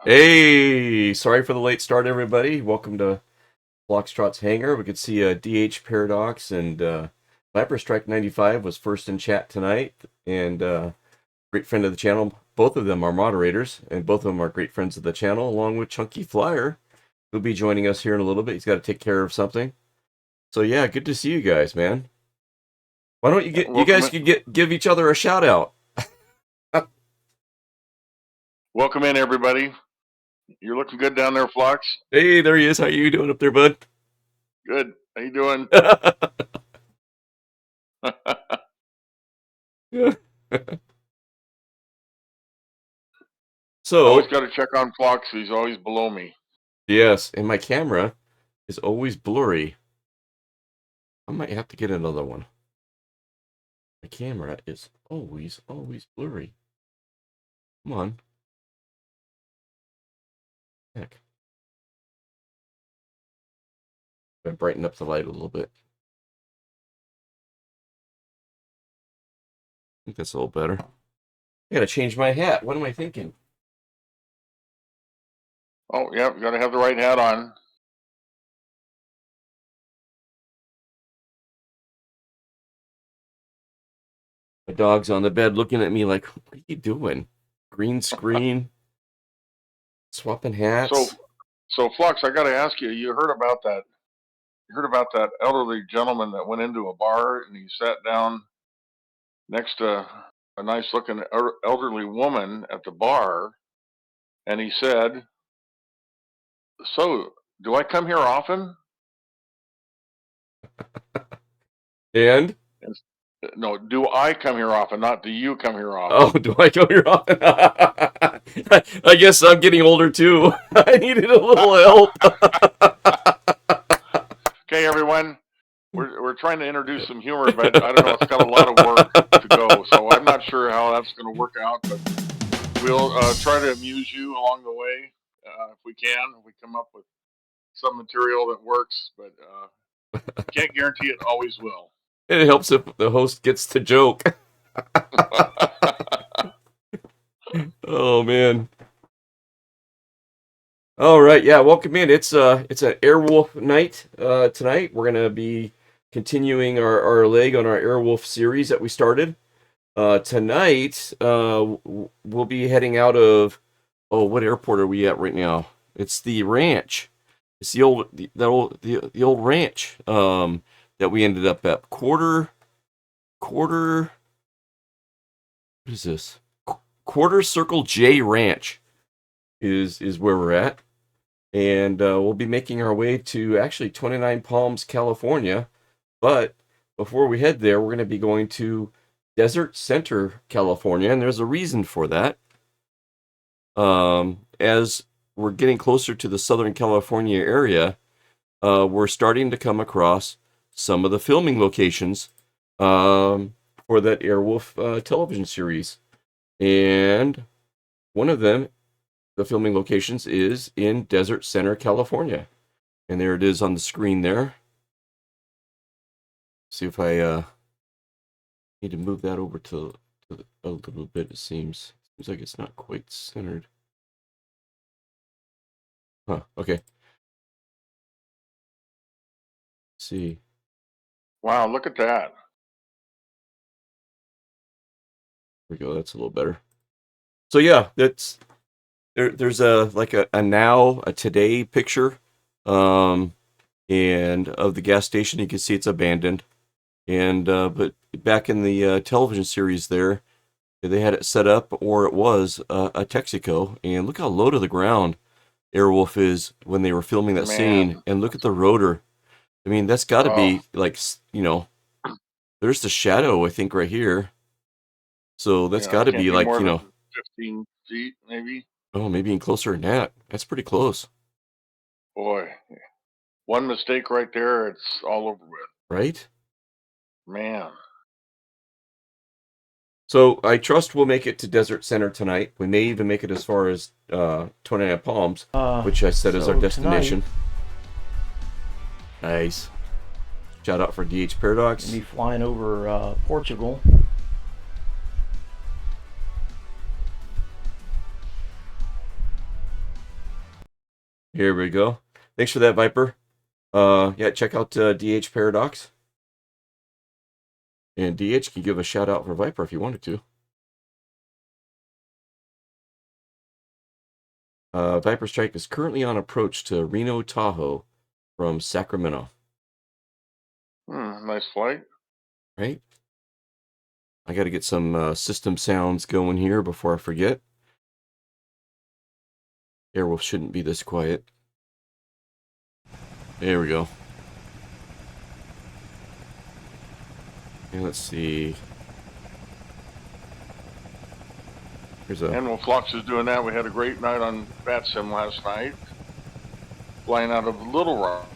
Hey, sorry for the late start, everybody. Welcome to Foxtrot's Hangar. We could see DH Paradox and Viper Strike 95 was first in chat tonight, and great friend of the channel. Both of them are moderators, and both of them are great friends of the channel, along with Chunky Flyer, who'll be joining us here in a little bit. He's got to take care of something. So yeah, good to see you guys, man. Why don't you guys could give each other a shout out? Welcome in, everybody. You're looking good down there, Flox. Hey, there he is. How you doing up there, bud? Good. How you doing? So always got to check on Flox. He's always below me. Yes, and my camera is always blurry. I might have to get another one. My camera is always blurry. Come on. Heck. I brighten up the light a little bit. I think that's a little better. I gotta change my hat. What am I thinking? Oh, yeah, got to have the right hat on. My dog's on the bed looking at me like, what are you doing? Green screen. Swapping hats. So Flox, I got to ask you, you heard about that elderly gentleman that went into a bar and he sat down next to a nice looking elderly woman at the bar, and he said, "So, do I come here often?" And? No, do I come here often, not do you come here often. Oh, do I come here often? I guess I'm getting older too. I needed a little help. Okay, everyone. We're trying to introduce some humor, but I don't know, it's got a lot of work to go, so I'm not sure how that's going to work out, but we'll try to amuse you along the way if we can. If we come up with some material that works, but can't guarantee it always will. It helps if the host gets to joke. Oh man. All right, yeah, welcome in. It's an Airwolf night tonight. We're gonna be continuing our leg on our Airwolf series that we started. Tonight, we'll be heading out of what airport are we at right now? It's the ranch. It's the old ranch that we ended up at. Quarter. What is this? Quarter Circle J Ranch is where we're at, and we'll be making our way to actually 29 Palms, California. But before we head there, we're going to be going to Desert Center, California, and there's a reason for that. As we're getting closer to the Southern California area, we're starting to come across some of the filming locations for that Airwolf television series. And one of them, the filming locations, is in Desert Center, California. And there it is on the screen there. See if I need to move that over to a little bit, it seems. Seems like it's not quite centered. Huh, okay. Let's see. Wow, look at that. There we go, that's a little better. So yeah, that's there's a now a today picture and of the gas station. You can see it's abandoned. And but back in the television series there, they had it set up, or it was a Texaco, and look how low to the ground Airwolf is when they were filming that scene, and look at the rotor. I mean, that's got to be like, there's the shadow, I think, right here. So that's got to be like, 15 feet, maybe. Oh, maybe even closer than that. That's pretty close. Boy, one mistake right there, it's all over with. Right? Man. So I trust we'll make it to Desert Center tonight. We may even make it as far as 29 Palms, which I said is our destination. Tonight, nice. Shout out for DH Paradox. We'll be flying over Portugal. Here we go. Thanks for that, Viper. Yeah, check out DH Paradox. And DH can give a shout out for Viper if you wanted to. Viper Strike is currently on approach to Reno Tahoe from Sacramento. Nice flight. Right? I got to get some system sounds going here before I forget. Airwolf shouldn't be this quiet. There we go. And let's see. Here's a. And while Flux is doing that, we had a great night on VatSim last night, flying out of Little Rock,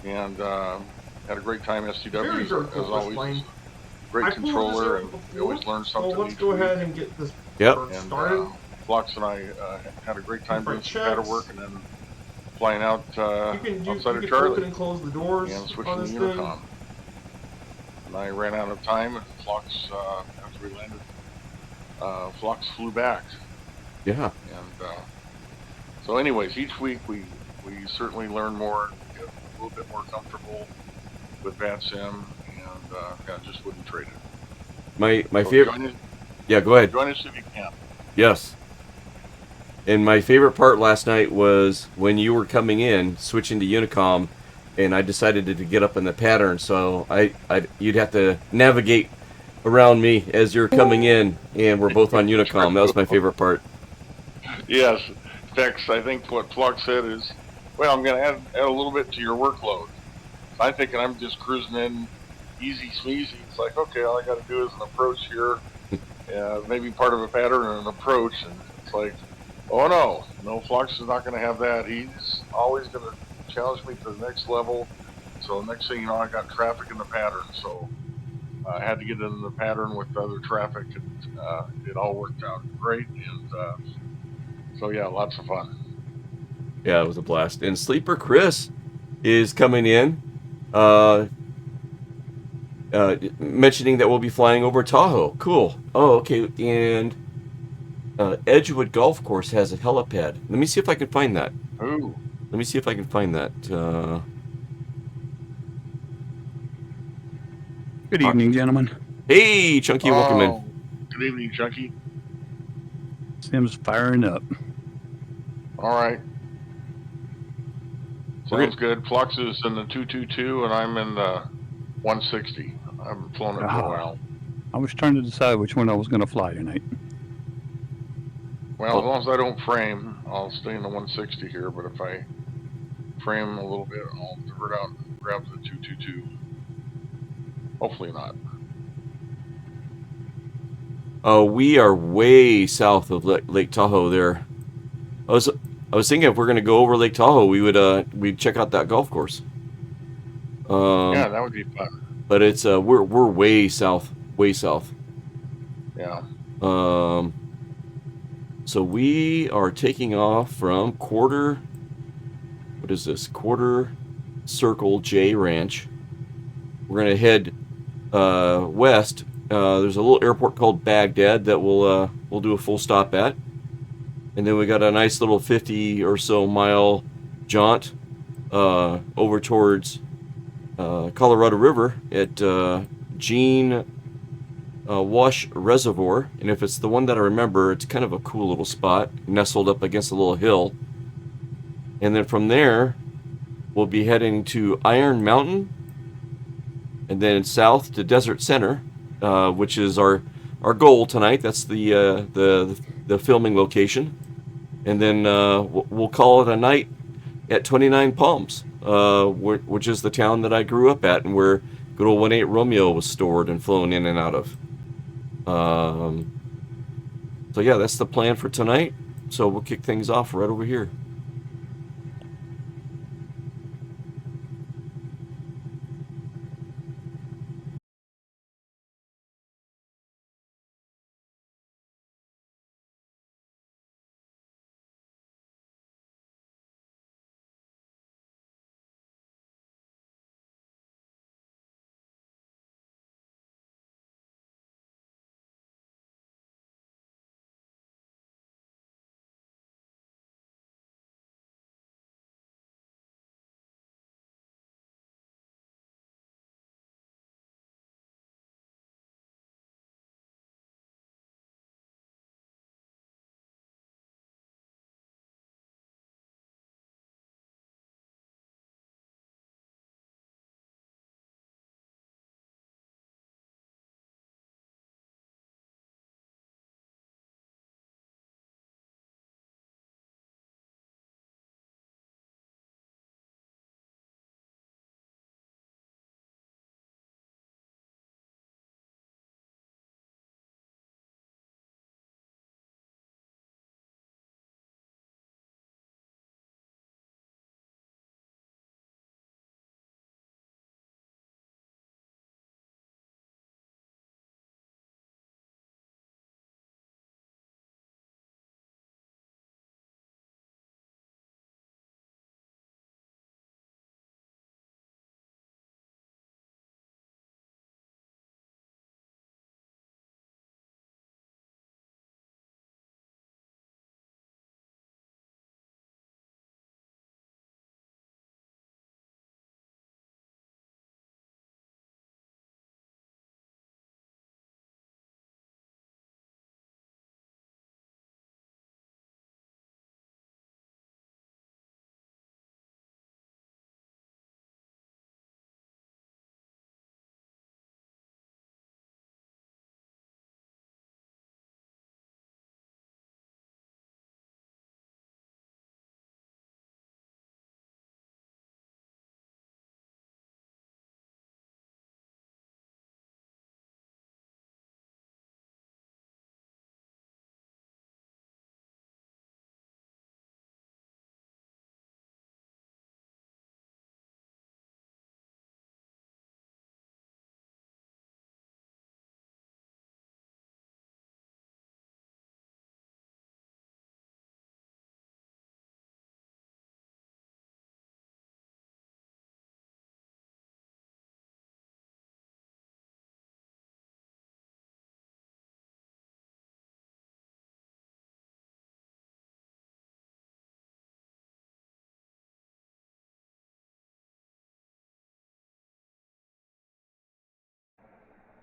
and had a great time. STW as always. Great controller, and we always learn something. So let's go ahead and get this started. Flux and I had a great time doing some patter work, and then flying out outside of Charlie open and close the doors and switching the intercom. And I ran out of time, and Flux, after we landed, Flux flew back. Yeah. And so, anyways, each week we certainly learn more, get a little bit more comfortable with VatSim, and just wouldn't trade it. My favorite. Yeah, go ahead. Join us if you can. Yes. And my favorite part last night was when you were coming in, switching to Unicom, and I decided to get up in the pattern, so you'd have to navigate around me as you're coming in, and we're both on Unicom. That was my favorite part. Yes. In fact, I think what Flux said is, well, I'm going to add a little bit to your workload. I'm thinking I'm just cruising in easy smeezy. It's like, okay, all I got to do is an approach here, maybe part of a pattern and an approach, and it's like, oh no, Flux is not going to have that. He's always going to challenge me to the next level. So next thing you know, I got traffic in the pattern. So I had to get in the pattern with other traffic, and it all worked out great. And so yeah, lots of fun. Yeah, it was a blast. And Sleeper Chris is coming in, mentioning that we'll be flying over Tahoe. Cool. Oh, okay. And Edgewood Golf Course has a helipad. Let me see if I can find that. Ooh. Let me see if I can find that. Good evening, gentlemen. Hey, Chunky, welcome in. Good evening, Chunky. Sim's firing up. All right. Sounds good. Flux is in the 222, and I'm in the 160. I haven't flown it for a while. I was trying to decide which one I was going to fly tonight. Well, as long as I don't frame, I'll stay in the 160 here, but if I frame a little bit, I'll divert out and grab the 222. Hopefully not. Oh, we are way south of Lake Tahoe there. I was thinking if we're going to go over Lake Tahoe, we'd check out that golf course. Yeah, that would be fun. But it's we're way south. Yeah. So we are taking off from Quarter Circle J Ranch. We're gonna head west. There's a little airport called Baghdad that we'll do a full stop at, and then we got a nice little 50 or so mile jaunt over towards Colorado River at Gene Wash Reservoir, and if it's the one that I remember, it's kind of a cool little spot, nestled up against a little hill. And then from there, we'll be heading to Iron Mountain, and then south to Desert Center, which is our goal tonight. That's the filming location, and then we'll call it a night at 29 Palms, which is the town that I grew up at, and where good old 18 Romeo was stored and flown in and out of. So yeah, that's the plan for tonight. So we'll kick things off right over here.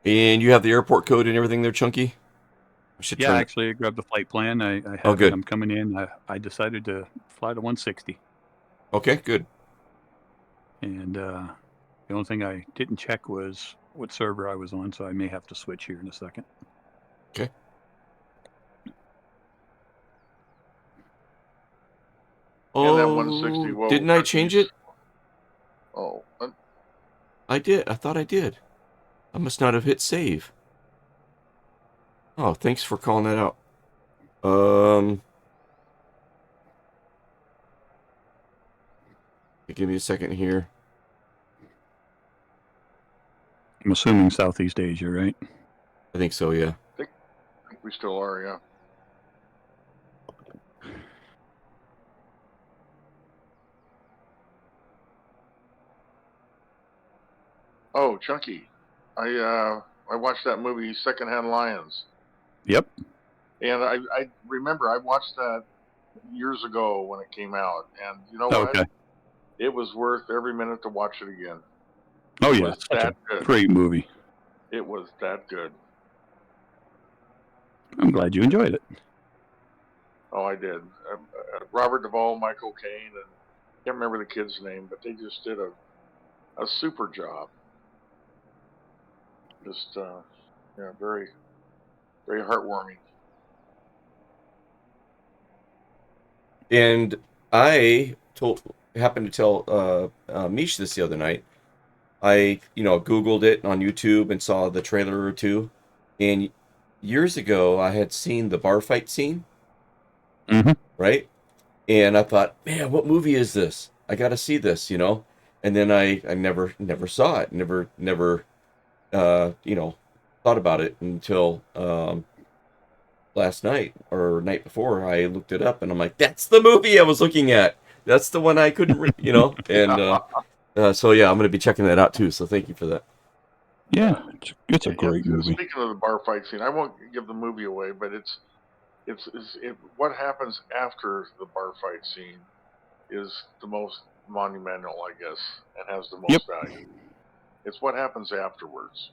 And you have the airport code and everything there, Chunky? I should Yeah, turn. actually, I grabbed the flight plan. I have Oh, good. it. I'm coming in. I decided to fly to 160. Okay, good. And the only thing I didn't check was what server I was on, so I may have to switch here in a second. Okay. Yeah, that Oh, 160. Well, didn't I change it? Oh, I did. I thought I did. I must not have hit save. Oh, thanks for calling that out. Give me a second here. I'm assuming Southeast Asia, right? I think so, yeah. I think we still are, yeah. Oh, Chunky, I watched that movie Secondhand Lions. Yep. And I remember I watched that years ago when it came out, and you know what? Okay. It was worth every minute to watch it again. Oh, It yeah. was Such that a good. great movie. It was that good. I'm glad you enjoyed it. Oh, I did. Robert Duvall, Michael Caine, and I can't remember the kid's name, but they just did a super job. Just yeah, very, very heartwarming. And I happened to tell Mish this the other night. I, Googled it on YouTube and saw the trailer or two. And years ago, I had seen the bar fight scene. Mm-hmm. Right? And I thought, man, what movie is this? I got to see this, And then I never saw it. Never, thought about it until last night or night before. I looked it up and I'm like, that's the movie I was looking at. That's the one I couldn't, And so yeah, I'm going to be checking that out too. So thank you for that. Yeah, it's a great movie. Speaking of the bar fight scene, I won't give the movie away, but it's what happens after the bar fight scene is the most monumental, I guess, and has the most value. It's what happens afterwards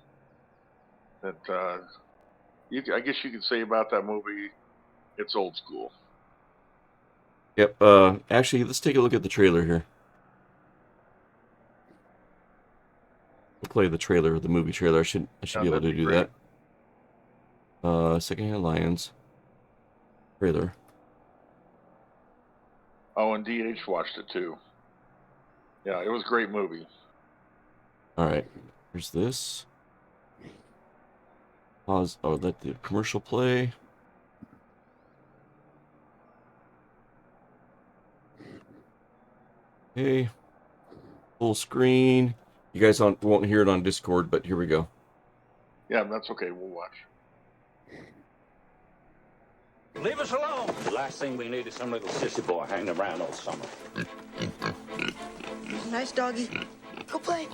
that I guess you could say about that movie. It's old school. Yep. Actually, let's take a look at the trailer here. We'll play the trailer, the movie trailer. I should be able to do that. Secondhand Lions trailer. Oh, and DH watched it too. Yeah, it was a great movie. All right, here's this. Pause. Oh, let the commercial play. Okay. Full screen. You guys won't hear it on Discord, but here we go. Yeah, that's okay. We'll watch. Leave us alone. The last thing we need is some little sissy boy hanging around all summer. Nice doggy. Go play.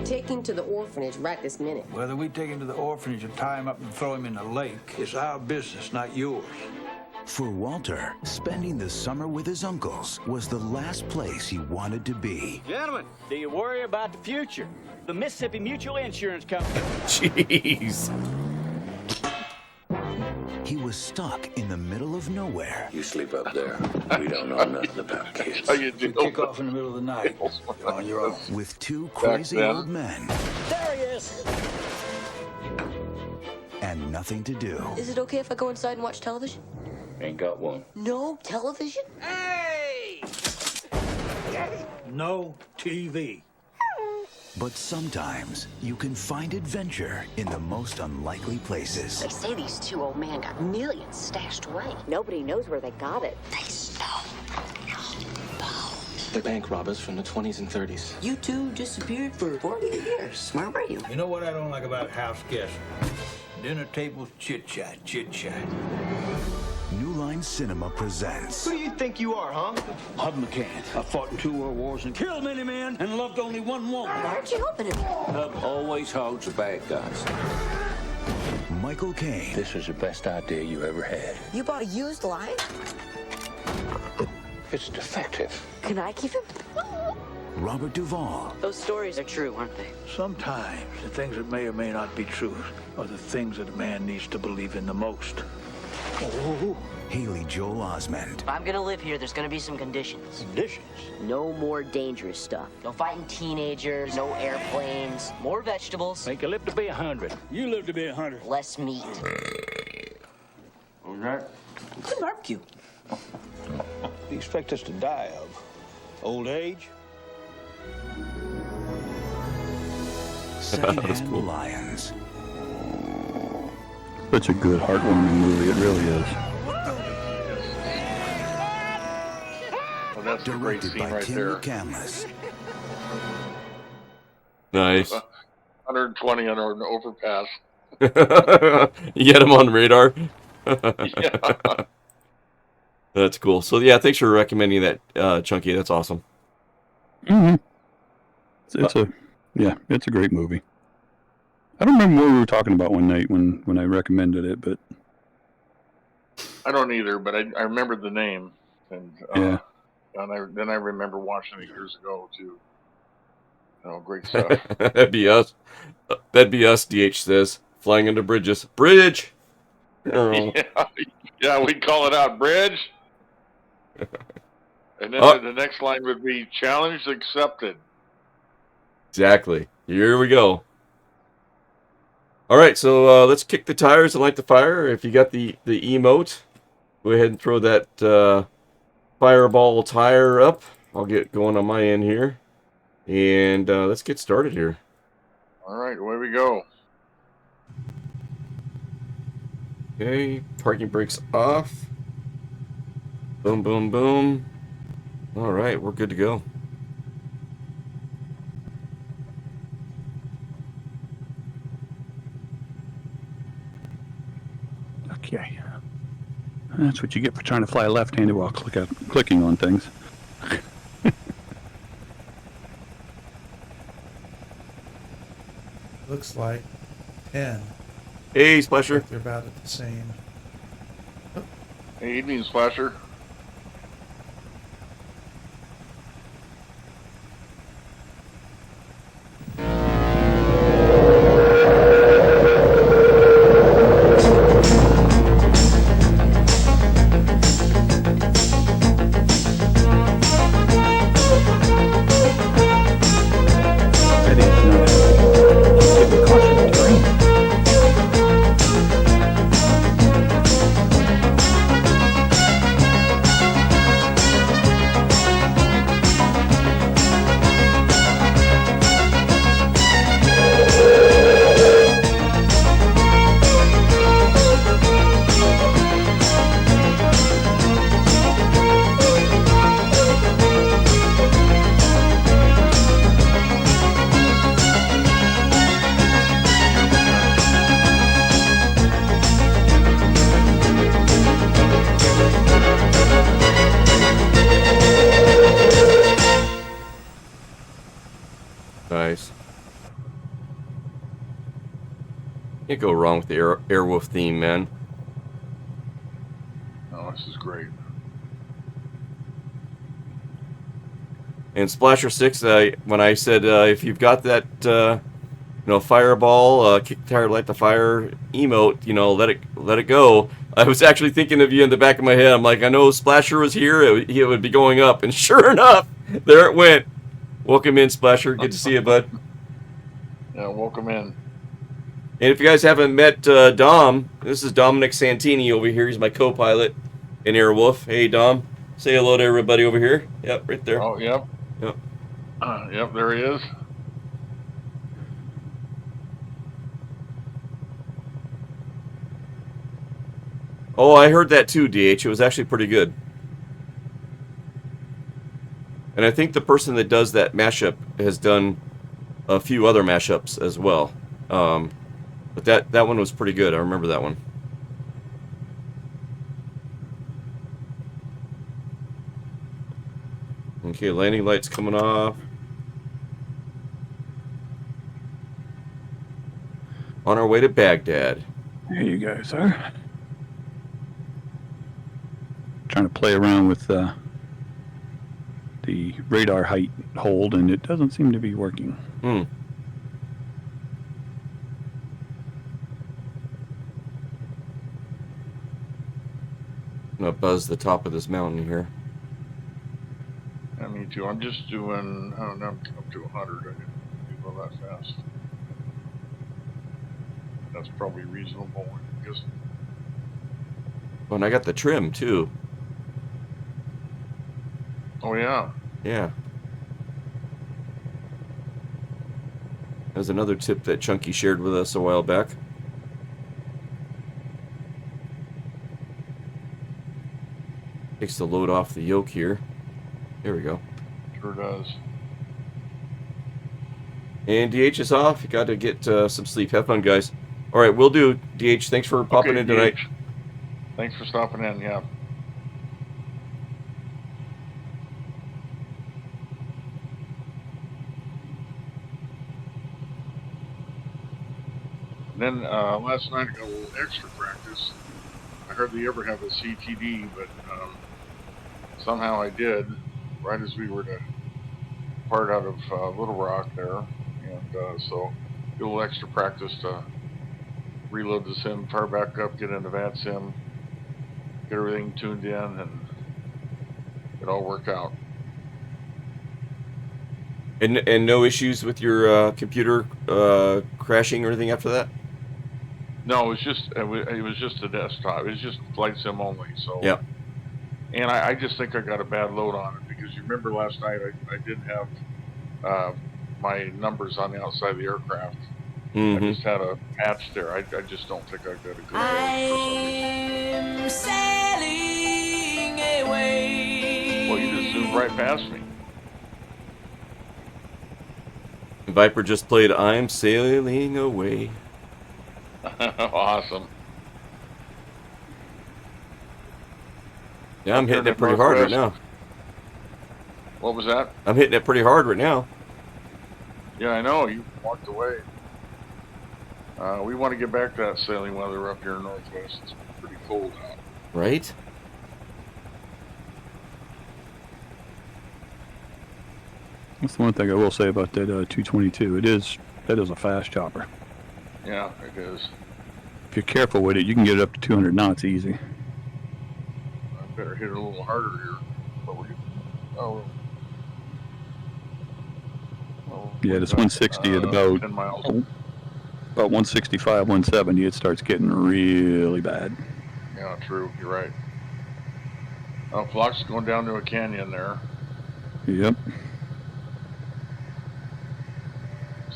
Take him to the orphanage right this minute. Whether we take him to the orphanage or tie him up and throw him in the lake is our business, not yours. For Walter, spending the summer with his uncles was the last place he wanted to be. Gentlemen, do you worry about the future? The Mississippi Mutual Insurance Company. Jeez. He was stuck in the middle of nowhere. You sleep up there. We don't know nothing about kids. How you do? Kick off in the middle of the night. You're on your own. With two crazy then. old men There he is. and nothing to do. Is it okay if I go inside and watch television? Ain't got one. No television? Hey! No TV. But sometimes you can find adventure in the most unlikely places. They say these two old men got millions stashed away. Nobody knows where they got it. They stole They're bank robbers from the 20s and 30s. You two disappeared for 40 years. Where were you? You know what I don't like about house guests? Dinner tables, chit-chat, chit-chat. New Line Cinema presents Who do you think you are, huh? Hub McCann. I fought in 2 world wars and killed many men and loved only one woman. Why aren't you helping him? Hub always hugs the bad guys. Michael Caine This was the best idea you ever had. You bought a used line? It's defective. Can I keep him? Robert Duvall, Those stories are true, aren't they? Sometimes the things that may or may not be true are the things that a man needs to believe in the most. Oh. Haley Joel Osment, If I'm gonna live here, there's gonna be some conditions. Conditions? No more dangerous stuff. No fighting teenagers, no airplanes, more vegetables, Make you live to be 100. You live to be 100. less meat. Okay. Good barbecue. You expect us to die of old age? Secondhand Lions, Such a good, heartwarming movie. It really is. Well, that's a great directed scene by right Tim there. McCandless. Nice. 120 on an overpass. You get him on radar. Yeah. That's cool. So yeah, thanks for recommending that, Chunky. That's awesome. Mm-hmm. It's a great movie. I don't remember what we were talking about one night when I recommended it, but I don't either, but I remember the name, and yeah. and then I remember watching it years ago too. Great stuff. That'd be us. That'd be us. DH says, flying into bridges. Bridge. Oh. Yeah, we'd call it out, bridge. And then the next line would be challenge accepted. Exactly. Here we go. All right, so let's kick the tires and light the fire. If you got the emote, go ahead and throw that fireball tire up. I'll get going on my end here. And let's get started here. All right, away we go. Okay, parking brakes off. Boom, boom, boom. All right, we're good to go. Okay. That's what you get for trying to fly left-handed while clicking on things. Looks like 10. Hey, Splasher. They're about at the same. Hey, evening, Splasher. Nice. Can't go wrong with the Airwolf theme, man. Oh, this is great. And Splasher 6, when I said if you've got that, fireball, kick the tire, light the fire emote, let it go. I was actually thinking of you in the back of my head. I'm like, I know Splasher was here, it would be going up, and sure enough, there it went. Welcome in, Splasher. Good to see you, bud. Yeah, welcome in. And if you guys haven't met Dom, this is Dominic Santini over here. He's my co-pilot in Airwolf. Hey, Dom. Say hello to everybody over here. Yep, right there. Oh, yep. Yep. Yep, there he is. Oh, I heard that too, DH. It was actually pretty good. And I think the person that does that mashup has done a few other mashups as well. But that one was pretty good. I remember that one. Okay, landing lights coming off. On our way to Baghdad. There you guys are. Trying to play around with the the radar height hold, and it doesn't seem to be working. Hmm. I'm gonna buzz the top of this mountain here. Yeah, me too. I'm just doing, I don't know, I'm up to 100. I didn't go that fast. That's probably reasonable. Just Oh, and I got the trim too. oh yeah. Yeah. There's another tip that Chunky shared with us a while back. Takes the load off the yoke here. There we go. Sure does. And DH is off. You got to get some sleep. Have fun, guys. All right, we'll do. DH, thanks for popping in tonight. DH. Thanks for stopping in. Yeah. Then last night I got a little extra practice. I hardly ever have a CTD, but somehow I did right as we were to part out of Little Rock there, and so did a little extra practice to reload the sim, fire back up, get into VatSim, get everything tuned in, and it all worked out. And no issues with your computer crashing or anything after that? No, it was just a desktop. It was just flight sim only. So yeah. And I just think I got a bad load on it because you remember last night I didn't have my numbers on the outside of the aircraft. Mm-hmm. I just had a patch there. I just don't think I got a good load. I'm sailing away. Well, you just zoomed right past me. Viper just played I'm Sailing Away. Awesome. Yeah, I'm hitting it pretty hard right now. What was that? I'm hitting it pretty hard right now. Yeah, I know. You walked away. We want to get back to that sailing weather up here in Northwest. It's pretty cold out. Right? That's the one thing I will say about that 222. That is a fast chopper. Yeah, it is. If you're careful with it, you can get it up to 200 knots easy. I better hit it a little harder here. Yeah, this 160 at about 10 miles. About 165, 170, it starts getting really bad. Yeah, true. You're right. Oh, Flock's going down to a canyon there. Yep.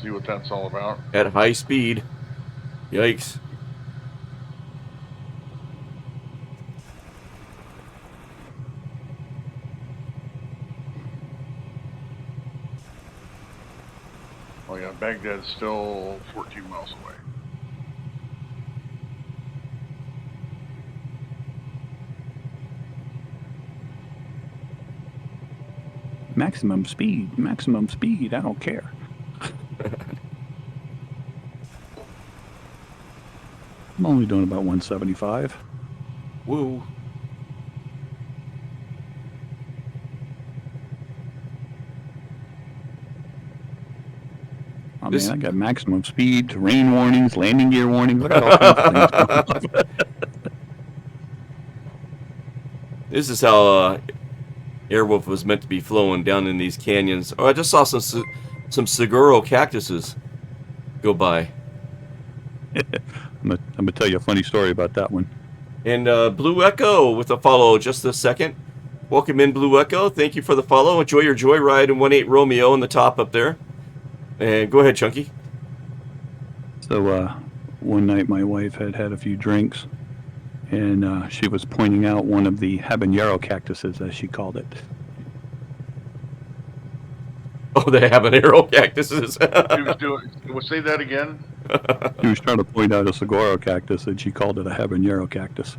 See what that's all about. At high speed. Yikes. Oh yeah, Baghdad's still 14 miles away. Maximum speed, I don't care. I'm only doing about 175. Woo. Oh man, I got maximum speed, rain warnings, landing gear warnings. Look at all kinds of things. This is how Airwolf was meant to be flowing down in these canyons. Oh, I just saw some Seguro cactuses go by. I'm gonna tell you a funny story about that one. And Blue Echo with a follow just this second. Welcome in, Blue Echo. Thank you for the follow. Enjoy your joyride in 18 Romeo in the top up there. And go ahead, Chunky. So one night my wife had a few drinks, and she was pointing out one of the habanero cactuses, as she called it. Oh, the habanero cactuses. She was doing. Say that again. She was trying to point out a saguaro cactus, and she called it a habanero cactus.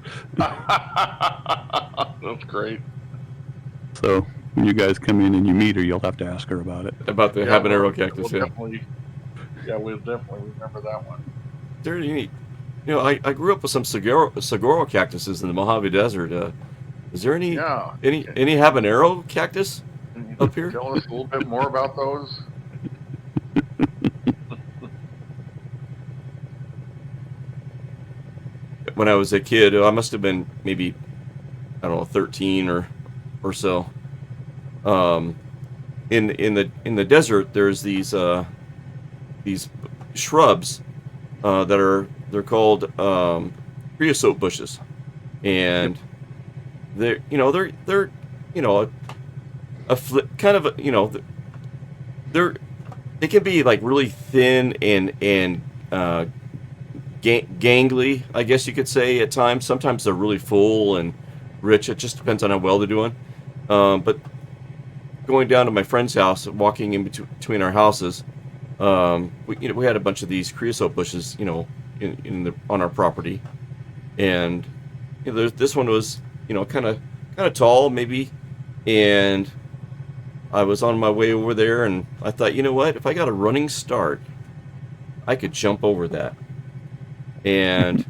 That's great. So when you guys come in and you meet her, you'll have to ask her about it. About the habanero cactus, we'll definitely remember that one. They're unique. You know, I grew up with some saguaro cactuses in the Mojave Desert. Is there any habanero cactus? up here. Tell us a little bit more about those. When I was a kid, I must have been maybe, I don't know, 13 or so. In the desert, there's these shrubs they're called creosote bushes, and they're kind of they can be like really thin and gangly, I guess you could say at times. Sometimes they're really full and rich. It just depends on how well they're doing. But going down to my friend's house, walking in between our houses, we had a bunch of these creosote bushes, on our property, and this one was, kind of tall maybe, and I was on my way over there, and I thought, you know what, if I got a running start, I could jump over that. And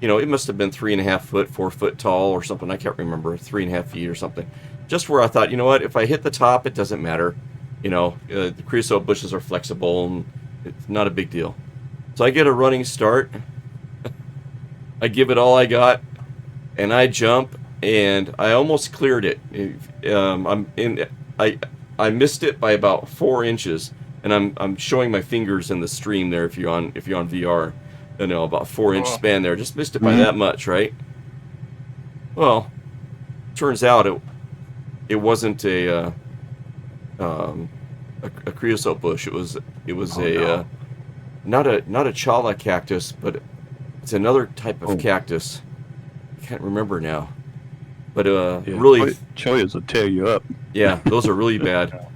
it must have been 3.5 foot, 4 foot tall or something. I can't remember, 3.5 feet or something. Just where I thought, you know what, if I hit the top, it doesn't matter. The creosote bushes are flexible and it's not a big deal. So I get a running start. I give it all I got, and I jump, and I almost cleared it. I missed it by about 4 inches, and I'm showing my fingers in the stream there if you're on VR. About 4-inch span there. Just missed it by that much, right? Well, turns out it wasn't a creosote bush. It was not a chala cactus, but it's another type of cactus. I can't remember now. But really, choyas will tear you up. Yeah, those are really bad.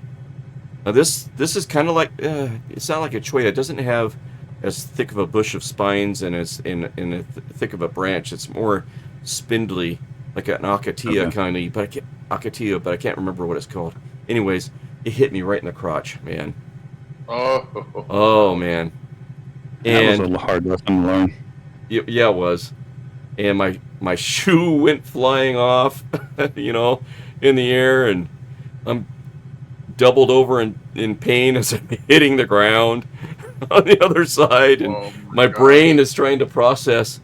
Now this is kind of like it's not like a cholla. It doesn't have as thick of a bush of spines and as in a thick of a branch. It's more spindly, like an acacia kind of. But I can't remember what it's called. Anyways, it hit me right in the crotch, man. Oh man. And that was a hard lesson to learn. Yeah, it was. And my shoe went flying off, in the air, and I'm doubled over in pain as I'm hitting the ground on the other side, and my brain is trying to process.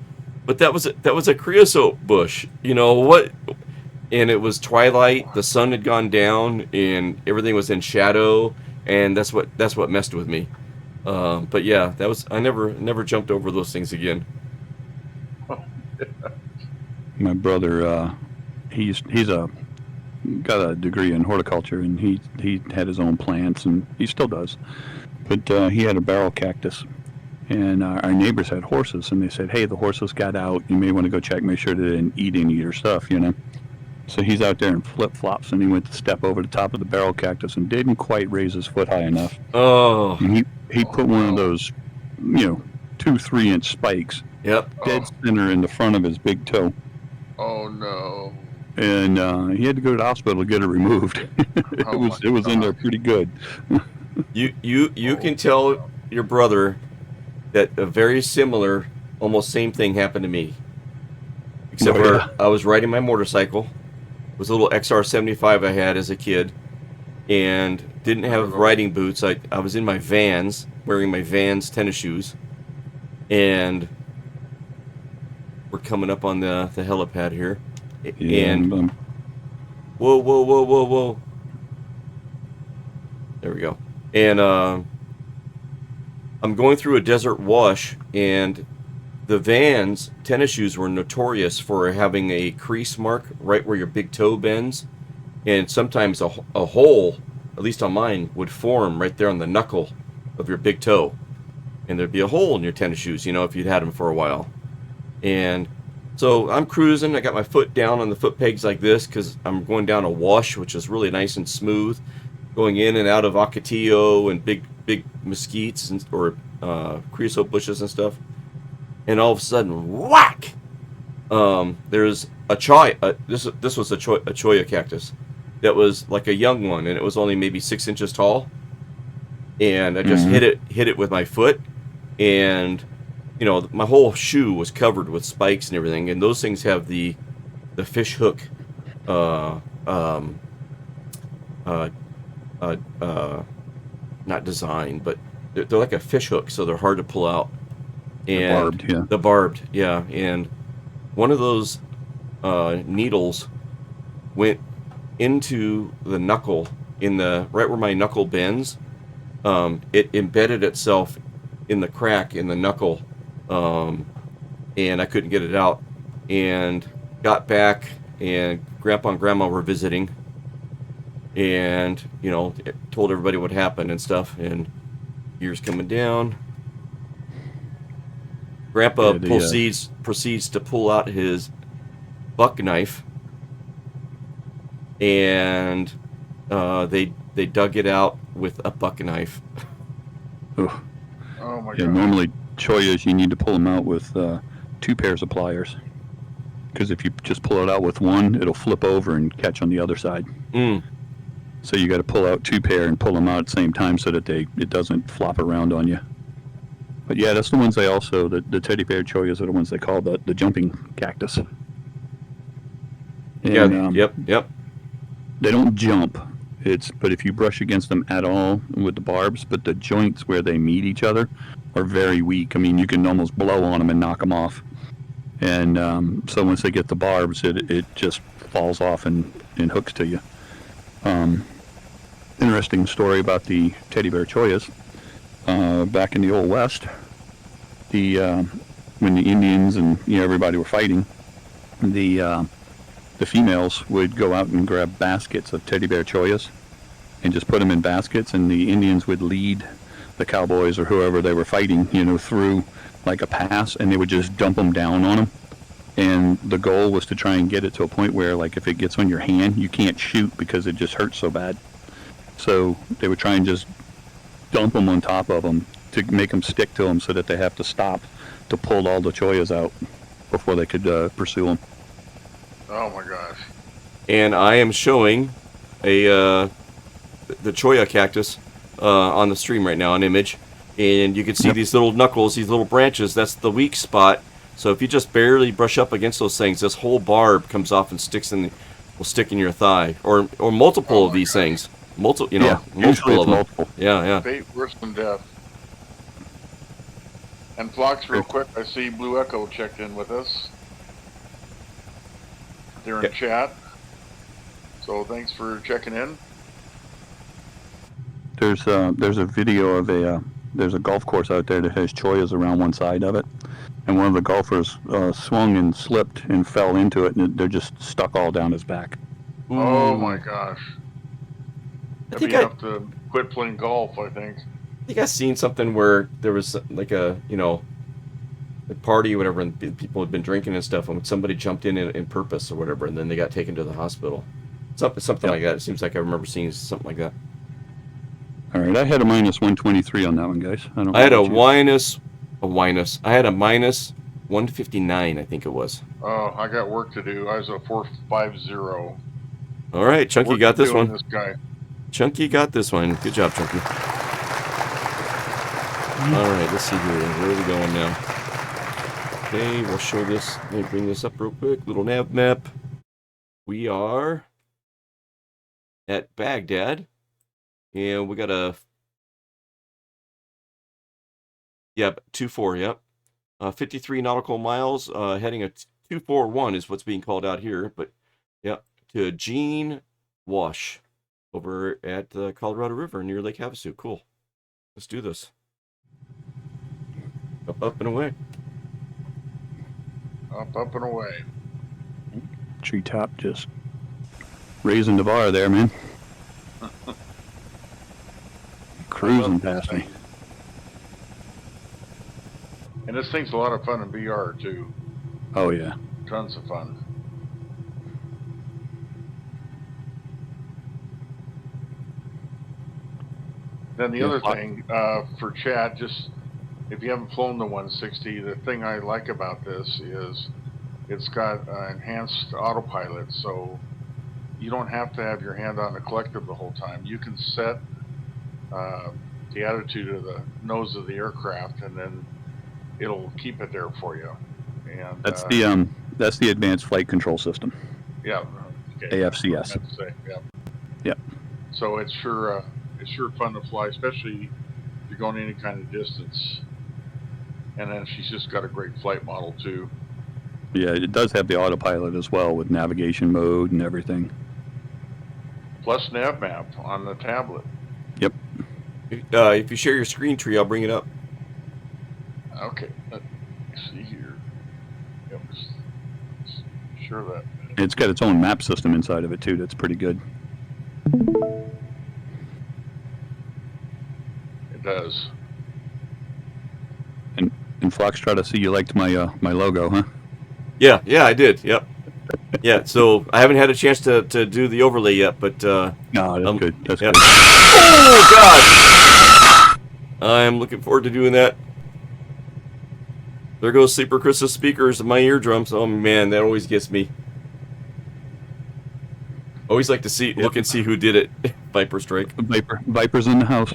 But that was a creosote bush, what? And it was twilight. The sun had gone down, and everything was in shadow, and that's what messed with me. But yeah, I never jumped over those things again. My brother, he's got a degree in horticulture, and he had his own plants, and he still does. But he had a barrel cactus, and our neighbors had horses, and they said, "Hey, the horses got out. You may want to go check, make sure they didn't eat any of your stuff, So he's out there in flip-flops, and he went to step over the top of the barrel cactus and didn't quite raise his foot high enough. Oh. And he put one of those, 2-3-inch spikes. Yep. Dead center in the front of his big toe. Oh no. And he had to go to the hospital to get it removed. It was in there pretty good. You can tell your brother that a very similar, almost same thing happened to me. Except where I was riding my motorcycle. It was a little XR75 I had as a kid, and didn't have riding boots. I was in my Vans, wearing my Vans tennis shoes, and we're coming up on the helipad here. And whoa. There we go. And I'm going through a desert wash, and the Vans tennis shoes were notorious for having a crease mark right where your big toe bends, and sometimes a hole, at least on mine, would form right there on the knuckle of your big toe, and there'd be a hole in your tennis shoes, if you'd had them for a while. And so I'm cruising. I got my foot down on the foot pegs like this because I'm going down a wash, which is really nice and smooth, going in and out of ocotillo and big mesquites or creosote bushes and stuff. And all of a sudden, whack! There's a cholla. This was a cholla cactus that was like a young one, and it was only maybe 6 inches tall. And I just hit it with my foot, and my whole shoe was covered with spikes and everything. And those things have the not designed, but they're like a fish hook, so they're hard to pull out. And barbed, yeah. The barbed, yeah. And one of those needles went into the knuckle right where my knuckle bends. It embedded itself in the crack in the knuckle, and I couldn't get it out. And got back, and Grandpa and Grandma were visiting, and told everybody what happened and stuff. And years coming down. Grandpa proceeds to pull out his buck knife, and they dug it out with a buck knife. Oh, my yeah, God. normally Choyas, you need to pull them out with 2 pairs of pliers, because if you just pull it out with one, it'll flip over and catch on the other side. So you got to pull out 2 pair and pull them out at the same time so that it doesn't flop around on you. But yeah, that's the ones they also, the teddy bear Choyas are the ones they call the jumping cactus. And, Yep. They don't jump. But if you brush against them at all with the barbs, but the joints where they meet each other are very weak. I mean, you can almost blow on them and knock them off. And so once they get the barbs, it just falls off and hooks to you. Interesting story about the teddy bear Choyas. Back in the Old West, when the Indians and everybody were fighting, the females would go out and grab baskets of teddy bear Choyas and just put them in baskets, and the Indians would lead the cowboys or whoever they were fighting, through like a pass, and they would just dump them down on them. And the goal was to try and get it to a point where, like, if it gets on your hand, you can't shoot because it just hurts so bad. So they would try and just dump them on top of them to make them stick to them so that they have to stop to pull all the Choyas out before they could pursue them. Oh my gosh. And I am showing the Choya cactus on the stream right now, an image. And you can see these little knuckles, these little branches. That's the weak spot. So if you just barely brush up against those things, this whole barb comes off and will stick in your thigh. Or multiple of these things. Multiple of them. Multiple. Yeah. Fate worse than death. And Flox, real quick, I see Blue Echo checked in with us. They're in chat. So thanks for checking in. There's a video of there's a golf course out there that has Choyas around one side of it, and one of the golfers swung and slipped and fell into it, and they're just stuck all down his back. Oh my gosh. That'd be enough to quit playing golf, I think. I think I've seen something where there was like a party or whatever, and people had been drinking and stuff, and somebody jumped in purpose or whatever, and then they got taken to the hospital. Something like that. It seems like I remember seeing something like that. All right, I had a minus 123 on that one, guys. I had I had a minus 159, I think it was. Oh, I got work to do. I was a 450. All right, Chunky got this one. This guy. Chunky got this one. Good job, Chunky. All right, let's see here. Where are we going now? Okay, we'll show this. Let me bring this up real quick. Little nav map. We are at Baghdad. And we got a... Yep, 24, yep. 53 nautical miles, heading a 241 is what's being called out here. But, yep, to Gene Wash over at the Colorado River near Lake Havasu. Cool. Let's do this. Up and away. Up and away. Treetop just raising the bar there, man. Cruising past me. And this thing's a lot of fun in VR too. Oh yeah. Tons of fun. Then the other thing, for chat, just if you haven't flown the 160, the thing I like about this is it's got enhanced autopilot, so you don't have to have your hand on the collective the whole time. You can set the attitude of the nose of the aircraft, and then it'll keep it there for you. And that's the advanced flight control system. Yeah. Okay. AFCS. Yeah. Yep. So it's sure fun to fly, especially if you're going any kind of distance. And then she's just got a great flight model too. Yeah, it does have the autopilot as well with navigation mode and everything. Plus nav map on the tablet. Yep. If you share your screen tree, I'll bring it up. Okay, let's see here. Yep, sure that. It's got its own map system inside of it too. That's pretty good. It does. And Foxtrot, I see you liked my my logo, huh? Yeah, I did. Yep. Yeah, so I haven't had a chance to do the overlay yet, but no, that's good. That's good. Oh God! I'm looking forward to doing that. There goes Sleeper Chris's speakers and my eardrums. Oh man, that always gets me. Always like to look and see who did it. Viper Strike. Viper's in the house.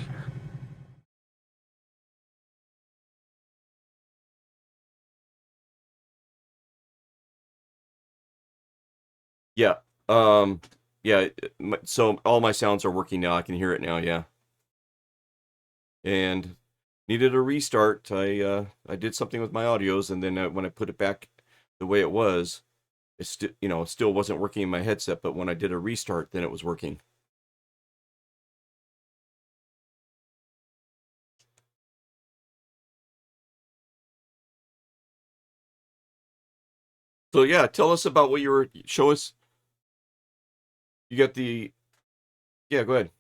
Yeah. Yeah. So all my sounds are working now. I can hear it now. Yeah. And needed a restart. I did something with my audios, and then when I put it back the way it was, it still wasn't working in my headset. But when I did a restart, then it was working. So yeah, tell us about what you were. Show us. You got the. Yeah, go ahead.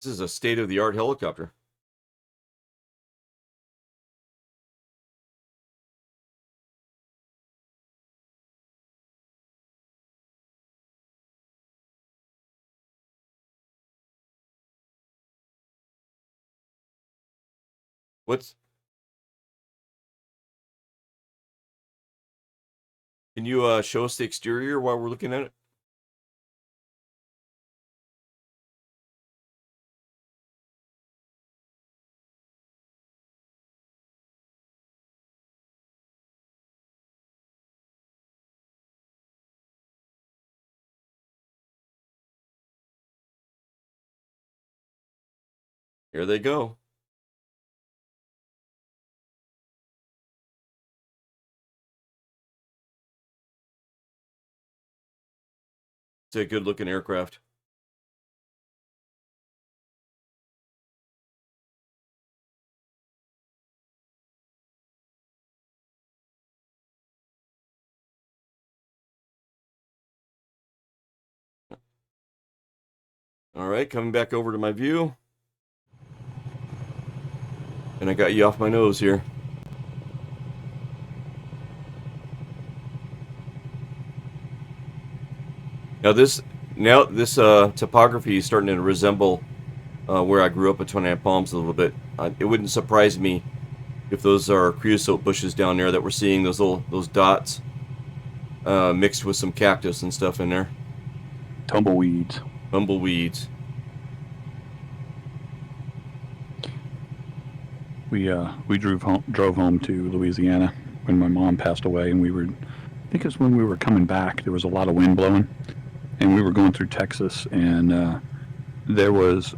This is a state-of-the-art helicopter. Can you show us the exterior while we're looking at it? Here they go. It's a good-looking aircraft. All right, coming back over to my view. And I got you off my nose here. Now this topography is starting to resemble where I grew up at 29 Palms a little bit. it wouldn't surprise me if those are creosote bushes down there that we're seeing, those dots mixed with some cactus and stuff in there. Tumbleweeds. Tumbleweeds. We drove home to Louisiana when my mom passed away, and I think it's when we were coming back. There was a lot of wind blowing, and we were going through Texas, and there was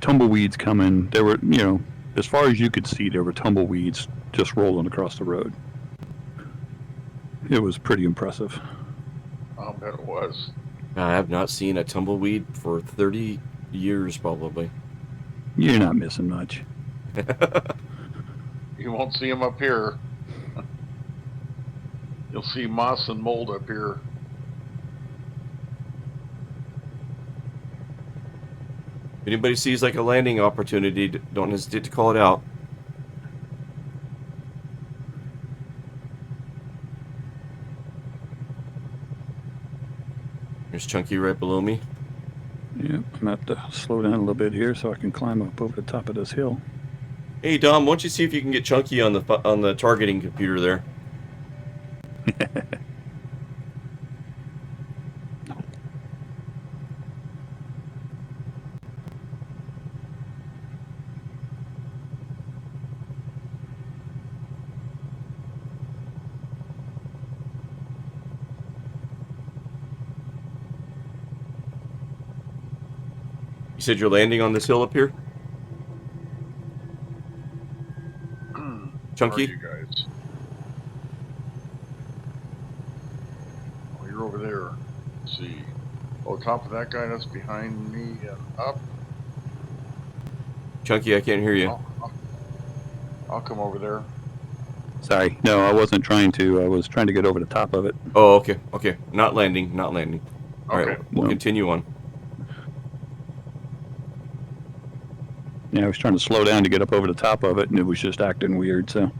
tumbleweeds coming. There were, as far as you could see, there were tumbleweeds just rolling across the road. It was pretty impressive. I'll bet it was. I have not seen a tumbleweed for 30 years, probably. You're not missing much. You won't see them up here. You'll see moss and mold up here. If anybody sees like a landing opportunity, don't hesitate to call it out. There's Chunky right below me. Yeah, I'm going to have to slow down a little bit here so I can climb up over the top of this hill. Hey Dom, why don't you see if you can get Chunky on the targeting computer there? You said you're landing on this hill up here? Chunky? Where are you guys? Oh, you're over there. Let's see. Oh, top of that guy that's behind me and up. Chunky, I can't hear you. I'll come over there. Sorry. No, I wasn't trying to. I was trying to get over the top of it. Oh, okay. Okay. Not landing. Not landing. All right. Okay. We'll continue on. Yeah, I was trying to slow down to get up over the top of it, and it was just acting weird, so.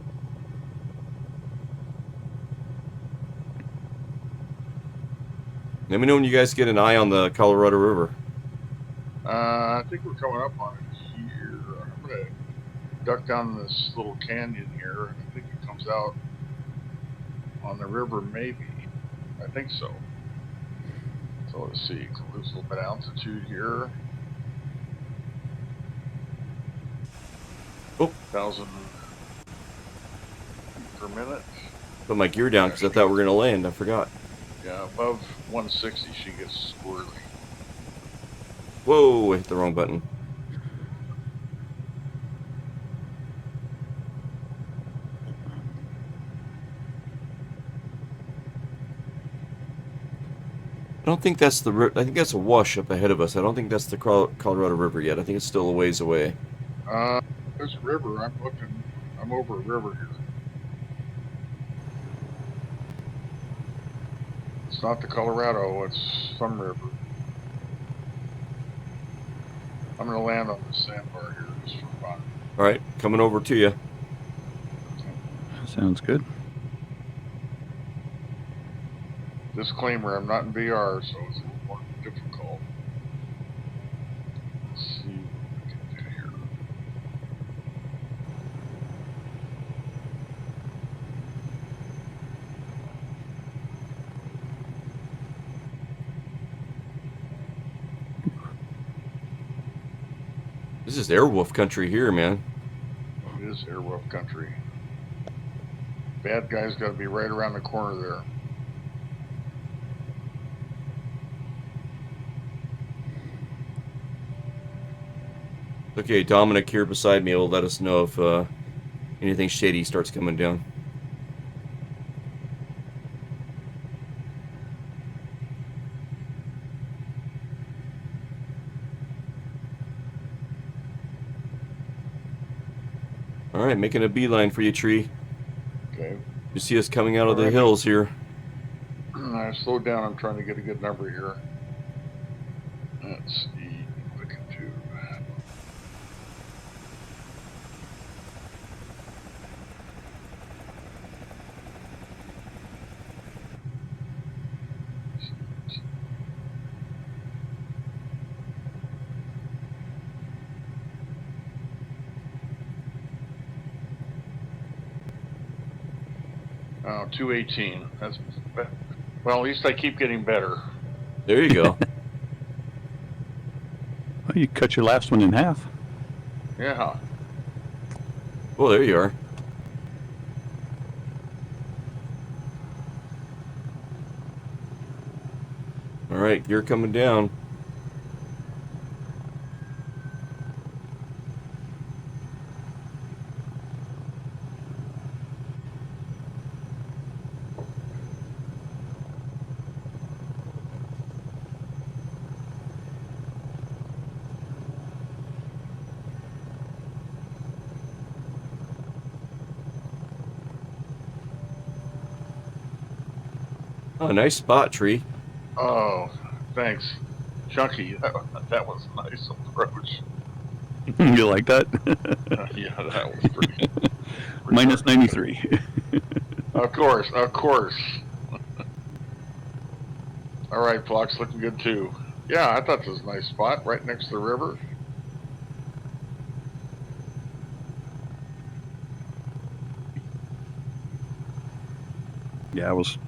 Let me know when you guys get an eye on the Colorado River. I think we're coming up on it here. I'm going to duck down this little canyon here, and I think it comes out on the river, maybe. I think so. So let's see. Lose a little bit of altitude here. Oh. 1,000 per minute. Put my gear down because I thought we were going to land. I forgot. Yeah, above 160 she gets squirrely. Whoa, I hit the wrong button. I don't think that's I think that's a wash up ahead of us. I don't think that's the Colorado River yet. I think it's still a ways away. There's a river. I'm over a river here. It's not the Colorado, it's some river. I'm going to land on the sandbar here just for fun. Alright, coming over to you. Sounds good. Disclaimer, I'm not in VR, so it's a little more difficult. Let's see what we can do here. This is Airwolf country here, man. It is Airwolf country. Bad guy's got to be right around the corner there. Okay, Dominic here beside me will let us know if anything shady starts coming down. Alright, making a beeline for you, Tree. Okay. You see us coming out of the hills here. I slowed down. I'm trying to get a good number here. Let's see what I can do. Oh, 218. That's well. At least I keep getting better. There you go. Well, you cut your last one in half. Yeah. Well, there you are. All right, gear coming down. Oh, nice spot, Tree. Oh, thanks, Chunky. That was a nice approach. You like that? Yeah, that was pretty. Minus 93. Of course. All right, Flock's looking good too. Yeah, I thought this was a nice spot, right next to the river. Yeah, I was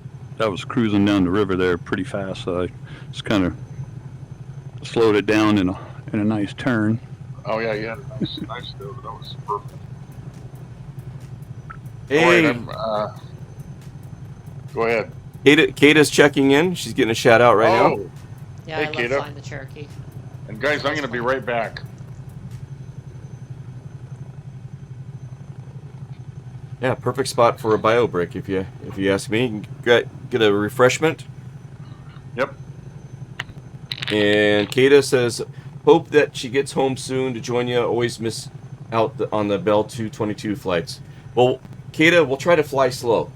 cruising down the river there pretty fast, so I just kind of slowed it down in a nice turn. Oh yeah, yeah, nice though. That was perfect. Hey, All right, go ahead. Kata's checking in. She's getting a shout out right now. Yeah, Hey, I love Kata. flying the Cherokee. And guys, I'm gonna be right back. Yeah, perfect spot for a bio break if you ask me. Get a refreshment. Yep. And Kata says, hope that she gets home soon to join you. Always miss out on the Bell 222 flights. Well, Kata, we'll try to fly slow.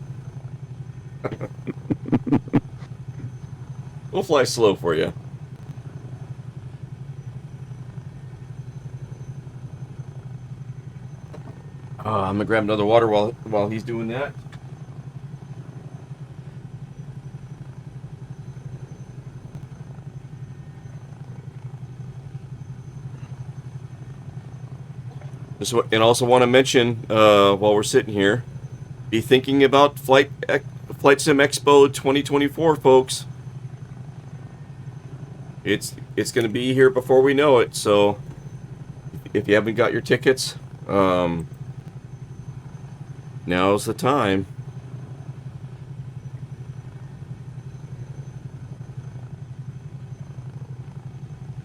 We'll fly slow for you. I'm gonna grab another water while he's doing that. And also want to mention while we're sitting here, be thinking about Flight Sim Expo 2024, folks. It's going to be here before we know it. So if you haven't got your tickets, now's the time.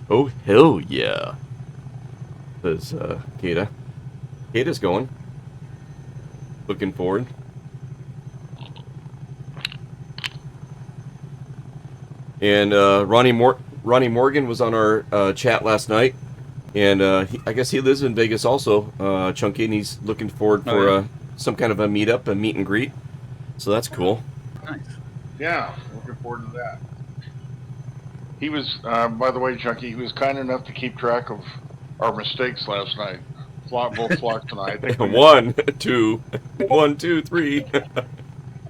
Oh hell yeah! Says Kata. Kata's going. Looking forward. And Ronnie Morgan was on our chat last night, and I guess he lives in Vegas also, Chunky, and he's looking forward for some kind of a meetup, a meet and greet. So that's cool. Nice. Yeah, looking forward to that. He was, by the way, Chunky, he was kind enough to keep track of our mistakes last night. Both Flock and I. I think 1, 2, 1, 2, 3.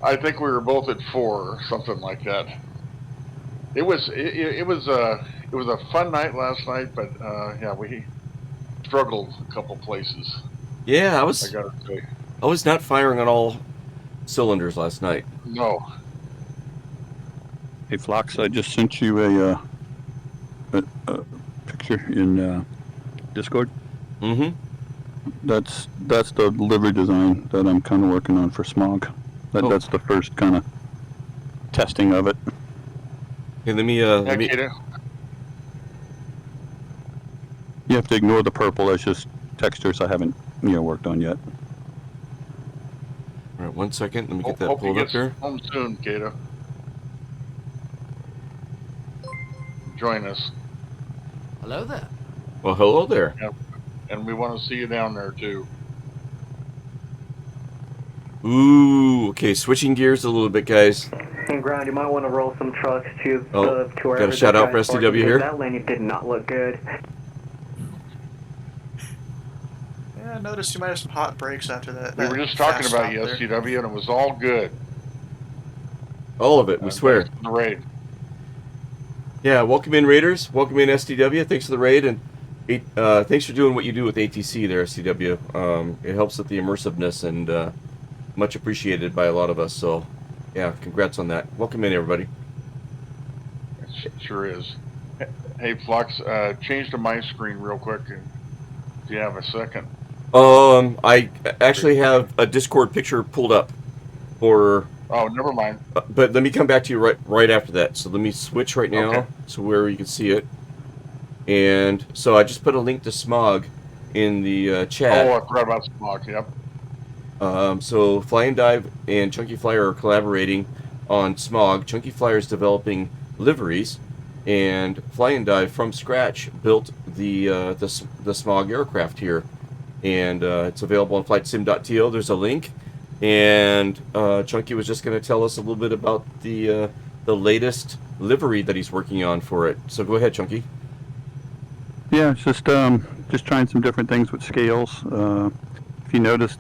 I think we were both at 4 or something like that. It was a fun night last night, but yeah, we struggled a couple places. Yeah, I gotta say. I was not firing on all cylinders last night. No. Hey, Flox, I just sent you a picture in Discord. Mm-hmm. That's the livery design that I'm kind of working on for Smog. That's the first kind of testing of it. Hey, let me. Kata. You have to ignore the purple. That's just textures I haven't worked on yet. All right, 1 second. Let me get that Hope pulled you up here. Home soon, Kata. Join us. Hello there. Well, hello there. Yep. And we want to see you down there too. Ooh, okay, switching gears a little bit, guys. And Ground, you might want to roll some trucks to wherever got a shout out for guys SDW here. That lane did not look good. Yeah, I noticed you might have some hot breaks after that. We were just talking about you, SDW, and it was all good. All of it, we swear. Thanks for the raid. Yeah, welcome in, Raiders. Welcome in, SDW. Thanks for the raid, and thanks for doing what you do with ATC there, SDW. It helps with the immersiveness, and much appreciated by a lot of us. So, yeah, congrats on that. Welcome in, everybody. It sure is. Hey, Flux, change to my screen real quick. And do you have a second? I actually have a Discord picture pulled up for. Oh, never mind. But let me come back to you right after that. So let me switch right now to where you can see it. And so I just put a link to Smog in the chat. Oh, I forgot about Smog. Yep. So Fly and Dive and Chunky Flyer are collaborating on Smog. Chunky Flyer is developing liveries, and Fly and Dive from scratch built the Smog aircraft here, and it's available on flightsim.to. There's a link, and Chunky was just going to tell us a little bit about the latest livery that he's working on for it. So go ahead, Chunky. Yeah, it's just trying some different things with scales. If you notice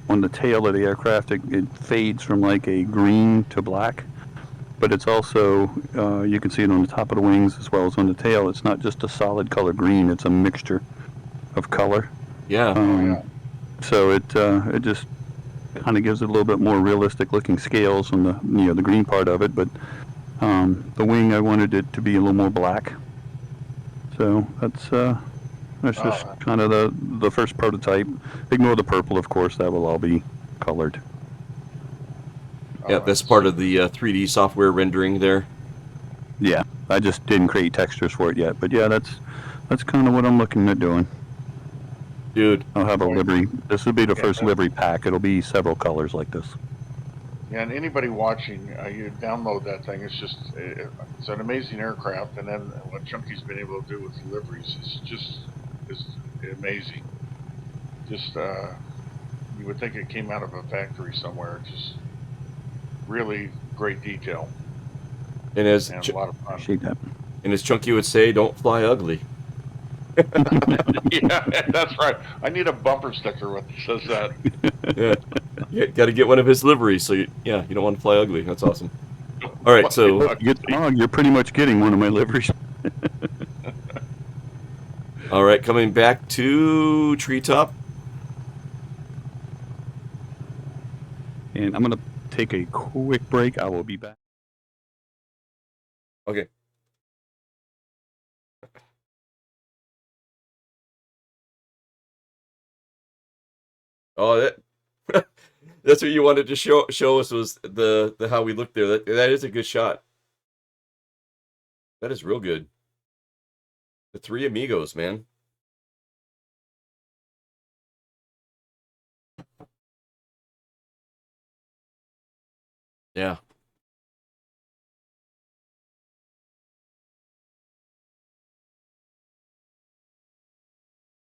on the tail of the aircraft, it fades from like a green to black, but it's also, you can see it on the top of the wings as well as on the tail. It's not just a solid color green, it's a mixture of color. Yeah. So it just kind of gives it a little bit more realistic looking scales on the green part of it, but the wing, I wanted it to be a little more black. So that's just kind of the first prototype. Ignore the purple, of course. That will all be colored. Yeah, that's part of the 3D software rendering there. Yeah, I just didn't create textures for it yet. But yeah, that's kind of what I'm looking at doing. Dude, I'll have a livery. This will be the first livery pack. It'll be several colors like this. Yeah, and anybody watching, you download that thing. It's an amazing aircraft, and then what Chunky's been able to do with liveries is amazing. Just you would think it came out of a factory somewhere. Just really great detail. And as a lot of fun. And as Chunky would say, don't fly ugly. Yeah, that's right. I need a bumper sticker that says that. Yeah, got to get one of his liveries. So you don't want to fly ugly. That's awesome. All right, so you're pretty much getting one of my liveries. All right, coming back to Treetop. And I'm gonna take a quick break. I will be back. Okay. Oh, that's what you wanted to show us was the how we looked there. That is a good shot. That is real good. The three amigos, man. Yeah.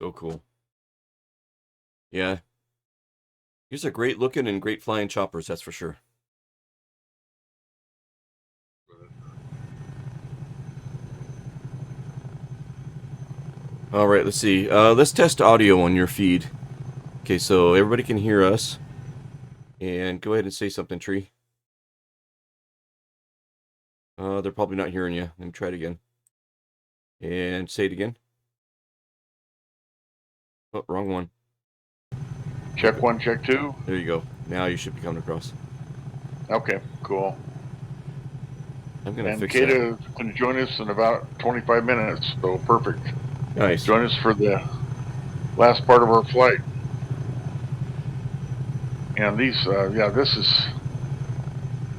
So cool. Yeah. These are great looking and great flying choppers, that's for sure. All right, let's see. Let's test audio on your feed. Okay, so everybody can hear us. And go ahead and say something, Tree. They're probably not hearing you. Let me try it again. And say it again. Oh, wrong one. Check 1, check 2. There you go. Now you should be coming across. Okay, cool. I'm gonna fix Kata that. is going to join us in about 25 minutes, so perfect. Nice. Join us for the last part of our flight. And these, this is,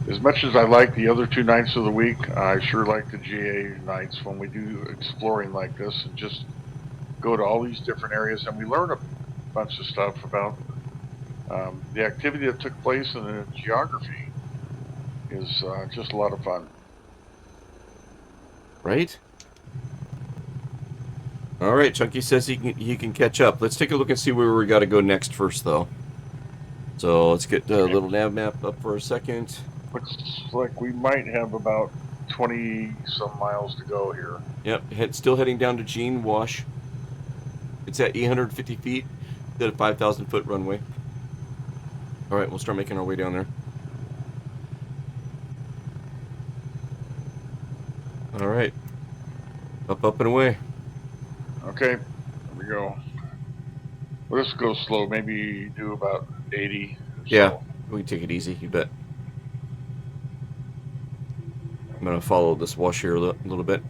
as much as I like the other 2 nights of the week, I sure like the GA nights when we do exploring like this and just go to all these different areas and we learn a bunch of stuff about the activity that took place and the geography is just a lot of fun. Right? All right, Chunky says he can catch up. Let's take a look and see where we got to go next first, though. So let's get the little nav map up for a second. Looks like we might have about 20 some miles to go here. Yep, still heading down to Jean Wash. It's at 850 feet, at a 5,000 foot runway. All right, we'll start making our way down there. All right, up and away. Okay, here we go. Let's go slow. Maybe do about 80. Yeah, so. We can take it easy, you bet. I'm gonna follow this wash here a little bit.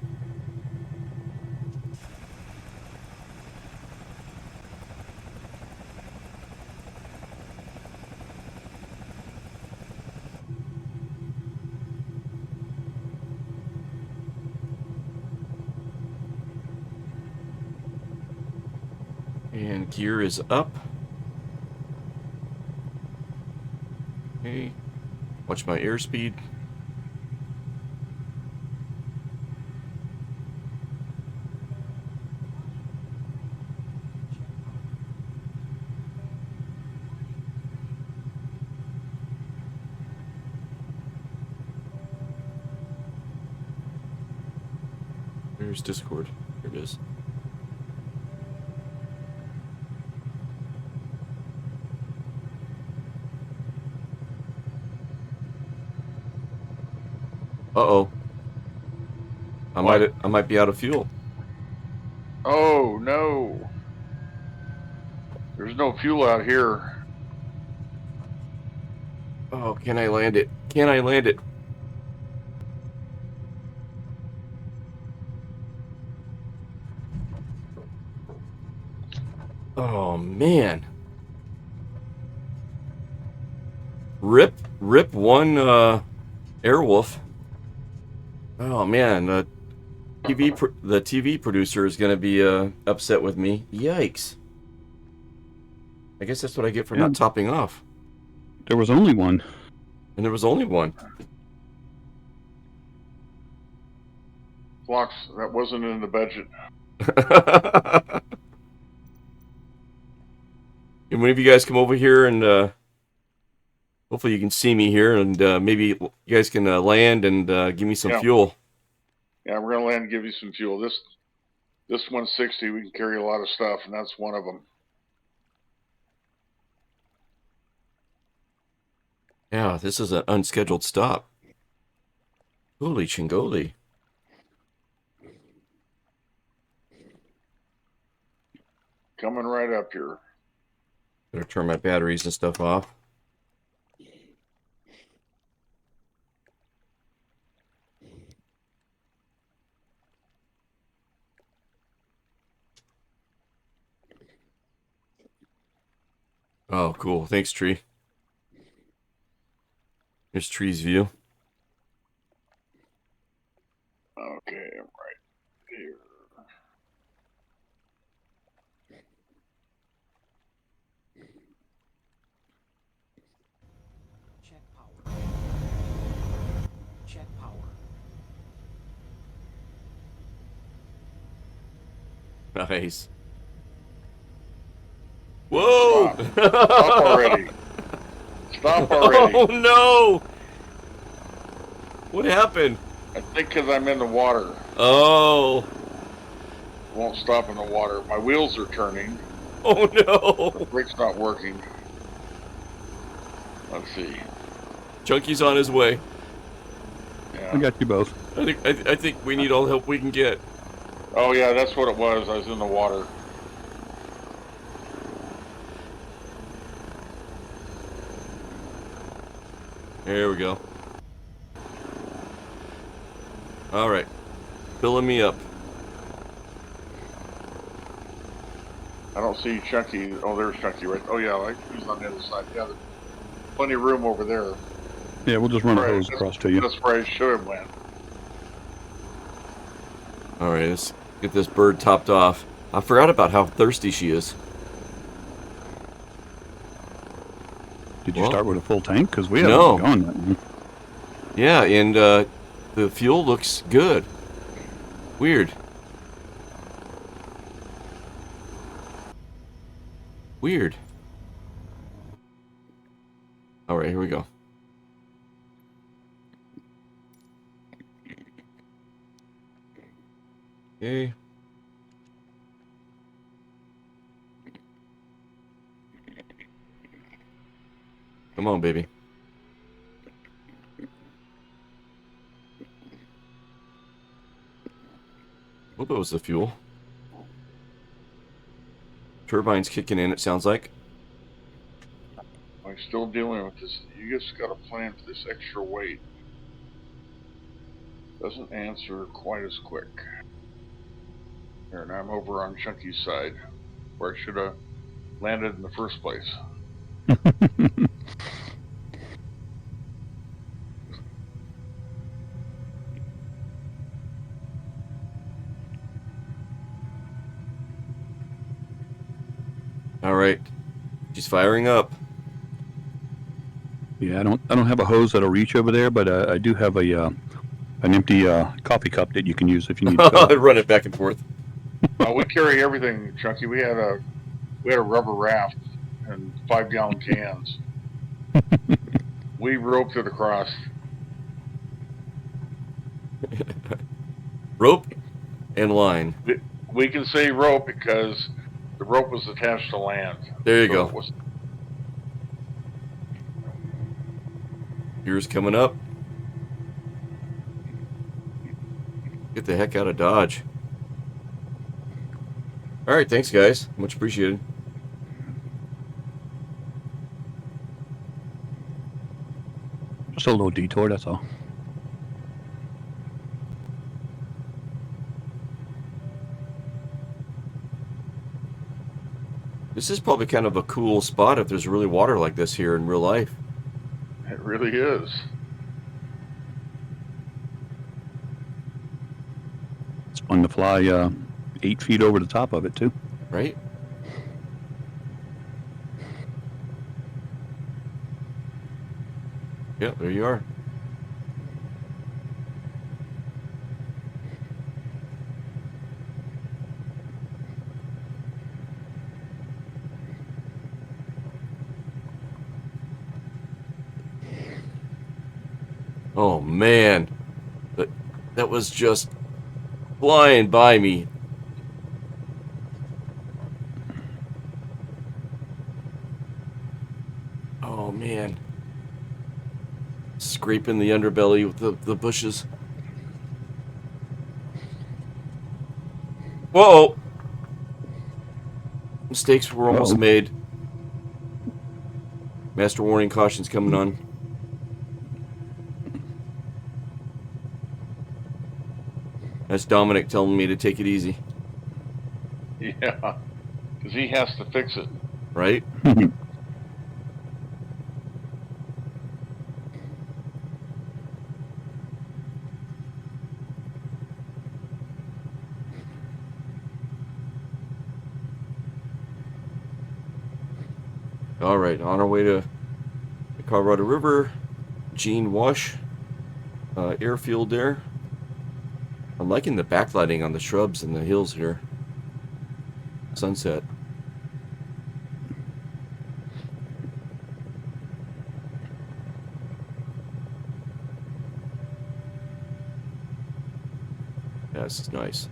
And gear is up. Okay. Watch my airspeed. Where's Discord? Here it is. Uh-oh. I might be out of fuel. Oh no. There's no fuel out here. Oh, can I land it? Can I land it? Oh man. Rip one Airwolf. Oh man, the TV producer is gonna be upset with me. Yikes! I guess that's what I get for not topping off. There was only one. And there was only one. Flux, that wasn't in the budget. And whenever you guys come over here and hopefully you can see me here and maybe you guys can land and give me some fuel. Yeah, we're gonna land and give you some fuel. This 160, we can carry a lot of stuff, and that's one of them. Yeah, this is an unscheduled stop. Holy chingoli. Coming right up here. Better turn my batteries and stuff off. Oh, cool. Thanks, Tree. Here's Tree's view. Okay, I'm right here. Check power. Check power. Nice. Whoa! Stop already. Stop already. Oh no! What happened? I think because I'm in the water. Oh. Won't stop in the water. My wheels are turning. Oh no! The brake's not working. Let's see. Chunky's on his way. Yeah. I got you both. I think we need all the help we can get. Oh yeah, that's what it was. I was in the water. There we go. All right, filling me up. I don't see Chunky. Oh, there's Chunky right. Oh yeah, he's on the other side. Yeah, there's plenty of room over there. Yeah, we'll just run a hose across to you. That's where I should have went. All right, let's get this bird topped off. I forgot about how thirsty she is. Did you start with a full tank? Because we haven't gone that long. Yeah, and the fuel looks good. Weird. Weird. All right, here we go. Okay. Come on, baby. Well, that was the fuel. Turbine's kicking in, it sounds like. Oh I'm still dealing with this. You just got to plan for this extra weight. Doesn't answer quite as quick. Here, now I'm over on Chunky's side, where I should have landed in the first place. All right, she's firing up. Yeah, I don't have a hose that'll reach over there, but I do have a an empty coffee cup that you can use if you need to fill it. Run it back and forth. We carry everything, Chunky. We had a rubber raft and 5-gallon cans. We roped it across. Rope and line. We can say rope because the rope was attached to land. There you go. Here's coming up. Get the heck out of Dodge. All right, thanks, guys. Much appreciated. Just a little detour, that's all. This is probably kind of a cool spot if there's really water like this here in real life. It really is. It's fun to fly 8 feet over the top of it, too. Right? Yeah, there you are. Oh man, that was just flying by me. Oh man, scraping the underbelly with the bushes. Whoa! Mistakes were almost made. Master warning, caution's coming on. That's Dominic telling me to take it easy. Yeah, because he has to fix it. Right? All right, on our way to the Colorado River, Gene Wash airfield there. I'm liking the backlighting on the shrubs and the hills here. Sunset. Yeah, this is nice.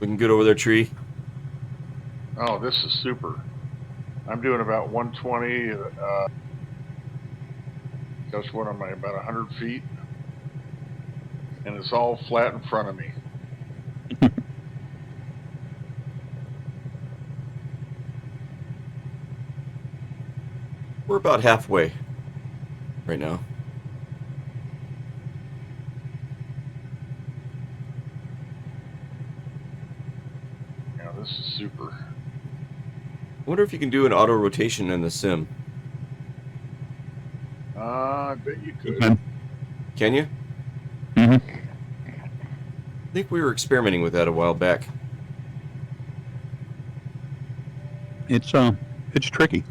Looking good over there, Tree. Oh, this is super. I'm doing about 120. Guess what? I'm about 100 feet. And it's all flat in front of me. We're about halfway right now. Yeah, this is super. I wonder if you can do an auto rotation in the sim. I bet you could. Can you? Mm-hmm. I think we were experimenting with that a while back. It's tricky.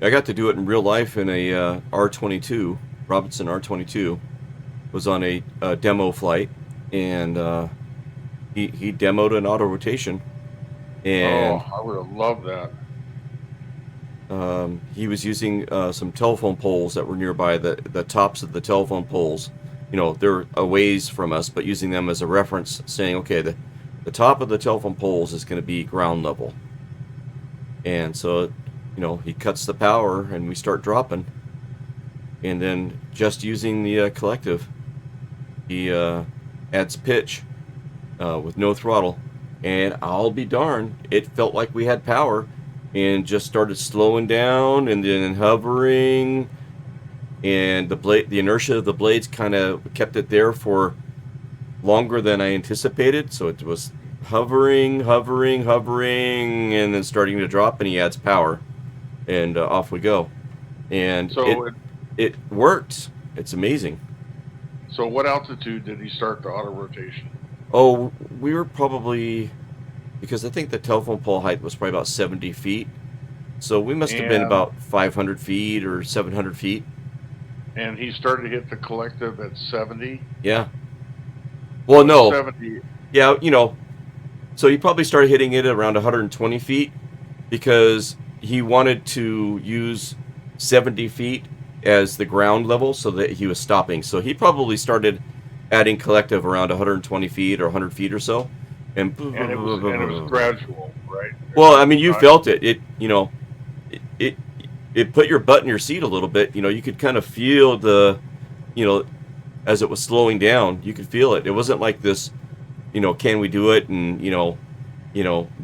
I got to do it in real life in a R22, Robinson R22. Was on a demo flight, and he demoed an auto rotation, and I would have loved that. he was using some telephone poles that were nearby, the tops of the telephone poles. They're a ways from us, but using them as a reference, saying, okay, the top of the telephone poles is going to be ground level. And so, he cuts the power and we start dropping. And then just using the collective, he adds pitch with no throttle. And I'll be darned, it felt like we had power and just started slowing down and then hovering. And the inertia of the blades kind of kept it there for longer than I anticipated. So it was hovering, and then starting to drop, and he adds power, and off we go. And So it worked. It's amazing. So what altitude did he start the auto rotation? Oh, we were probably, because I think the telephone pole height was probably about 70 feet. So we must have been about 500 feet or 700 feet. And he started to hit the collective at 70? Yeah. Well, no. 70. Yeah, so he probably started hitting it around 120 feet because he wanted to use 70 feet as the ground level so that he was stopping. So he probably started adding collective around 120 feet or 100 feet or so. And it was gradual, right? Well, I mean, you felt it. It put your butt in your seat a little bit. You could kind of feel as it was slowing down, you could feel it. It wasn't like this, can we do it? And,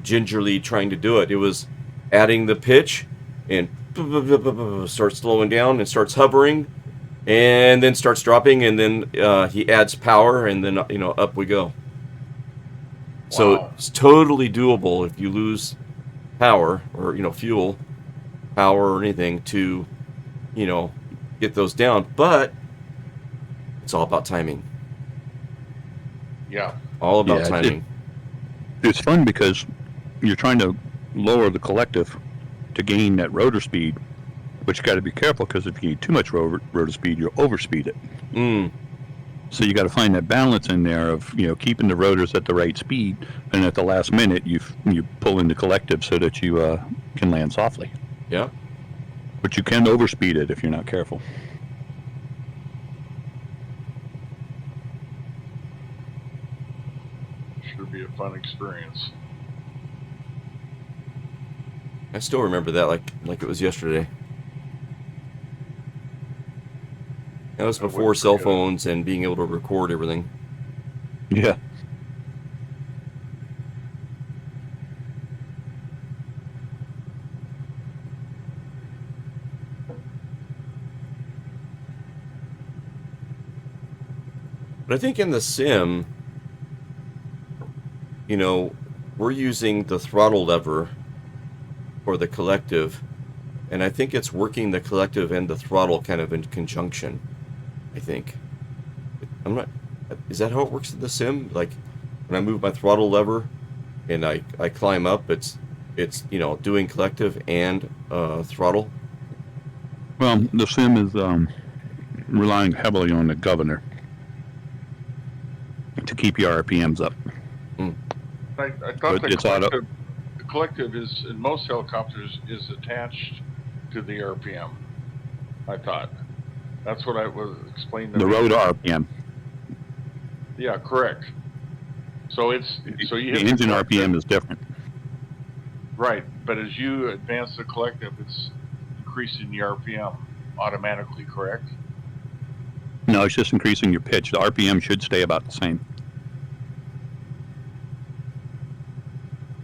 gingerly trying to do it. It was adding the pitch and starts slowing down and starts hovering and then starts dropping. And then he adds power and then, up we go. Wow. So it's totally doable if you lose power or, fuel, power or anything to, get those down. But it's all about timing. Yeah. All about timing. It's fun because you're trying to lower the collective to gain that rotor speed, but you got to be careful because if you need too much rotor speed, you'll overspeed it. So you got to find that balance in there of keeping the rotors at the right speed, and at the last minute you pull in the collective so that you can land softly. Yeah. But you can overspeed it if you're not careful. Should be a fun experience. I still remember that like it was yesterday. That was before cell phones and being able to record everything. Yeah. But I think in the sim, we're using the throttle lever for the collective, and I think it's working the collective and the throttle kind of in conjunction. I think. I'm not. Is that how it works in the sim? Like when I move my throttle lever and I climb up, it's doing collective and throttle. Well, the sim is relying heavily on the governor to keep your RPMs up. I thought the collective is, in most helicopters, is attached to the RPM. I thought. That's what I was explaining to the me. rotor RPM. Yeah, correct. So the engine RPM is different. Right, but as you advance the collective, it's increasing the RPM automatically, correct? No, it's just increasing your pitch. The RPM should stay about the same.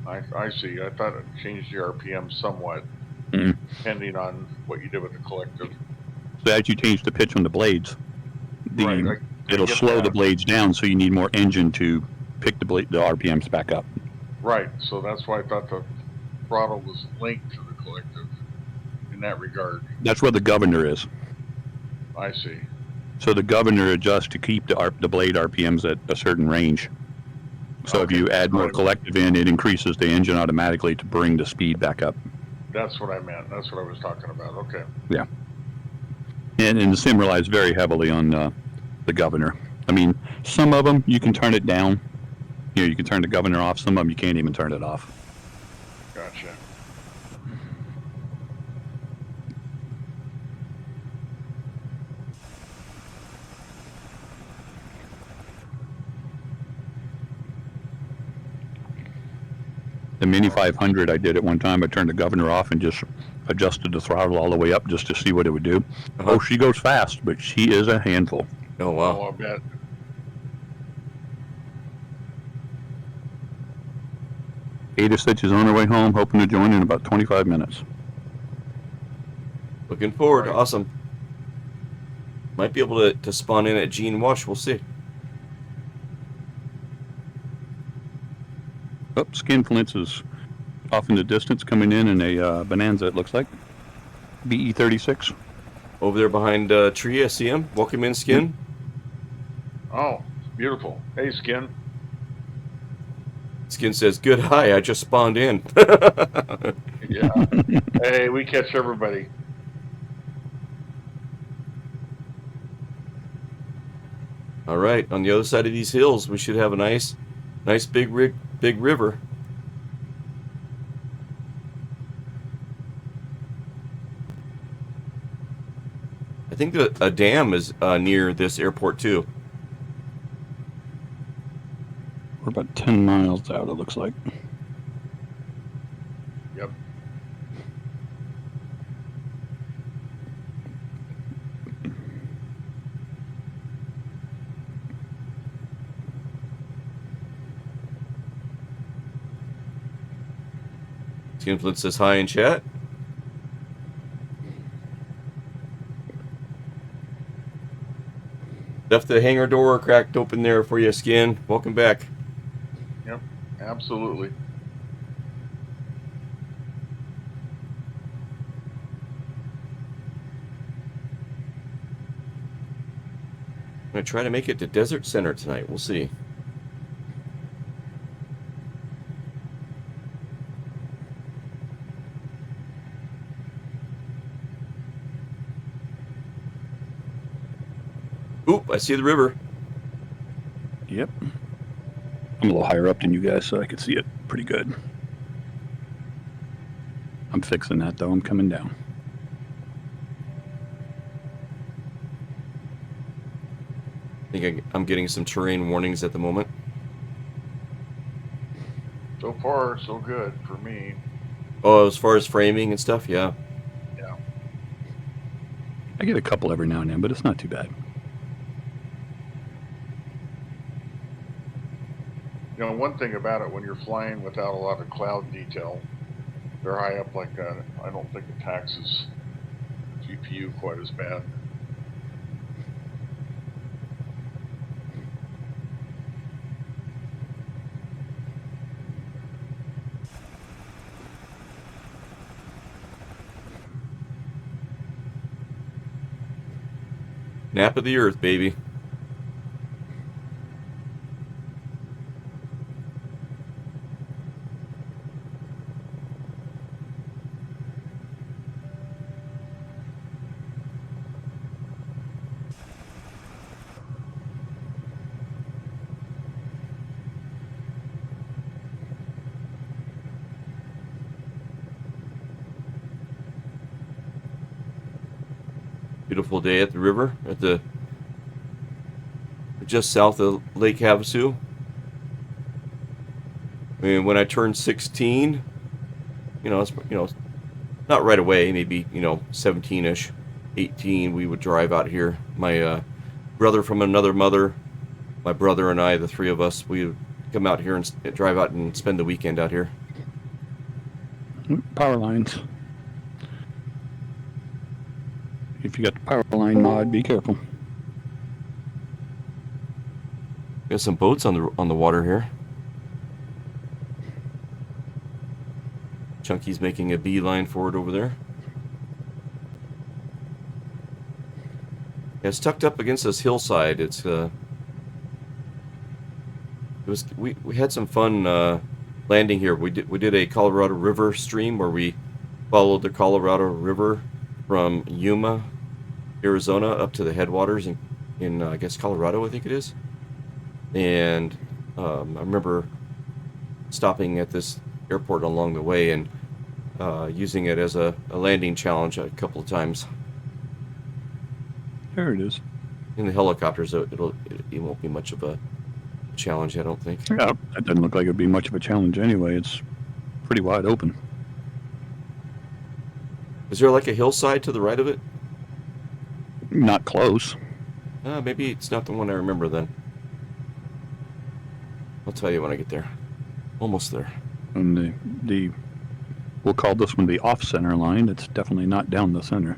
I see. I thought it changed the RPM somewhat, depending on what you did with the collective. So as you change the pitch on the blades, it'll slow the blades down, so you need more engine to pick the RPMs back up. Right, so that's why I thought the throttle was linked to the collective in that regard. That's where the governor is. I see. So the governor adjusts to keep the blade RPMs at a certain range. So if you add more collective in, it increases the engine automatically to bring the speed back up. That's what I meant. That's what I was talking about. Okay. Yeah. And the sim relies very heavily on the governor. I mean, some of them you can turn it down. You know, you can turn the governor off. Some of them you can't even turn it off. Gotcha. The Mini 500 I did at one time. I turned the governor off and just adjusted the throttle all the way up just to see what it would do. Oh, she goes fast, but she is a handful. Oh, wow. Oh, I bet. Ada said she's on her way home, hoping to join in about 25 minutes. Looking forward. Awesome. Might be able to spawn in at Gene Wash. We'll see. Oh, Skinflints is off in the distance, coming in a Bonanza, it looks like. BE-36. Over there behind tree, I see him. Welcome in, Skin. Oh, beautiful. Hey, Skin. Skin says, good hi, I just spawned in. Yeah. Hey, we catch everybody. All right, on the other side of these hills, we should have a nice big river. I think that a dam is near this airport too. We're about 10 miles out, it looks like. Yep. Skinflint says hi in chat. Left the hangar door cracked open there for you, Skin. Welcome back. Yep, absolutely. I'm going to try to make it to Desert Center tonight. We'll see. Oop, I see the river. Yep. I'm a little higher up than you guys, so I can see it pretty good. I'm fixing that, though. I'm coming down. I think I'm getting some terrain warnings at the moment. So far, so good for me. Oh, as far as framing and stuff, yeah. Yeah. I get a couple every now and then, but it's not too bad. You know, one thing about it, when you're flying without a lot of cloud detail, they're high up like that. I don't think it taxes GPU quite as bad. Nap of the earth, baby. Beautiful day at the river, just south of Lake Havasu. I mean, when I turned 16, it's not right away, maybe 17ish, 18. We would drive out here. My brother from another mother, my brother and I, the three of us, we would come out here and drive out and spend the weekend out here. Power lines. If you got the power line mod, be careful. Got some boats on the water here. Chunky's making a beeline forward over there. Yeah, it's tucked up against this hillside. We had some fun landing here. We did a Colorado River stream where we followed the Colorado River from Yuma, Arizona, up to the headwaters in in I guess Colorado, I think it is. And I remember stopping at this airport along the way and using it as a landing challenge a couple of times. There it is. In the helicopters, it won't be much of a challenge, I don't think. Yeah, that doesn't look like it'd be much of a challenge anyway. It's pretty wide open. Is there like a hillside to the right of it? Not close. Maybe it's not the one I remember then. I'll tell you when I get there. Almost there. And we'll call this one the off-center line. It's definitely not down the center.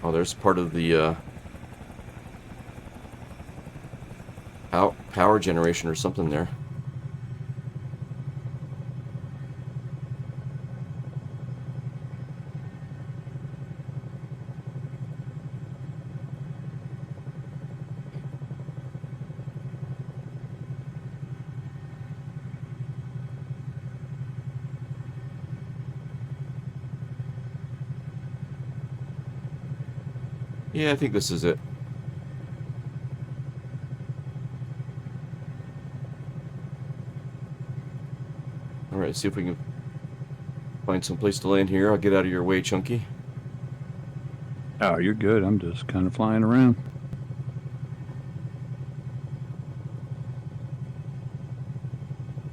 Oh, there's part of the power generation or something there. Yeah, I think this is it. Alright, see if we can find some place to land here. I'll get out of your way, Chunky. Oh, you're good. I'm just kind of flying around.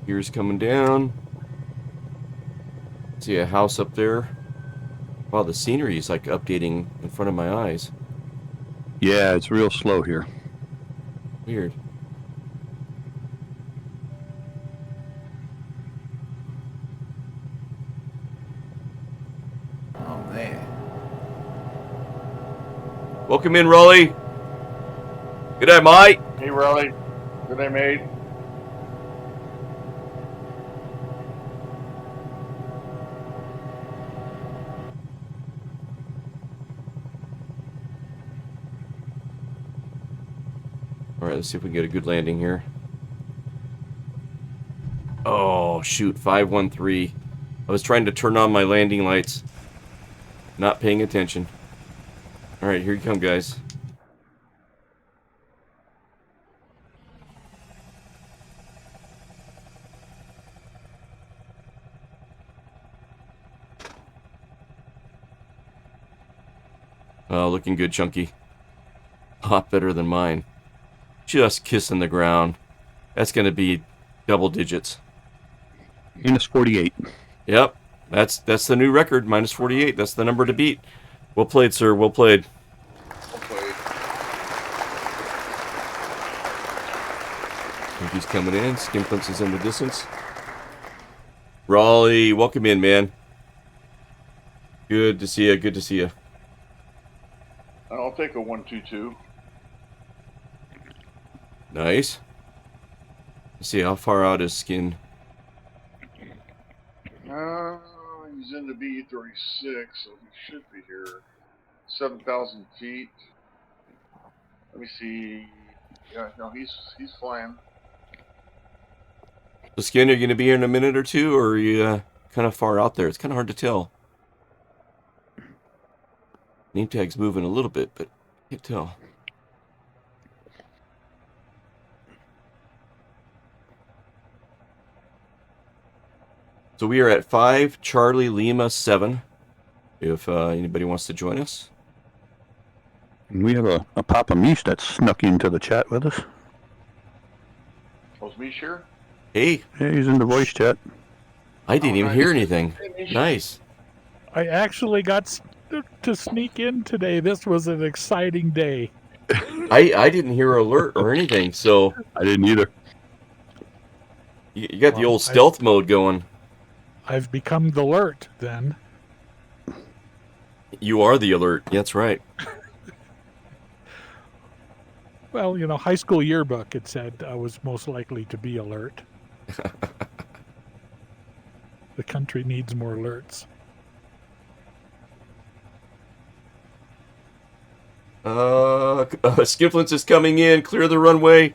Gears coming down. See a house up there. Wow, the scenery is like updating in front of my eyes. Yeah, it's real slow here. Weird. Oh, man. Welcome in, Raleigh. Good day, mate. Hey, Raleigh. Good day, mate. Alright, let's see if we can get a good landing here. Oh, shoot. 513. I was trying to turn on my landing lights. Not paying attention. Alright, here you come, guys. Oh, looking good, Chunky. A lot better than mine. Just kissing the ground. That's going to be double digits. -48. Yep. That's the new record, -48. That's the number to beat. Well played, sir. Well played. He's coming in. Skinflints is in the distance. Raleigh, welcome in, man. Good to see you. Good to see you. I'll take a 122. Nice. Let's see, how far out is Skin? He's in the B-36, so he should be here. 7,000 feet. Let me see. Yeah, no, he's flying. So Skin, are you going to be here in a minute or two, or are you kind of far out there? It's kind of hard to tell. Name tag's moving a little bit, but I can't tell. So we are at 5 Charlie Lima 7. If anybody wants to join us. And we have a Papa Mish that snuck into the chat with us. Oh, is Mish here? Hey. Yeah, he's in the voice chat. I didn't even nice. hear anything. Hey, Mish. Nice. I actually got to sneak in today. This was an exciting day. I didn't hear alert or anything, so I didn't either. You got the old stealth mode going. I've become the alert then. You are the alert. That's right. Well, you know, high school yearbook, it said I was most likely to be alert. The country needs more alerts. Skiflins is coming in. Clear the runway.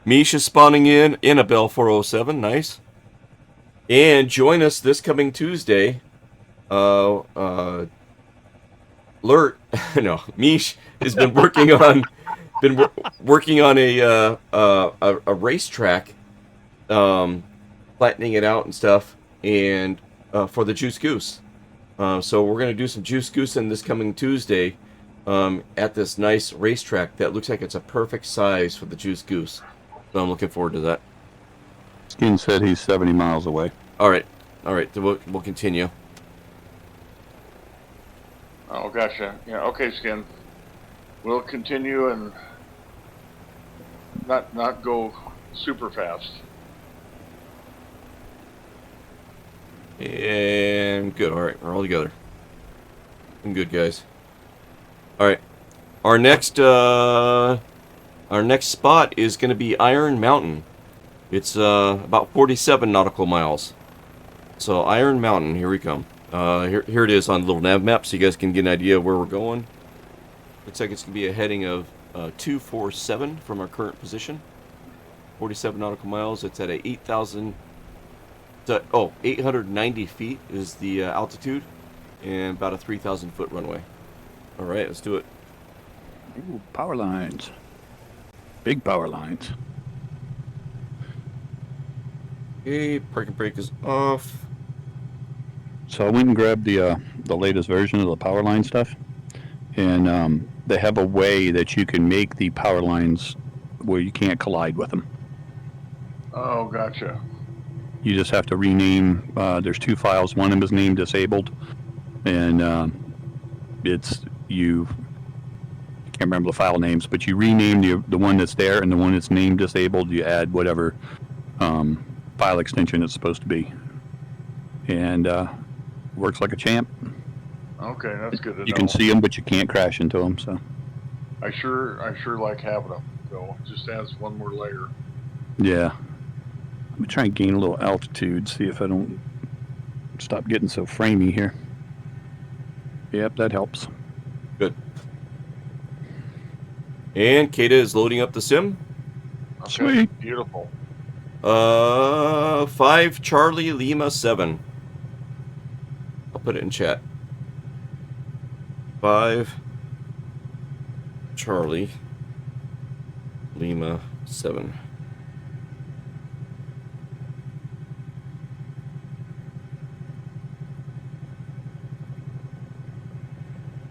Mish is spawning in. Annabelle 407, nice. And join us this coming Tuesday. Lurt, no, Mish has been working on a racetrack, flattening it out and stuff, and for the Juice Goose. So we're gonna do some Juice Goosing this coming Tuesday at this nice racetrack that looks like it's a perfect size for the Juice Goose. So I'm looking forward to that. Skin said he's 70 miles away. All right. We'll continue. Oh, gotcha. Yeah. Okay, Skin. We'll continue and not go super fast. And good. All right, we're all together. I'm good, guys. All right, our next spot is going to be Iron Mountain. It's about 47 nautical miles. So Iron Mountain, here we come. Here it is on the little nav map, so you guys can get an idea of where we're going. Looks like it's going to be a heading of 247 from our current position. 47 nautical miles. It's at a 890 feet is the altitude, and about a 3,000 foot runway. All right, let's do it. Ooh, power lines. Big power lines. Okay, parking brake is off. So I went and grabbed the latest version of the power line stuff, and they have a way that you can make the power lines where you can't collide with them. Oh, gotcha. You just have to rename. There's two files. One of them is named disabled, and it's you. I can't remember the file names, but you rename the one that's there, and the one that's named disabled, you add whatever file extension it's supposed to be, and works like a champ. Okay, that's good to know. You can see them, but you can't crash into them. So I sure like having them. So it just adds one more layer. yeah. Let me try and gain a little altitude, see if I don't stop getting so framey here. Yep, that helps. Good. And Kata is loading up the sim. Okay, sweet. Beautiful. 5 Charlie Lima 7. I'll put it in chat. 5 Charlie Lima 7.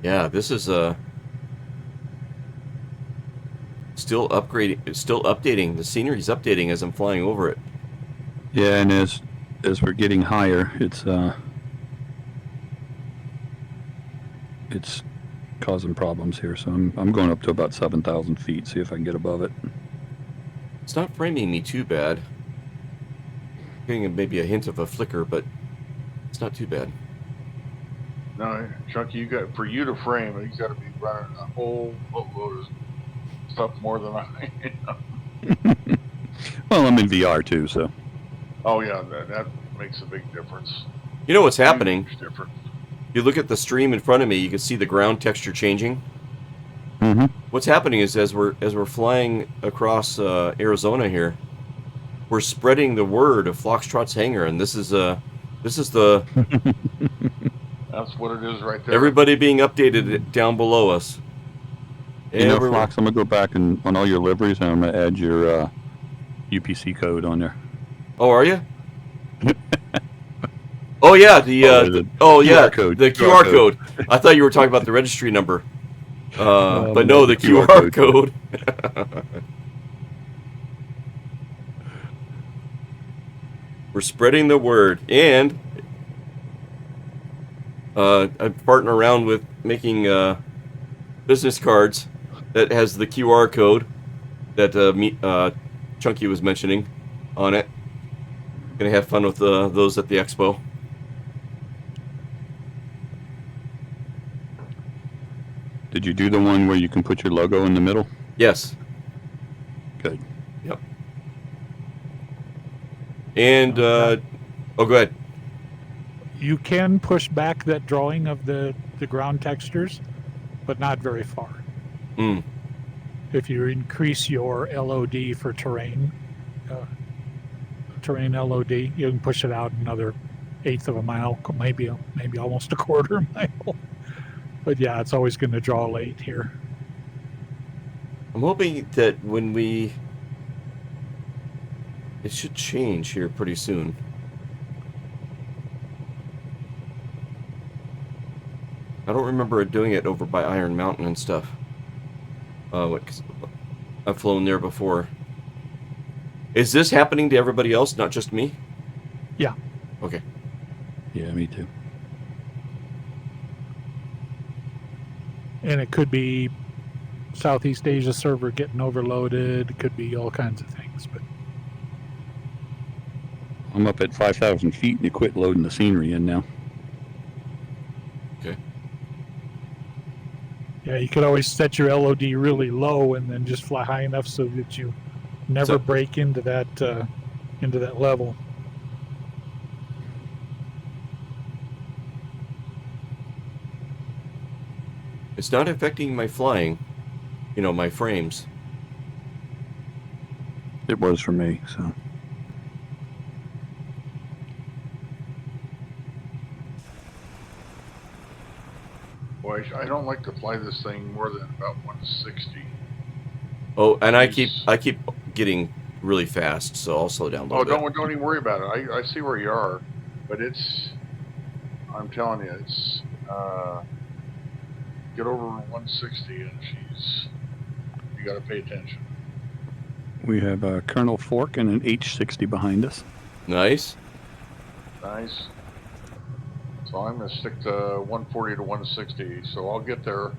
Yeah, this is still upgrading, still updating. The scenery's updating as I'm flying over it. Yeah, and as we're getting higher, it's causing problems here. So I'm going up to about 7,000 feet. See if I can get above it. It's not framing me too bad. Getting maybe a hint of a flicker, but it's not too bad. No, Chunky, for you to frame, you got to be running a whole boatload of stuff more than I am. Well, I'm in VR too, so. Oh yeah, that makes a big difference. You know what's happening? Huge difference. You look at the stream in front of me, you can see the ground texture changing. Mm-hmm. What's happening is as we're flying across Arizona here, we're spreading the word of Foxtrot's Hangar, and this is the That's what it is right there. everybody being updated down below us. You know, Fox, I'm gonna go back and on all your liveries, and I'm gonna add your UPC code on there. Oh, are you? Oh yeah, the QR code. The QR code. I thought you were talking about the registry number. But no, the QR code. We're spreading the word, and I'm farting around with making business cards that has the QR code that Chunky was mentioning on it. Gonna have fun with those at the expo. Did you do the one where you can put your logo in the middle? Yes. Good. Yep. And oh, go ahead. You can push back that drawing of the ground textures, but not very far. if you increase your LOD for terrain, terrain LOD, you can push it out another eighth of a mile, maybe almost a quarter mile. But yeah, it's always going to draw late here. I'm hoping that it should change here pretty soon. I don't remember it doing it over by Iron Mountain and stuff. I've flown there before. Is this happening to everybody else, not just me? Yeah. Okay. Yeah, me too. And it could be Southeast Asia server getting overloaded. It could be all kinds of things. But I'm up at 5,000 feet and you quit loading the scenery in now. Okay. yeah, you could always set your LOD really low and then just fly high enough so that you never break into that level. It's not affecting my flying, my frames. It was for me, so. Boy, I don't like to fly this thing more than about 160. Oh, and I keep getting really fast, so I'll slow down a little bit. Don't even worry about it. I see where you are, but I'm telling you, it's get over 160 and you got to pay attention. We have a Colonel Fork and an H-60 behind us. Nice. Nice. So I'm going to stick to 140 to 160, so I'll get there.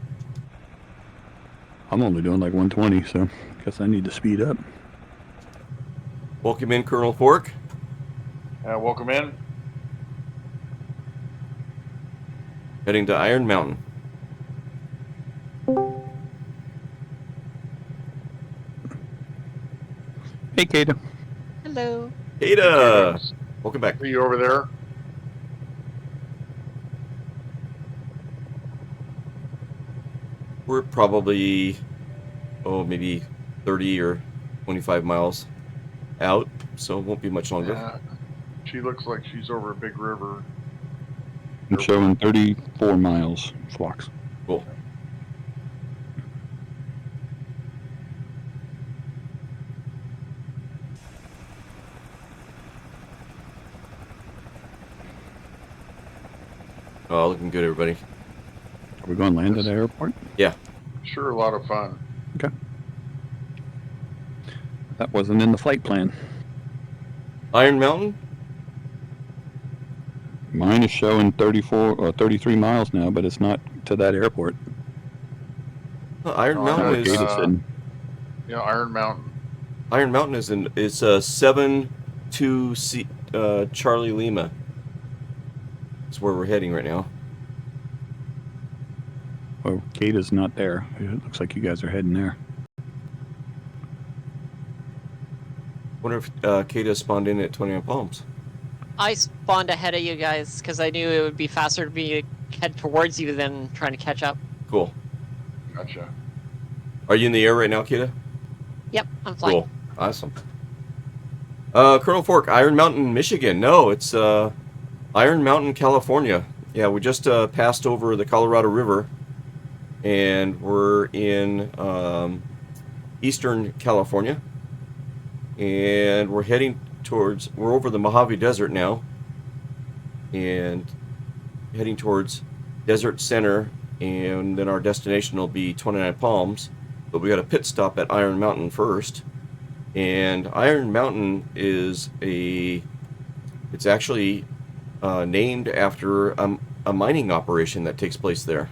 I'm only doing like 120, so I guess I need to speed up. Welcome in, Colonel Fork. Welcome in. Heading to Iron Mountain. Hey, Kata. Hello. Kata. Welcome back. Are you over there? We're probably, maybe 30 or 25 miles out, so it won't be much longer. Yeah. She looks like she's over a big river. I'm showing 34 miles, Flux. Cool. Oh, looking good, everybody. Are we going to land at the airport? Yeah. Sure, a lot of fun. Okay. That wasn't in the flight plan. Iron Mountain? Mine is showing 34 or 33 miles now, but it's not to that airport. Iron Mountain is. Iron Mountain. Iron Mountain is 7-2 Charlie Lima. That's where we're heading right now. Well, Kata's not there. It looks like you guys are heading there. Wonder if Kata spawned in at 29 Palms. I spawned ahead of you guys because I knew it would be faster to be head towards you than trying to catch up. Cool. Gotcha. Are you in the air right now, Kata? Yep, I'm flying. Cool. Awesome. Colonel Fork, Iron Mountain, Michigan. No, it's Iron Mountain, California. Yeah, we just passed over the Colorado River, and we're in eastern California, and we're over the Mojave Desert now, and heading towards Desert Center, and then our destination will be 29 Palms, but we got a pit stop at Iron Mountain first. And Iron Mountain it's actually named after a mining operation that takes place there.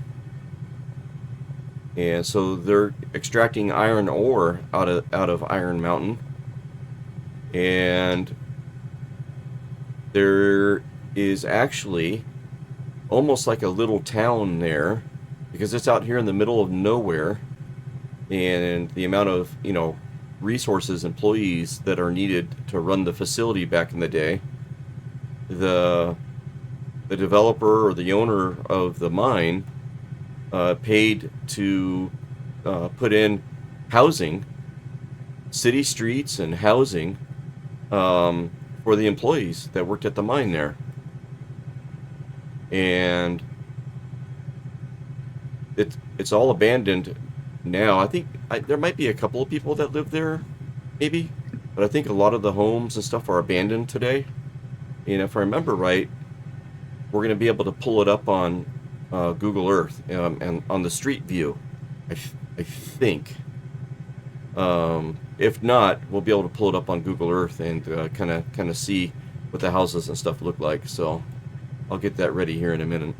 And so they're extracting iron ore out of Iron Mountain. And there is actually almost like a little town there, because it's out here in the middle of nowhere, and the amount of resources, employees that are needed to run the facility back in the day, the developer or the owner of the mine paid to put in housing, city streets and housing for the employees that worked at the mine there. And it's all abandoned now. I think there might be a couple of people that live there, maybe, but I think a lot of the homes and stuff are abandoned today. And if I remember right, we're going to be able to pull it up on Google Earth and on the street view, I think. If not, we'll be able to pull it up on Google Earth and kind of see what the houses and stuff look like. So I'll get that ready here in a minute.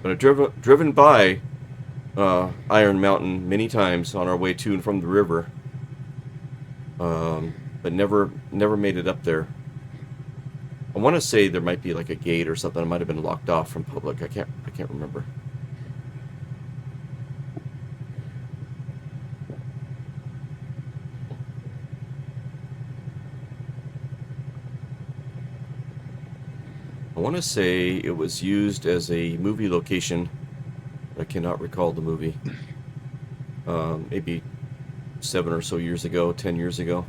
But I've driven by Iron Mountain many times on our way to and from the river, but never made it up there. I want to say there might be like a gate or something. It might have been locked off from public. I can't remember. I want to say it was used as a movie location. I cannot recall the movie. Maybe 7 or so years ago, 10 years ago.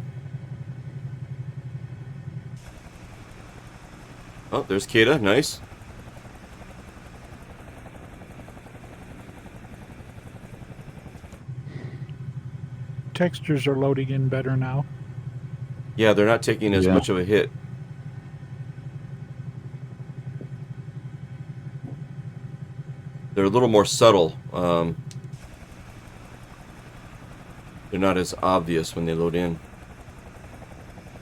Oh, there's Kata. Nice. Textures are loading in better now. Yeah, they're not taking as much of a hit. They're a little more subtle. They're not as obvious when they load in.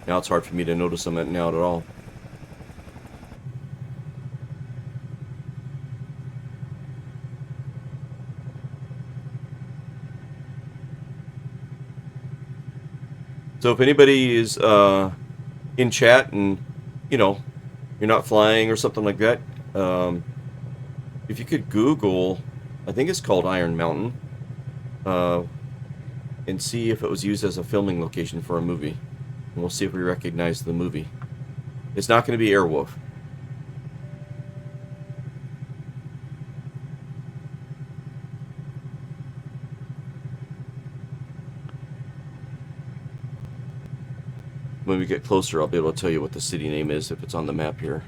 Now it's hard for me to notice them now at all. So if anybody is in chat and, you know, you're not flying or something like that, if you could Google, I think it's called Iron Mountain, and see if it was used as a filming location for a movie. And we'll see if we recognize the movie. It's not going to be Airwolf. When we get closer, I'll be able to tell you what the city name is if it's on the map here.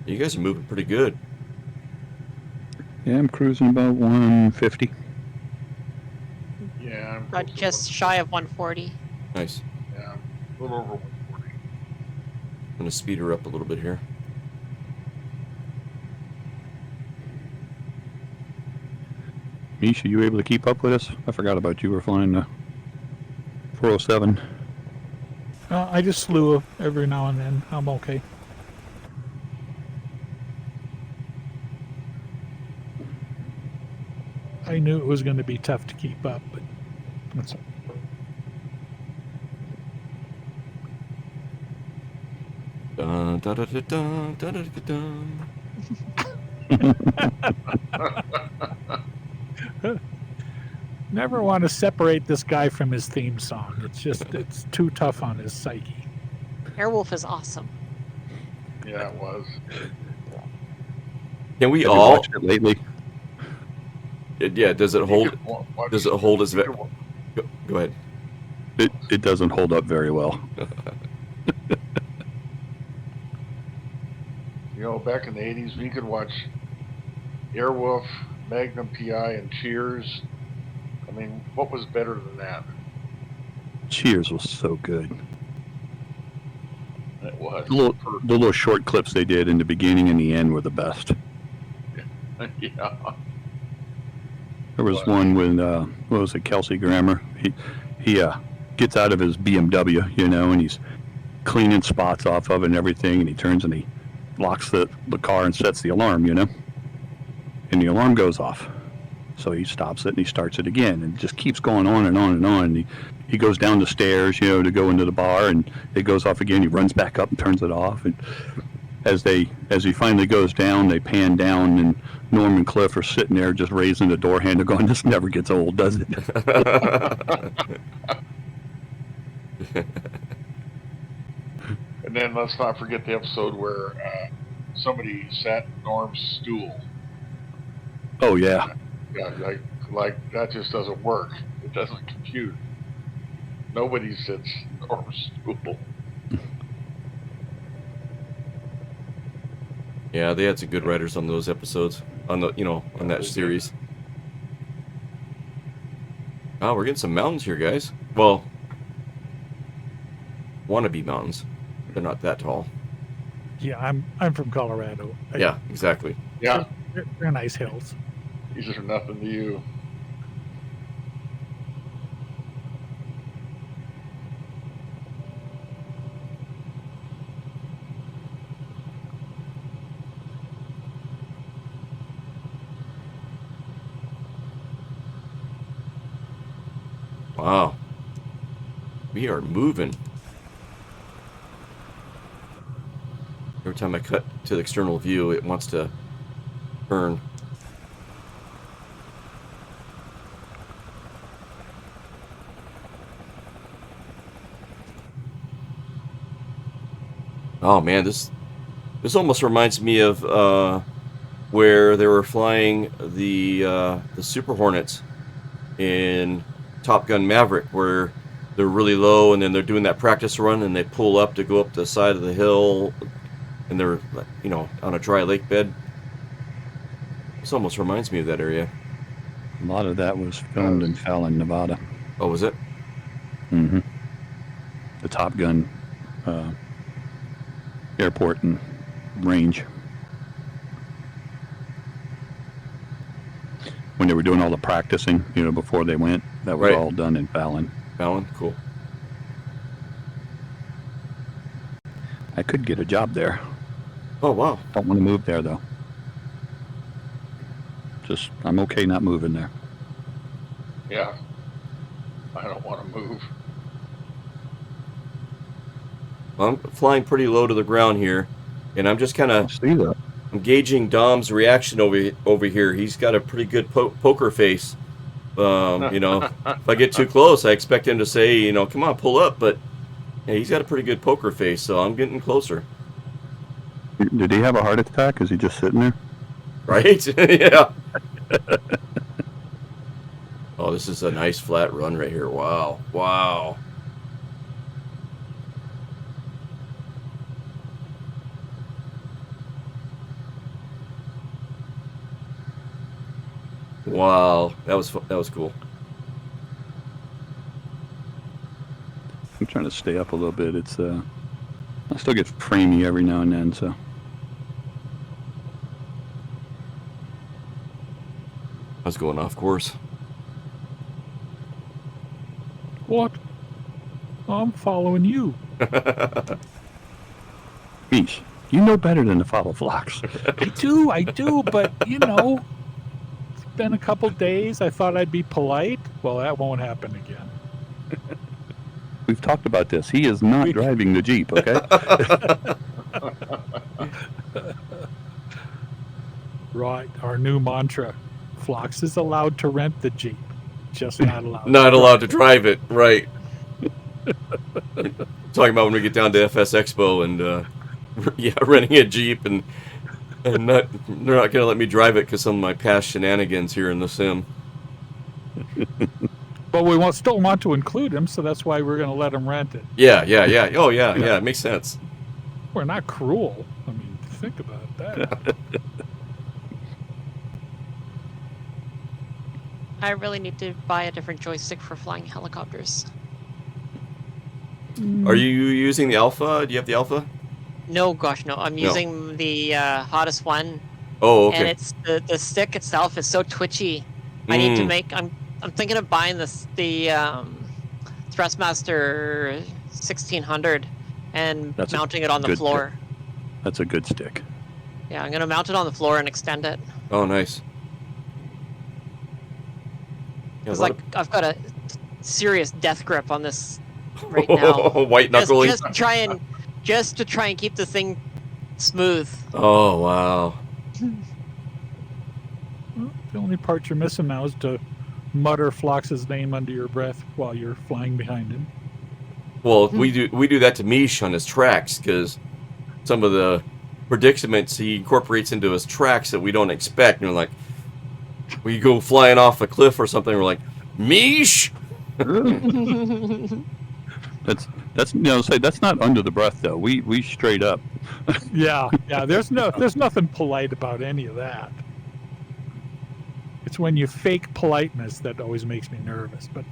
You guys are moving pretty good. Yeah, I'm cruising about 150. Yeah, I'm just shy of 140. Nice. Yeah, a little over 140. I'm going to speed her up a little bit here. Misha, you able to keep up with us? I forgot about you. We're flying the 407. I just slew every now and then. I'm okay. I knew it was going to be tough to keep up, but that's all. Dun, dun, dun, dun, dun, dun, dun. Never want to separate this guy from his theme song. It's too tough on his psyche. Airwolf is awesome. Yeah, it was. Can we Have you all watched it lately? Yeah, does it hold? Does it hold as? Go ahead. It doesn't hold up very well. You know, back in the 80s, we could watch Airwolf, Magnum PI, and Cheers. I mean, what was better than that? Cheers was so good. It was. The little short clips they did in the beginning and the end were the best. Yeah. There was one with, what was it, Kelsey Grammer? He gets out of his BMW, you know, and he's cleaning spots off of it and everything, and he turns and he locks the car and sets the alarm, you know? And the alarm goes off. So he stops it and he starts it again, and it just keeps going on and on and on. And he goes down the stairs, you know, to go into the bar, and it goes off again. He runs back up and turns it off. And as he finally goes down, they pan down, and Norm and Cliff are sitting there just raising the door handle, going, "This never gets old, does it?" And then let's not forget the episode where somebody sat in Norm's stool. Oh yeah. Yeah, like that just doesn't work. It doesn't compute. Nobody sits in Norm's stool. Yeah, they had some good writers on those episodes, on that series. Oh, we're getting some mountains here, guys. Well, wannabe mountains. They're not that tall. Yeah, I'm from Colorado. Yeah, exactly. Yeah, they're nice hills. These are nothing to you. Wow. We are moving. Every time I cut to the external view, it wants to turn. Oh man, this almost reminds me of where they were flying the Super Hornets in Top Gun Maverick, where they're really low and then they're doing that practice run and they pull up to go up the side of the hill and they're, on a dry lake bed. This almost reminds me of that area. A lot of that was filmed in Fallon, Nevada. Oh, was it? Mm-hmm. The Top Gun airport and range. When they were doing all the practicing, before they went, that was all done in Fallon. Fallon, cool. I could get a job there. Oh, wow. Don't want to move there, though. I'm okay not moving there. Yeah. I don't want to move. Well, I'm flying pretty low to the ground here, and I'm just kind of I'm gauging Dom's reaction over here. He's got a pretty good poker face. If I get too close, I expect him to say, come on, pull up. But hey, he's got a pretty good poker face, so I'm getting closer. Did he have a heart attack? Is he just sitting there? Right? Yeah. Oh, this is a nice flat run right here. Wow. Wow. Wow, that was cool. I'm trying to stay up a little bit. It's I still get framey every now and then, so. I was going off course. What? I'm following you. Beesh, you know better than to follow flocks. I do, but it's been a couple days. I thought I'd be polite. Well, that won't happen again. We've talked about this. He is not driving the Jeep, okay? Right, our new mantra. Phlox is allowed to rent the Jeep, just not allowed. Not allowed to drive it, right? Talking about when we get down to FS Expo and renting a Jeep and they're not going to let me drive it because some of my past shenanigans here in the sim. But we still want to include him, so that's why we're going to let him rent it. Yeah. Oh, yeah. It makes sense. We're not cruel. I mean, think about that. I really need to buy a different joystick for flying helicopters. Are you using the Alpha? Do you have the Alpha? No, gosh, no. I'm using the hottest one. Oh, okay. And it's the stick itself is so twitchy. I need to make. I'm thinking of buying the Thrustmaster 1600 and mounting it on the floor. That's a good stick. Yeah, I'm gonna mount it on the floor and extend it. Oh, nice. Because I've got a serious death grip on this right now. White knuckling. Just to try and keep the thing Smooth. Oh, wow. Well, the only part you're missing now is to mutter Phlox's name under your breath while you're flying behind him. Well, we do that to Mish on his tracks, because some of the predicaments he incorporates into his tracks that we don't expect. And we're like, we go flying off a cliff or something, we're like, Mish! That's say that's not under the breath though. We straight up. Yeah. There's nothing polite about any of that. It's when you fake politeness that always makes me nervous. But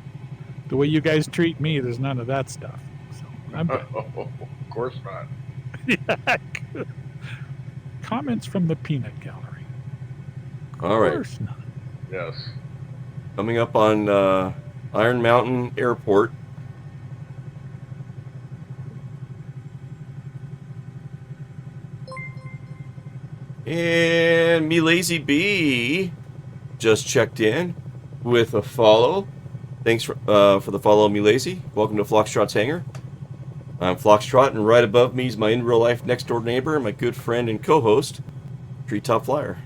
the way you guys treat me, there's none of that stuff. So I'm good. Of course not. Yeah. Comments from the peanut gallery. All right. Of course not. Yes. Coming up on Iron Mountain Airport. And me Lazy Bee just checked in with a follow. Thanks for the follow, me Lazy. Welcome to Foxtrot's Hangar. I'm Foxtrot, and right above me is my in real life next door neighbor, my good friend and co-host, Treetop Flyer.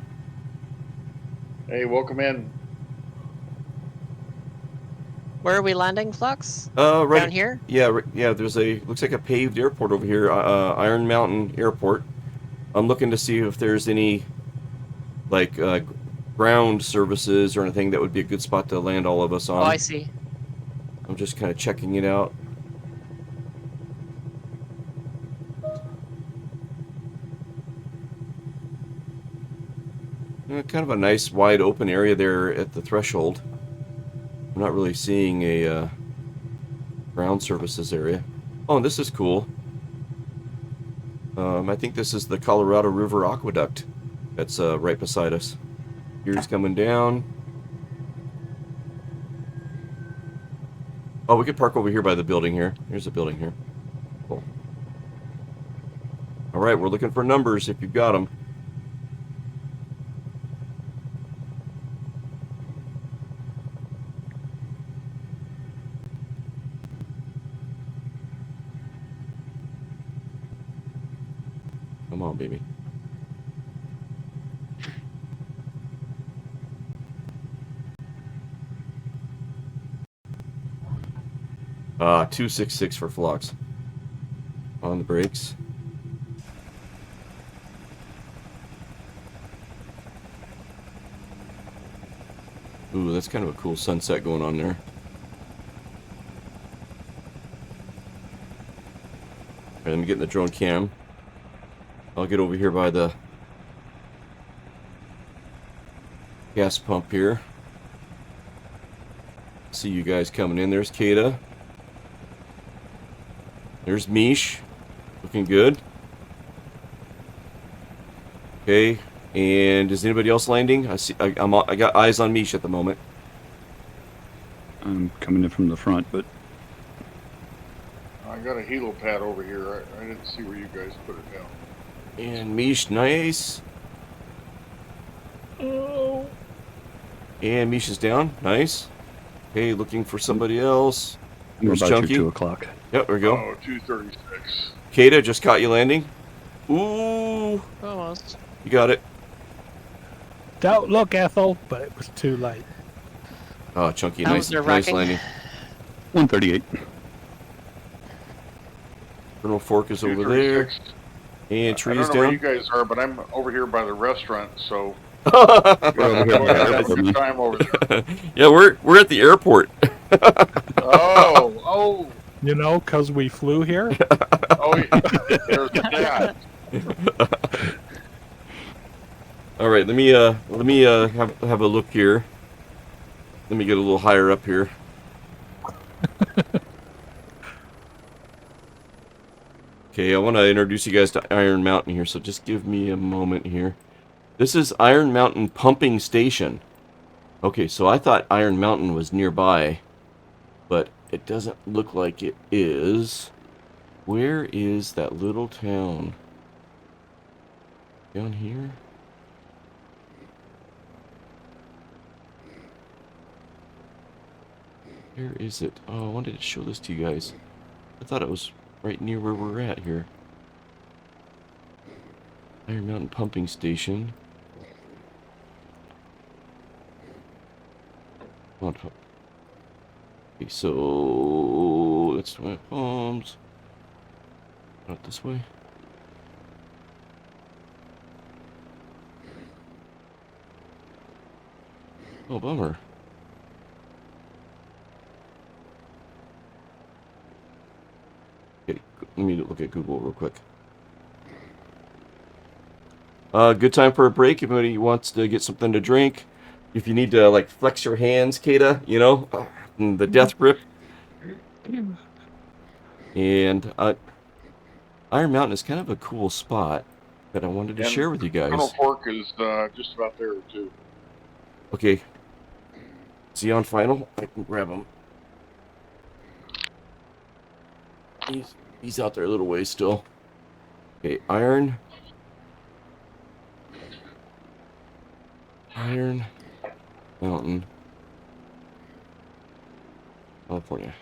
Hey, welcome in. Where are we landing, Flux? Right Down here? Yeah. There's looks like a paved airport over here, Iron Mountain Airport. I'm looking to see if there's any like ground services or anything that would be a good spot to land all of us on. Oh, I see. I'm just kind of checking it out. Kind of a nice wide open area there at the threshold. I'm not really seeing a ground services area. Oh, and this is cool. I think this is the Colorado River Aqueduct that's right beside us. Here's coming down. Oh, we could park over here by the building here. Here's a building here. Cool. All right, we're looking for numbers if you've got them. Come on, baby. Ah, 266 for Phlox. On the brakes. Ooh, that's kind of a cool sunset going on there. Alright, let me get in the drone cam. I'll get over here by the gas pump here. See you guys coming in. There's Kata. There's Mish. Looking good. Okay. And is anybody else landing? I got eyes on Mish at the moment. I'm coming in from the front, but I got a helipad over here. I didn't see where you guys put it down. And Mish, nice. Oh. And Mish is down. Nice. Okay, looking for somebody else. we're There's about Chunky. your 2 o'clock. Yep, there we go. Oh, 236. Kata just caught you landing. Ooh. Almost. You got it. Don't look, Ethel, but it was too late. Oh, Chunky, That nice, was nice nerve-wracking. landing. 138. Colonel Fork is over 236. there. And I Tree's don't know where you down. guys are, but I'm over here by the restaurant, so We're over here go by the ahead, have a airport, good man. time over there. Yeah, we're at the airport. Oh, You know, because we flew here. oh, there's that. All right, let me have a look here. Let me get a little higher up here. Okay, I want to introduce you guys to Iron Mountain here, so just give me a moment here. This is Iron Mountain Pumping Station. Okay, so I thought Iron Mountain was nearby, but it doesn't look like it is. Where is that little town? Down here? Where is it? Oh, I wanted to show this to you guys. I thought it was right near where we're at here. Iron Mountain Pumping Station. Come on, okay, so let's do my palms. Not this way. Oh, bummer. Okay, let me look at Google real quick. Good time for a break. If anybody wants to get something to drink. If you need to, like, flex your hands, Kata, you know, the death grip. And Iron Mountain is kind of a cool spot that I wanted to share with you guys. Colonel Fork is just about there, too. Okay. Is he on final? I can grab him. He's out there a little ways still. Okay, Iron Mountain, California.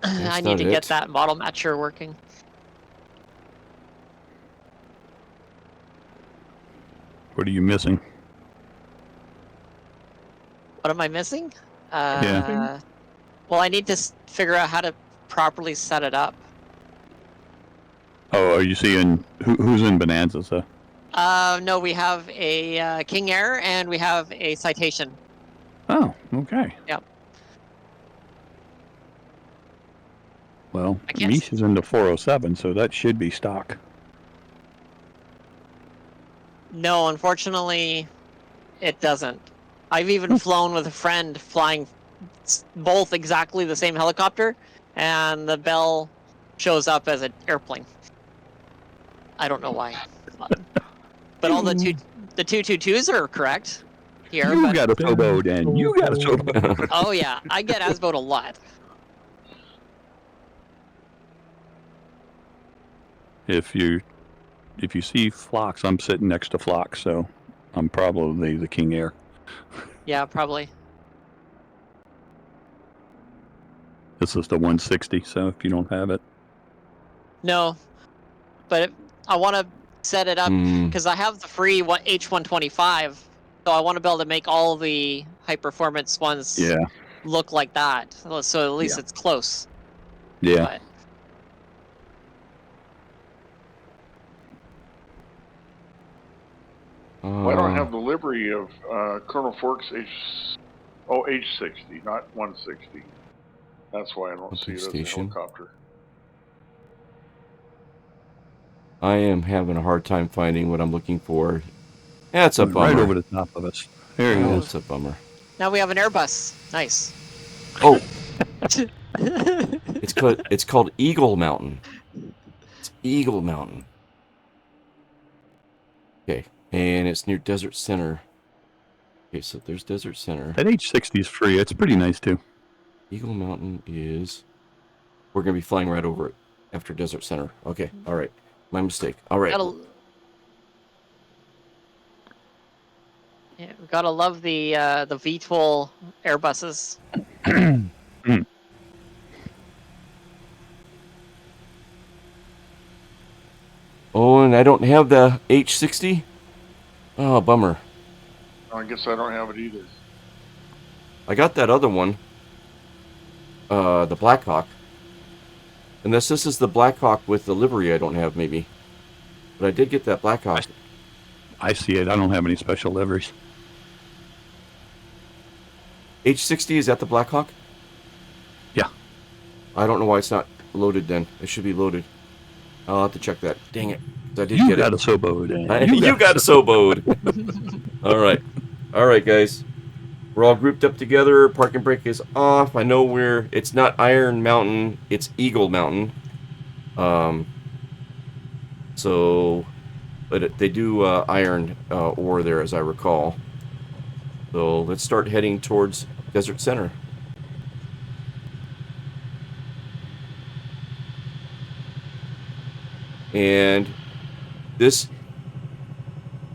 I need to get that model matcher working. What are you missing? What am I missing? Yeah. Well, I need to figure out how to properly set it up. Oh, are you seeing who's in Bonanza? So? No, we have a King Air and we have a Citation. Oh, okay. Yep. Well, Mish is into 407, so that should be stock. No, unfortunately, it doesn't. I've even flown with a friend flying both exactly the same helicopter, and the bell shows up as an airplane. I don't know why. But all the 222s are correct here. You got a Sobo, Dan. You got a Sobo. Oh yeah, I get Asboat a lot. If you see Phlox, I'm sitting next to Phlox, so I'm probably the King Air. Yeah, probably. This is the 160, so if you don't have it. No, but I want to set it up because I have the free H125, so I want to be able to make all the high performance ones look like that. So at least it's close. Yeah. Well, I don't have the livery of Colonel Fork's H60, not 160. That's why I don't see it as a helicopter. I am having a hard time finding what I'm looking for. That's a bummer. Right over the top of us. There he is. That's a bummer. Now we have an Airbus. Nice. Oh. It's called Eagle Mountain. It's Eagle Mountain. Okay, and it's near Desert Center. Okay, so there's Desert Center. That H60 is free. It's pretty nice too. Eagle Mountain is. We're gonna be flying right over it after Desert Center. Okay, all right. My mistake. All right. Yeah, we gotta love the VTOL Airbuses. Oh, and I don't have the H60? Oh, bummer. I guess I don't have it either. I got that other one. The Blackhawk. Unless this is the Blackhawk with the livery I don't have, maybe. But I did get that Blackhawk. I see it. I don't have any special liveries. H60, is that the Blackhawk? Yeah. I don't know why it's not loaded then. It should be loaded. I'll have to check that. Dang it. I did You get got it. a Sobo, Dan. You got a Sobo. All right. All right, guys. We're all grouped up together. Parking brake is off. I know it's not Iron Mountain. It's Eagle Mountain. But they do iron ore there, as I recall. So let's start heading towards Desert Center. And this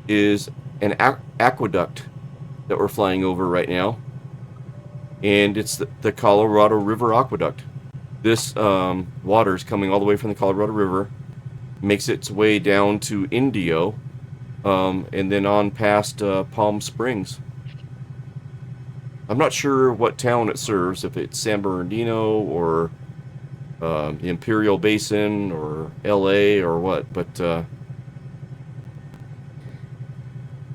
is an aqueduct that we're flying over right now. and it's the Colorado River Aqueduct. This water is coming all the way from the Colorado River, makes its way down to Indio, and then on past Palm Springs. I'm not sure what town it serves, if it's San Bernardino or the Imperial Basin or LA or what, but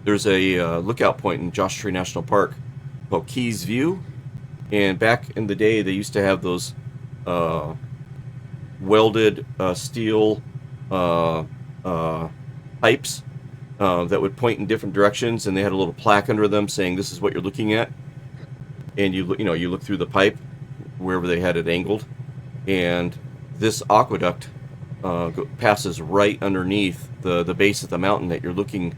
there's a lookout point in Joshua Tree National Park called Keys View, and back in the day they used to have those welded steel pipes that would point in different directions, and they had a little plaque under them saying this is what you're looking at, and you look through the pipe wherever they had it angled, and this aqueduct passes right underneath the base of the mountain that you're looking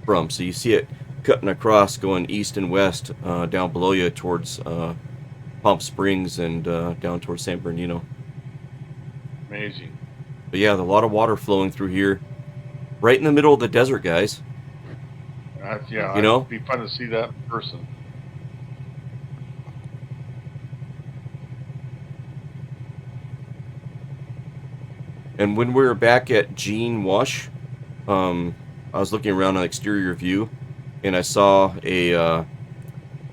from. So you see it cutting across, going east and west down below you towards Palm Springs and down towards San Bernardino. Amazing. But yeah, a lot of water flowing through here, right in the middle of the desert, guys. Yeah, you know, it'd be fun to see that in person. And when we were back at Gene Wash, I was looking around on exterior view, and I saw a,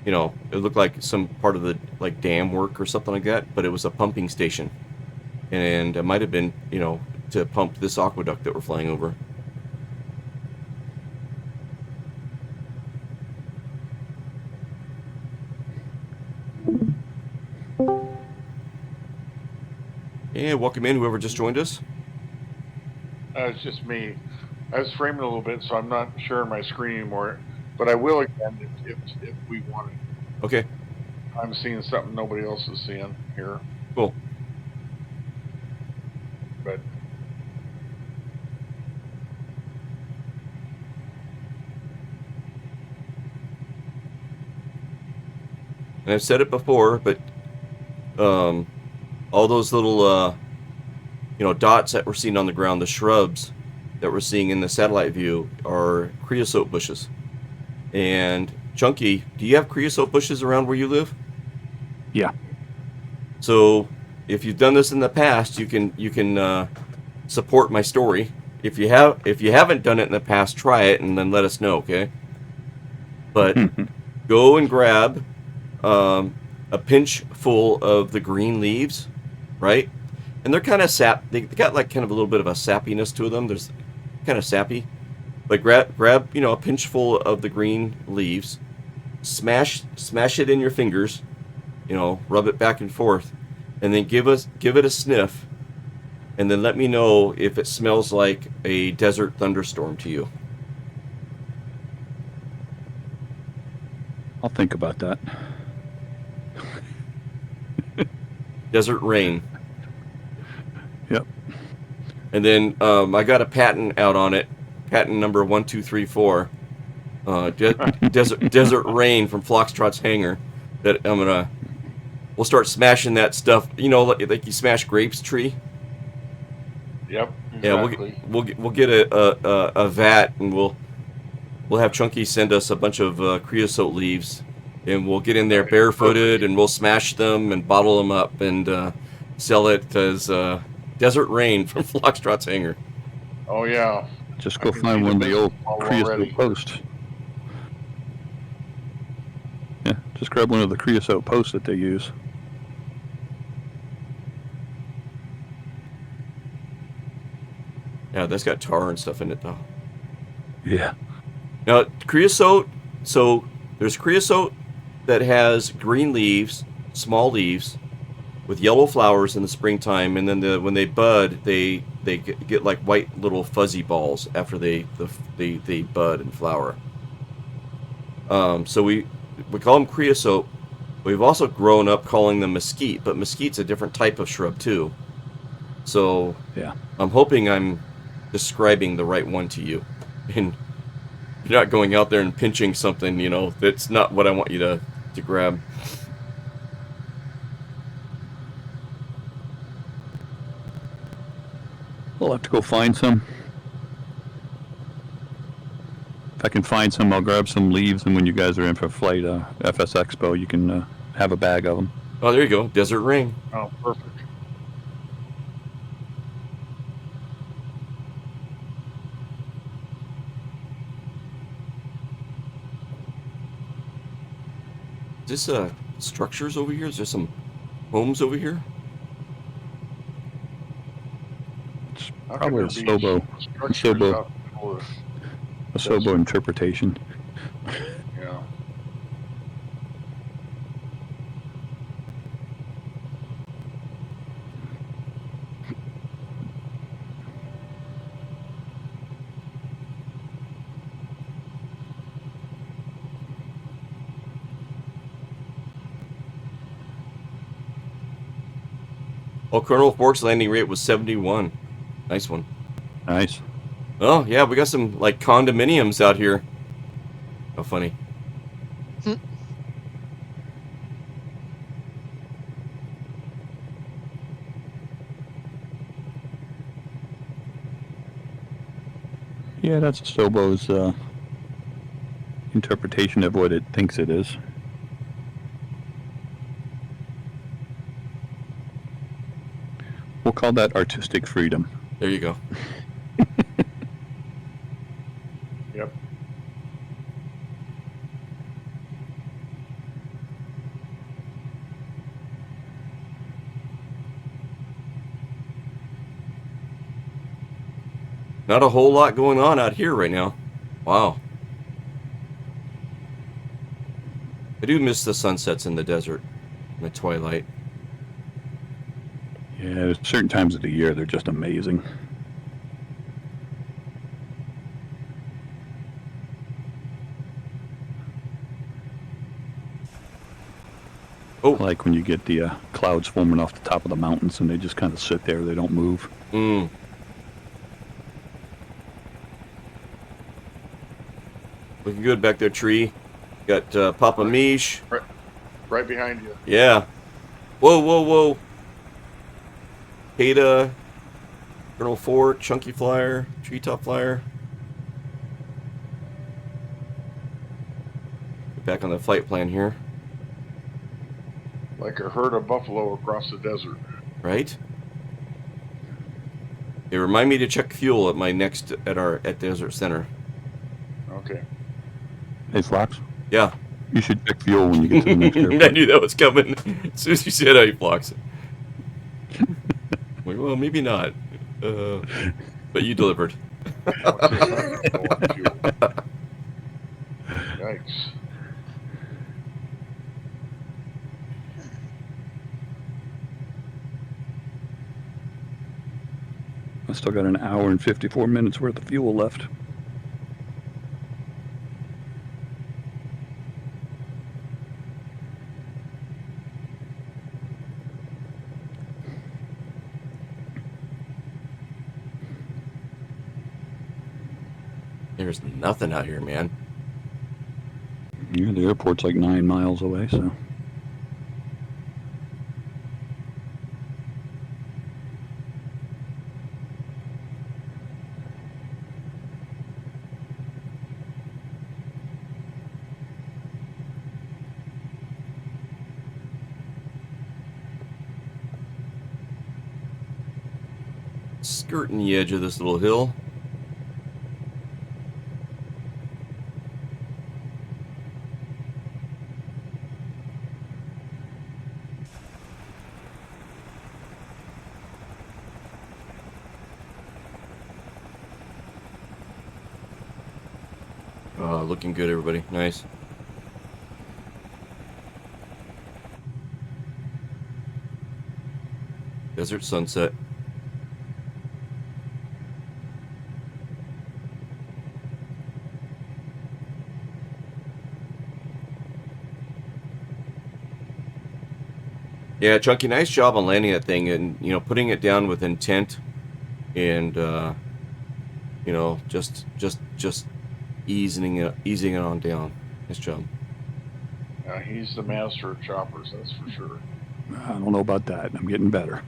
it looked like some part of the dam work or something like that, but it was a pumping station, and it might have been, to pump this aqueduct that we're flying over. Yeah, welcome in, whoever just joined us. It's just me. I was framing a little bit, so I'm not sharing my screen anymore. But I will again if we want it. Okay. I'm seeing something nobody else is seeing here. Cool. But and I've said it before, but all those little dots that we're seeing on the ground, the shrubs that we're seeing in the satellite view, are creosote bushes. And Chunky, do you have creosote bushes around where you live? Yeah. So if you've done this in the past, you can support my story. If you haven't done it in the past, try it and then let us know, okay? But go and grab a pinch full of the green leaves, right? And they're kind of they got kind of a little bit of a sappiness to them. There's kind of sappy. But grab a pinch full of the green leaves, smash it in your fingers, rub it back and forth, and then give it a sniff, and then let me know if it smells like a desert thunderstorm to you. I'll think about that. Desert rain. Yep. And then I got a patent out on it. Patent number 1234. Desert rain from Foxtrot's hangar. That we'll start smashing that stuff. Like you smash grapes tree. Yep. Exactly. Yeah, we'll get a vat, and we'll have Chunky send us a bunch of creosote leaves, and we'll get in there barefooted, and we'll smash them and bottle them up and sell it as desert rain from Foxtrot's hangar. Oh yeah. Just go find one of the old creosote posts. Yeah, just grab one of the creosote posts that they use. Yeah, that's got tar and stuff in it, though. Yeah. Now, creosote, so there's creosote that has green leaves, small leaves, with yellow flowers in the springtime, and then when they bud, they get like white little fuzzy balls after they bud and flower. So we call them creosote. We've also grown up calling them mesquite, but mesquite's a different type of shrub too. So yeah, I'm hoping I'm describing the right one to you, and you're not going out there and pinching something, that's not what I want you to grab. We'll have to go find some. If I can find some, I'll grab some leaves, and when you guys are in for flight, FS Expo, you can have a bag of them. Oh, there you go. Desert Ring. Oh, perfect. Is this structures over here? Is there some homes over here? It's How probably a could there be structures out for a Sobo interpretation. Yeah. Oh, Colonel Fork's landing rate was 71. Nice one. Nice. Oh, yeah, we got some, like, condominiums out here. How funny. Yeah, that's Sobo's interpretation of what it thinks it is. We'll call that artistic freedom. There you go. Yep. Not a whole lot going on out here right now. Wow. I do miss the sunsets in the desert, in the twilight. Yeah, there's certain times of the year they're just amazing. Oh. Like when you get the clouds forming off the top of the mountains and they just kind of sit there, they don't move. Mm. Looking good back there, tree. Got Papa Mish. Right behind you. Yeah. Whoa, whoa, whoa. Ada, Colonel Fork, Chunky Flyer, Treetop Flyer. Get back on the flight plan here. Like a herd of buffalo across the desert. Right? Hey, remind me to check fuel at my next at Desert Center. Okay. Hey, Flox? Yeah. You should check fuel when you get to the next airport. I knew that was coming. As soon as you said hey, Flox. Like, well, maybe not. But you delivered. Yikes. I still got an hour and 54 minutes worth of fuel left. There's nothing out here, man. Yeah, the airport's like 9 miles away, so. Skirting the edge of this little hill. Looking good, everybody. Nice. Desert sunset. Yeah, Chunky, nice job on landing that thing and, you know, putting it down with intent and, you know, just easing it on down. Nice job. He's the master of choppers, that's for sure. I don't know about that. I'm getting better.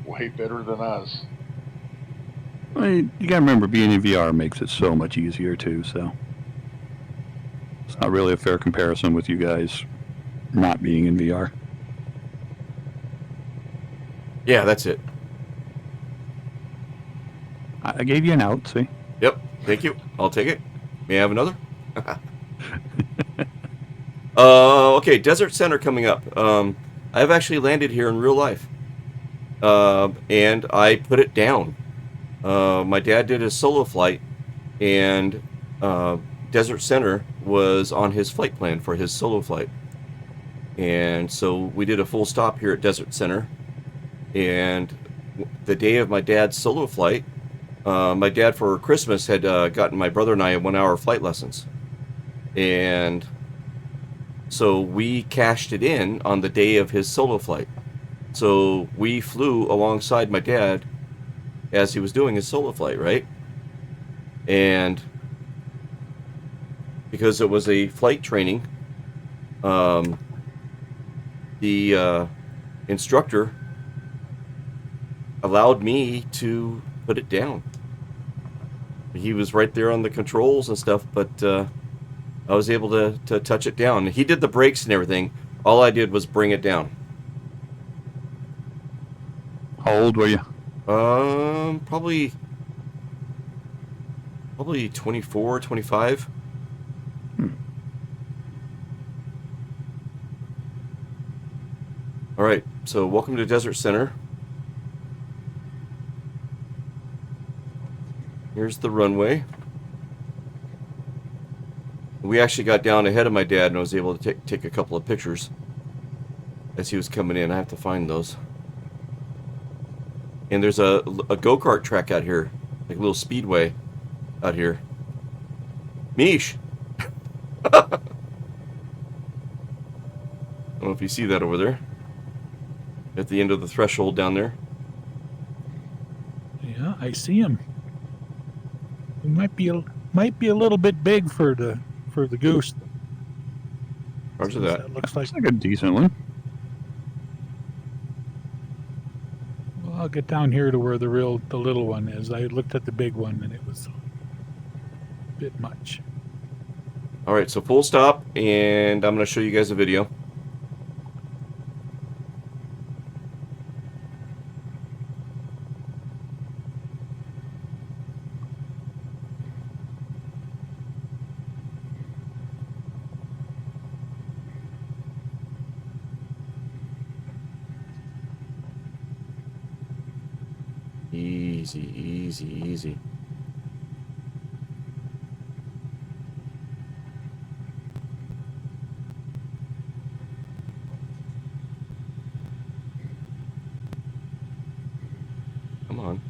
Way better than us. Well, you gotta remember, being in VR makes it so much easier too, so it's not really a fair comparison with you guys not being in VR. Yeah, that's it. I gave you an out, see? Yep. Thank you. I'll take it. May I have another? Okay, Desert Center coming up. I've actually landed here in real life. And I put it down. My dad did a solo flight, and Desert Center was on his flight plan for his solo flight. And so we did a full stop here at Desert Center. And the day of my dad's solo flight, my dad for Christmas had gotten my brother and I 1-hour flight lessons. And so we cashed it in on the day of his solo flight. So we flew alongside my dad as he was doing his solo flight, right? And because it was a flight training, the instructor allowed me to put it down. He was right there on the controls and stuff, but I was able to touch it down. He did the brakes and everything. All I did was bring it down. How old were you? Probably 24, 25. All right, so welcome to Desert Center. Here's the runway. We actually got down ahead of my dad and I was able to take a couple of pictures as he was coming in. I have to find those. And there's a go-kart track out here, like a little speedway out here. Mish! I don't know if you see that over there. At the end of the threshold down there. Yeah, I see him. He might be a little bit big for the goose. Roger that. Looks like a decent one. Well, I'll get down here to where the little one is. I looked at the big one and it was a bit much. All right, so full stop, and I'm going to show you guys a video. Easy, easy, easy. Come on.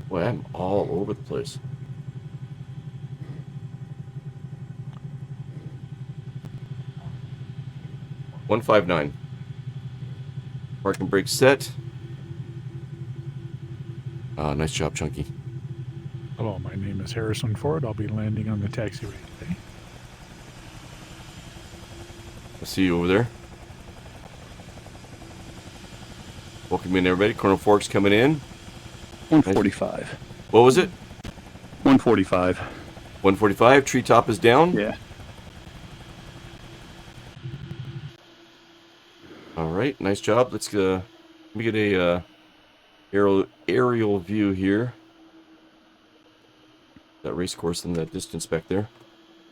Boy, I'm all over the place. $159. Park and brake set. Nice job, Chunky. Hello, my name is Harrison Ford. I'll be landing on the taxiway today. I see you over there. Welcome in, everybody. Colonel Forks coming in. 145. What was it? 145. 145. Treetop is down. Yeah. All right, nice job. Let's let me get a aerial view here. That race course in the distance back there.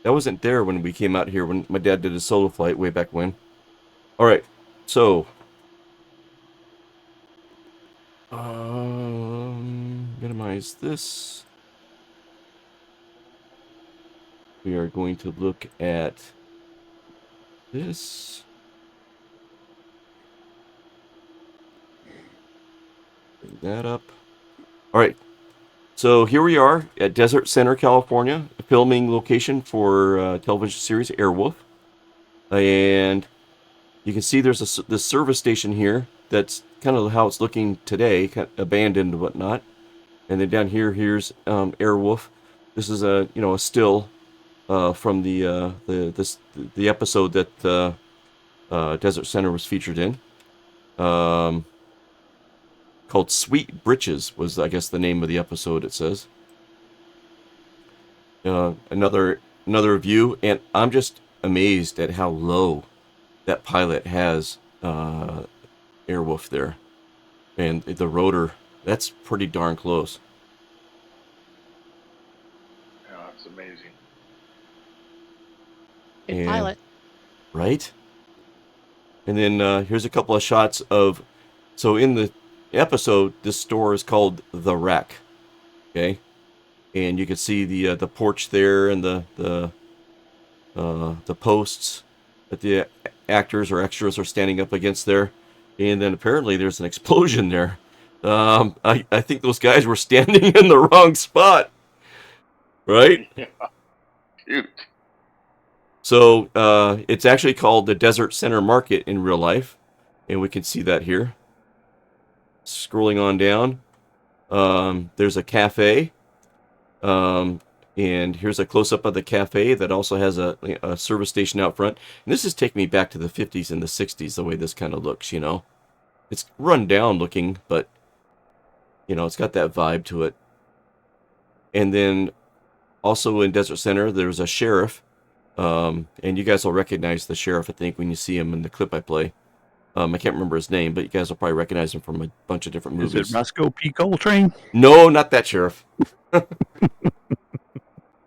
That wasn't there when we came out here when my dad did his solo flight way back when. All right, so minimize this. We are going to look at this. Bring that up. All right. So here we are at Desert Center, California, a filming location for television series Airwolf. And you can see there's this service station here. That's kind of how it's looking today, kind of abandoned and whatnot. And then down here, here's Airwolf. This is a still from the episode that Desert Center was featured in. Called Sweet Britches was, I guess, the name of the episode, it says. another view, and I'm just amazed at how low that pilot has Airwolf there, and the rotor. That's pretty darn close. Yeah, it's amazing. Good pilot. Right? And then here's a couple of shots of... So in the episode, this store is called The Wreck. Okay? And you can see the porch there and the posts that the actors or extras are standing up against there. And then apparently there's an explosion there. I think those guys were standing in the wrong spot. Right? Yeah. Cute. So it's actually called the Desert Center Market in real life. And we can see that here. Scrolling on down. There's a cafe. And here's a close-up of the cafe that also has a service station out front. And this is taking me back to the 50s and the 60s, the way this kind of looks, you know. It's run down looking, but, you know, it's got that vibe to it. And then also in Desert Center, there's a sheriff. And you guys will recognize the sheriff, I think, when you see him in the clip I play. I can't remember his name, but you guys will probably recognize him from a bunch of different movies. Is it Roscoe P. Coltrane? No, not that sheriff.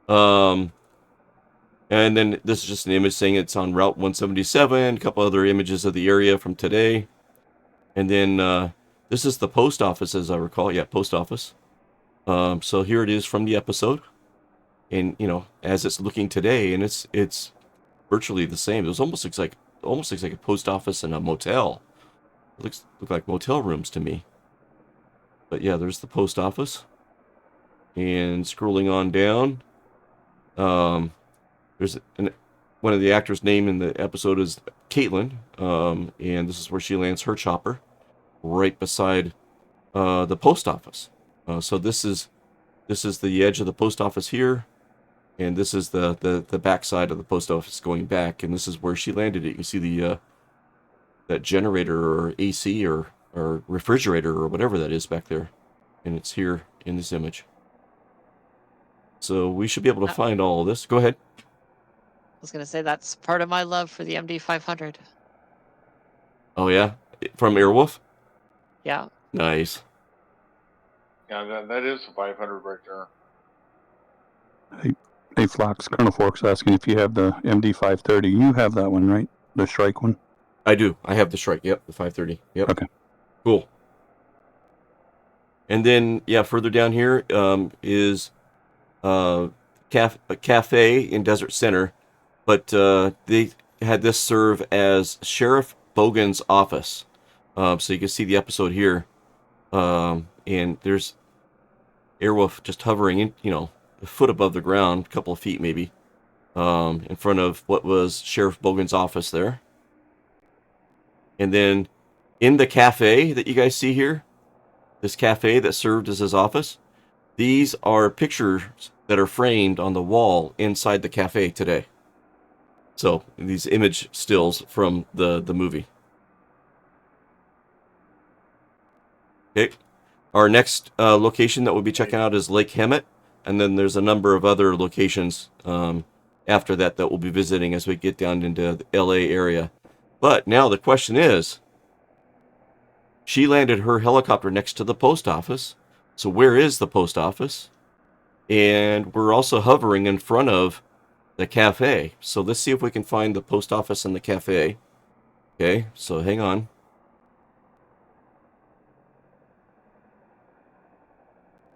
And then this is just an image saying it's on Route 177, a couple other images of the area from today. And then this is the post office, as I recall. Yeah, post office. So here it is from the episode. And, you know, as it's looking today, and it's virtually the same. It was almost looks like a post office and a motel. It look like motel rooms to me. But yeah, there's the post office. And scrolling on down, there's one of the actors' name in the episode is Caitlin, and this is where she lands her chopper, right beside the post office. So this is the edge of the post office here, and this is the back side of the post office going back, and this is where she landed it. You see the that generator or AC or refrigerator or whatever that is back there, and it's here in this image. So we should be able to find all of this. Go ahead. I was going to say that's part of my love for the MD500. Oh, yeah? From Airwolf? Yeah. Nice. Yeah, that is a 500 right there. Hey, Flox, Colonel Fork's asking if you have the MD530. You have that one, right? The Shrike one? I do. I have the Shrike. Yep, the 530. Yep. Okay. Cool. And then, yeah, further down here is a cafe in Desert Center. But they had this serve as Sheriff Bogan's office. So you can see the episode here. And there's Airwolf just hovering, in, you know, a foot above the ground, a couple of feet maybe, in front of what was Sheriff Bogan's office there. And then in the cafe that you guys see here, this cafe that served as his office, these are pictures that are framed on the wall inside the cafe today. So these image stills from the movie. Okay. Our next location that we'll be checking out is Lake Hemet. And then there's a number of other locations after that we'll be visiting as we get down into the LA area. But now the question is, she landed her helicopter next to the post office. So where is the post office? And we're also hovering in front of the cafe. So let's see if we can find the post office and the cafe. Okay, so hang on.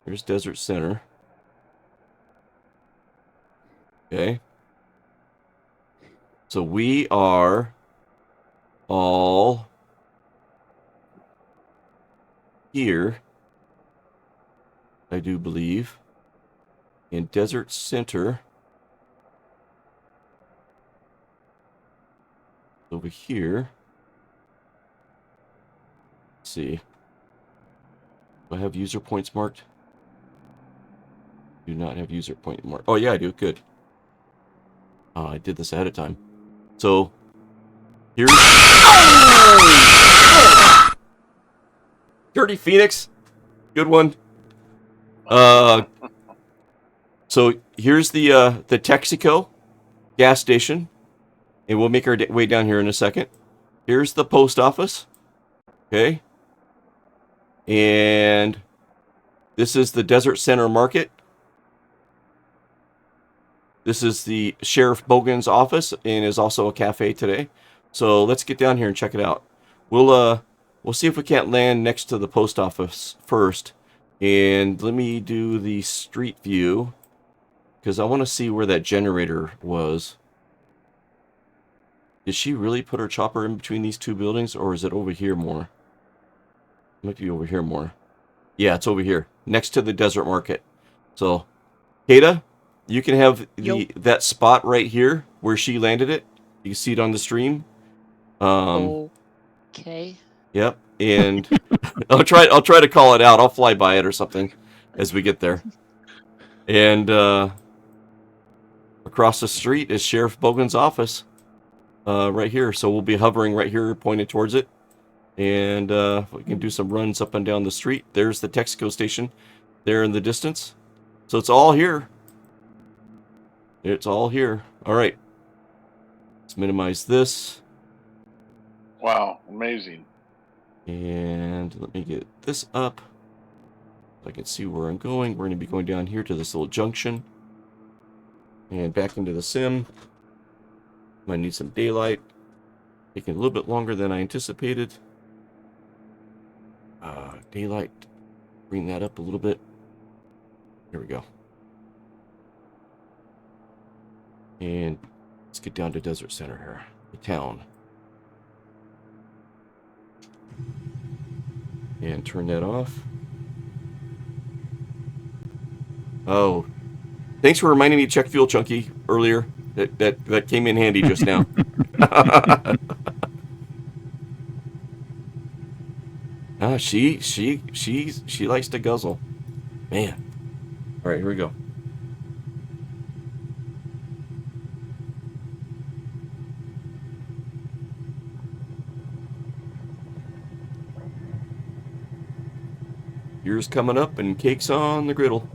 Here's Desert Center. Okay. So we are all here, I do believe, in Desert Center. Over here. Let's see. Do I have user points marked? Do not have user point marked. Oh yeah, I do. Good. I did this ahead of time. So here's Dirty Phoenix. Good one. So here's the Texaco gas station, and we'll make our way down here in a second. Here's the post office. Okay. And this is the Desert Center Market. This is the Sheriff Bogan's office, and is also a cafe today. So let's get down here and check it out. We'll see if we can't land next to the post office first. And let me do the street view, because I want to see where that generator was. Did she really put her chopper in between these two buildings, or is it over here more? It might be over here more. Yeah, it's over here, next to the Desert Market. So, Kata, you can have that spot right here where she landed it. You can see it on the stream. Okay. Yep, and I'll try to call it out. I'll fly by it or something as we get there. And across the street is Sheriff Bogan's office, right here. So we'll be hovering right here, pointed towards it, and we can do some runs up and down the street. There's the Texaco station, there in the distance. So it's all here. It's all here. All right. Let's minimize this. Wow, amazing. And let me get this up so I can see where I'm going. We're going to be going down here to this little junction and back into the sim. Might need some daylight. Taking a little bit longer than I anticipated. Daylight. Bring that up a little bit. There we go. And let's get down to Desert Center here, the town. And turn that off. Oh, thanks for reminding me to check fuel, Chunky, earlier. That came in handy just now. She likes to guzzle, man. All right, here we go. Beer's coming up and cake's on the griddle.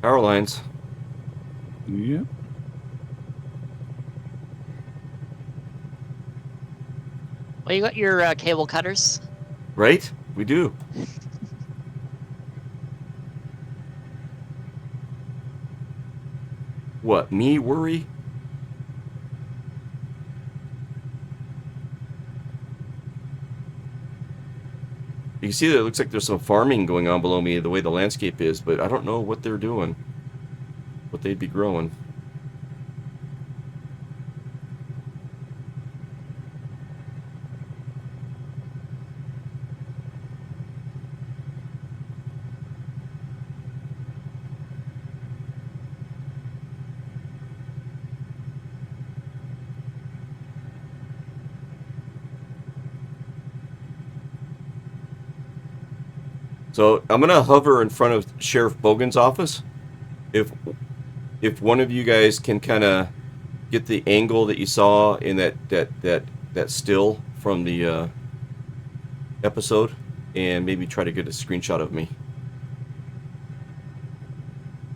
Power lines. Yep. Well, you got your cable cutters. Right? We do. What, me worry? You can see that it looks like there's some farming going on below me, the way the landscape is, but I don't know what they're doing. What they'd be growing. So I'm gonna hover in front of Sheriff Bogan's office. If one of you guys can kind of get the angle that you saw in that still from the episode, and maybe try to get a screenshot of me,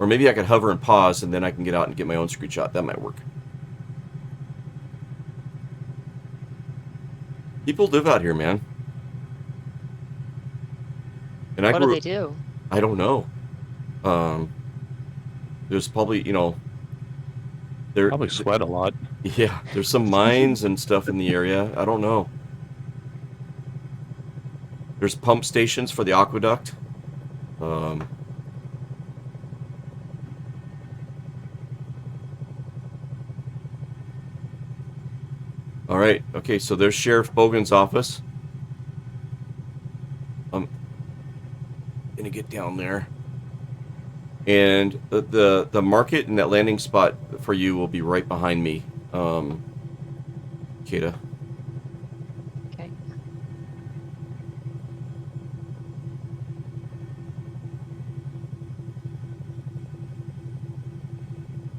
or maybe I could hover and pause, and then I can get out and get my own screenshot. That might work. People live out here, man. And What do they do? I don't know. There's probably, they're probably sweat a lot. Yeah, there's some mines and stuff in the area. I don't know. There's pump stations for the aqueduct. All right. Okay, so there's Sheriff Bogan's office. right down there. And the market and that landing spot for you will be right behind me, Kata. Okay.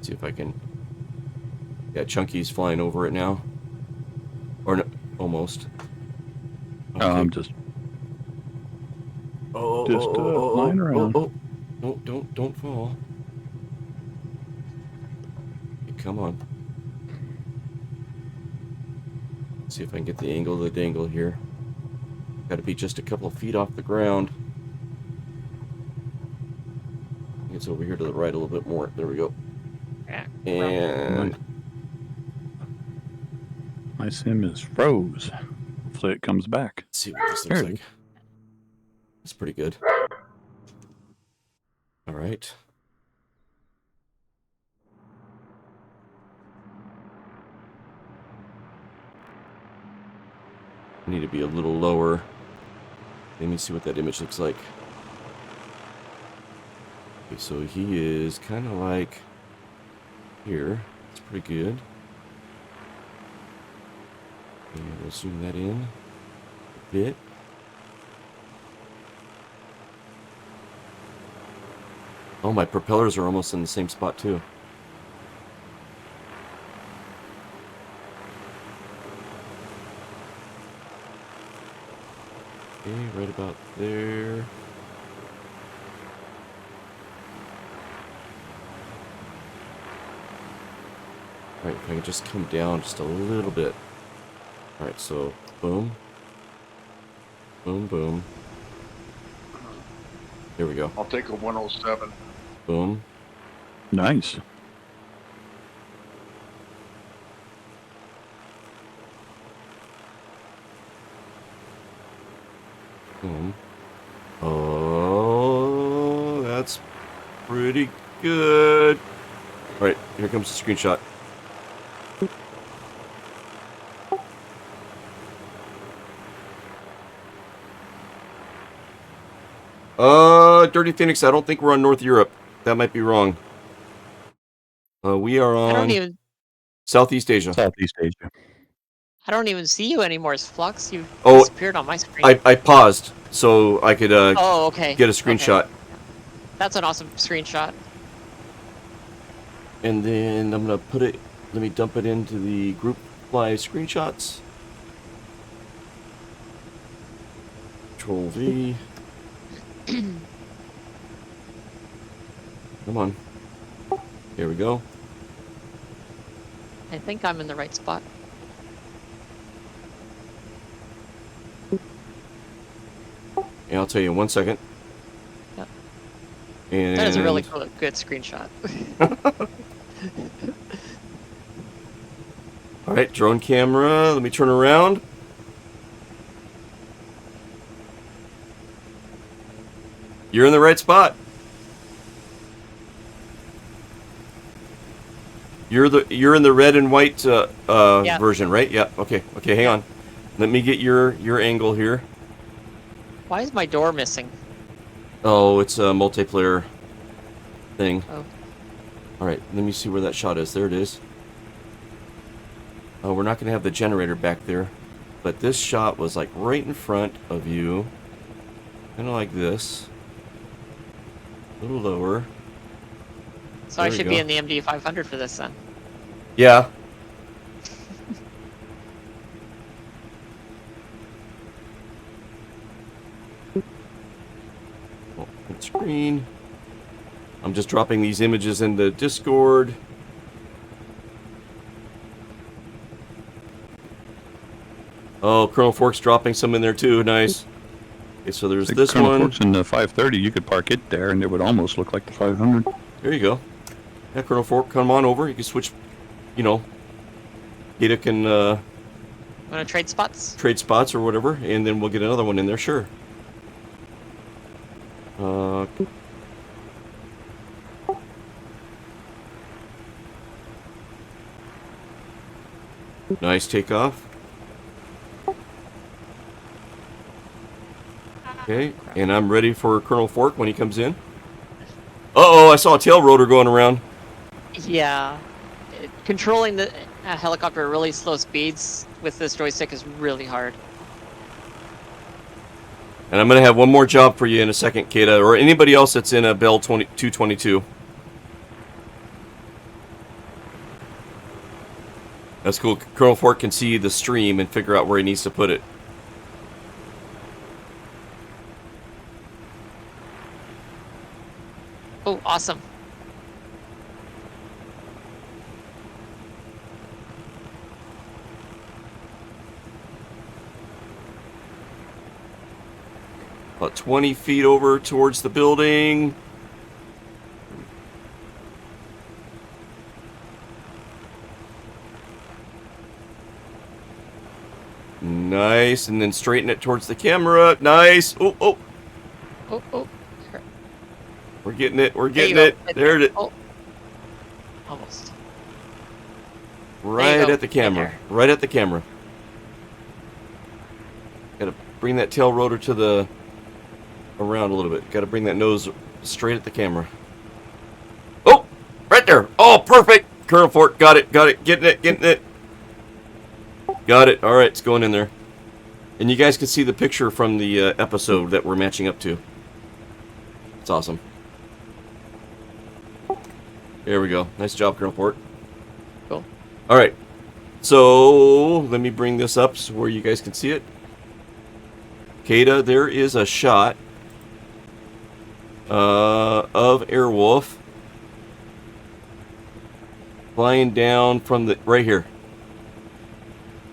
See if I can. Yeah, Chunky's flying over it now. Or no, almost. Okay. I'm just flying around. No, don't fall. Okay, come on. See if I can get the angle of the dangle here. Got to be just a couple of feet off the ground. It's over here to the right a little bit more. There we go. Yeah. And My sim is froze. Hopefully it comes back. Let's see what this looks like. It's pretty good. All right. I need to be a little lower. Let me see what that image looks like. Okay, so he is kind of like here. It's pretty good. And we'll zoom that in a bit. Oh, my propellers are almost in the same spot too. Okay, right about there. Alright, if I can just come down just a little bit. Alright, so boom. Boom, boom. There we go. I'll take a 107. Boom. Nice. Boom. Oh, that's pretty good. Alright, here comes the screenshot. Dirty Phoenix, I don't think we're on North Europe. That might be wrong. We are on Southeast Asia. Southeast Asia. I don't even see you anymore, Flux. You've Oh, disappeared on my screen. I paused so I could okay. get a screenshot. Okay. That's an awesome screenshot. And then I'm gonna put it. Let me dump it into the group fly screenshots. Control V. Come on. Here we go. I think I'm in the right spot. And I'll tell you in 1 second. Yep. And That is a really cool, good screenshot. All right, drone camera. Let me turn around. You're in the right spot. You're in the red and white Yeah. version, right? Yeah. Okay. Okay. Hang on. Let me get your angle here. Why is my door missing? Oh, it's a multiplayer thing. Oh. All right. Let me see where that shot is. There it is. Oh, we're not gonna have the generator back there, but this shot was like right in front of you, kind of like this. A little lower. So I should be in the MD 500 for this then. Yeah. Open screen. I'm just dropping these images into Discord. Oh, Colonel Fork's dropping some in there too. Nice. Okay, so there's this Colonel one. Fork's in the 530. You could park it there, and it would almost look like the 500. There you go. Yeah, Colonel Fork, come on over. You can switch, you know. Data can Want to trade spots? trade spots or whatever, and then we'll get another one in there, sure. Nice takeoff. Okay, and I'm ready for Colonel Fork when he comes in. Uh-oh, I saw a tail rotor going around. Yeah. Controlling the helicopter at really slow speeds with this joystick is really hard. And I'm going to have one more job for you in a second, Kata, or anybody else that's in a Bell 222. That's cool. Colonel Fork can see the stream and figure out where he needs to put it. Oh, awesome. About 20 feet over towards the building. Nice, and then straighten it towards the camera. Nice. Oh, oh. Oh, oh. We're getting it. We're getting There you it. go. There it is. Oh. Almost. Right at the camera. Right there. Right at the camera. Gotta bring that tail rotor to the around a little bit. Gotta bring that nose straight at the camera. Oh! Right there! Oh, perfect! Colonel Fork, got it, got it. Getting it, getting it. Got it. Alright, it's going in there. And you guys can see the picture from the episode that we're matching up to. It's awesome. There we go. Nice job, Colonel Fork. Cool. Alright. So, let me bring this up so where you guys can see it. Kata, there is a shot of Airwolf flying down from the right here.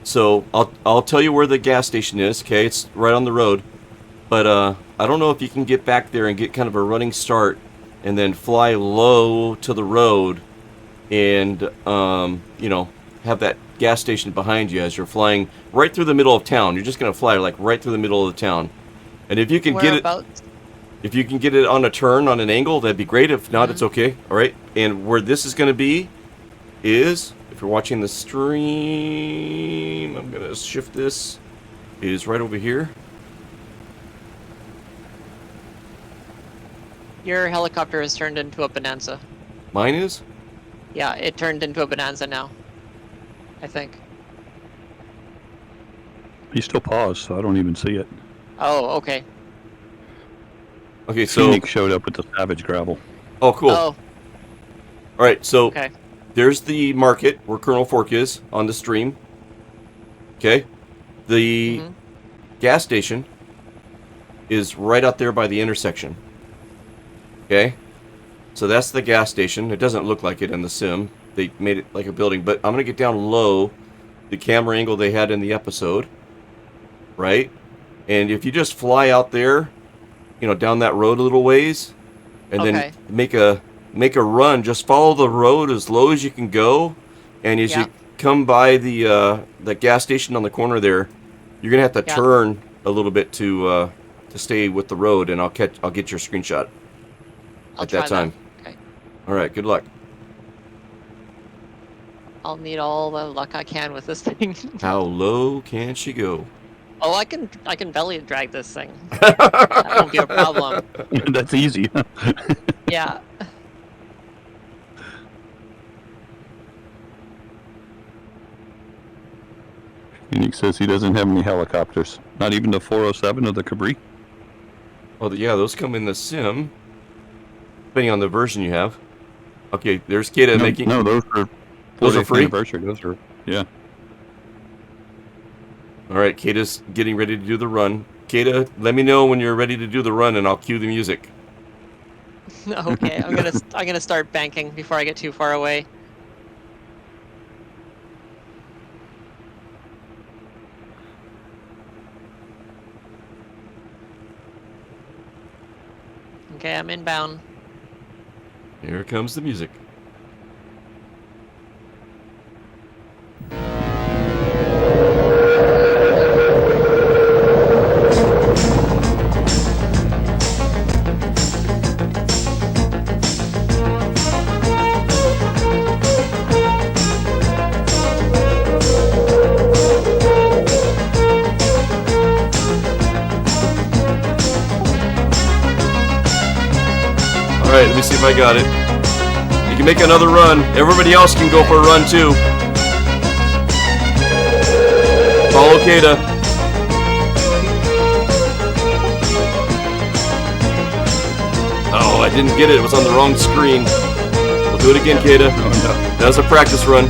So I'll tell you where the gas station is. Okay, it's right on the road, but I don't know if you can get back there and get kind of a running start, and then fly low to the road, and you know, have that gas station behind you as you're flying right through the middle of town. You're just gonna fly like right through the middle of the town, and if you can get it. If you can get it on a turn, on an angle, that'd be great. If not, it's okay. All right. And where this is going to be is, if you're watching the stream, I'm going to shift this, is right over here. Your helicopter has turned into a Bonanza. Mine is? Yeah, it turned into a Bonanza now. I think. He's still paused, so I don't even see it. Oh, okay. Okay, so Phoenix showed up with the Savage gravel. Oh, cool. Oh. All right, so Okay. there's the market where Colonel Fork is on the stream. Okay, the gas station is right out there by the intersection. Okay, so that's the gas station. It doesn't look like it in the sim. They made it like a building, but I'm gonna get down low, the camera angle they had in the episode, right? And if you just fly out there, you know, down that road a little ways, and then make a run. Just follow the road as low as you can go, and as you come by the gas station on the corner there, you're gonna have to turn a little bit to stay with the road, and I'll get your screenshot at that time. Okay. All right. Good luck. I'll need all the luck I can with this thing. How low can she go? Oh, I can belly drag this thing. That won't be a problem. That's easy. Yeah. Phoenix says he doesn't have any helicopters. Not even the 407 or the Cabri. Oh, yeah, those come in the sim, depending on the version you have. Okay, there's Kata making. No, those are. Those are free. Anniversary. Those are. Yeah. All right, Kata's getting ready to do the run. Kata, let me know when you're ready to do the run, and I'll cue the music. Okay, I'm gonna start banking before I get too far away. Okay, I'm inbound. Here comes the music. see if I got it. You can make another run. Everybody else can go for a run too. Follow Kata. Oh, I didn't get it. It was on the wrong screen. We'll do it again, Kata. That was a practice run.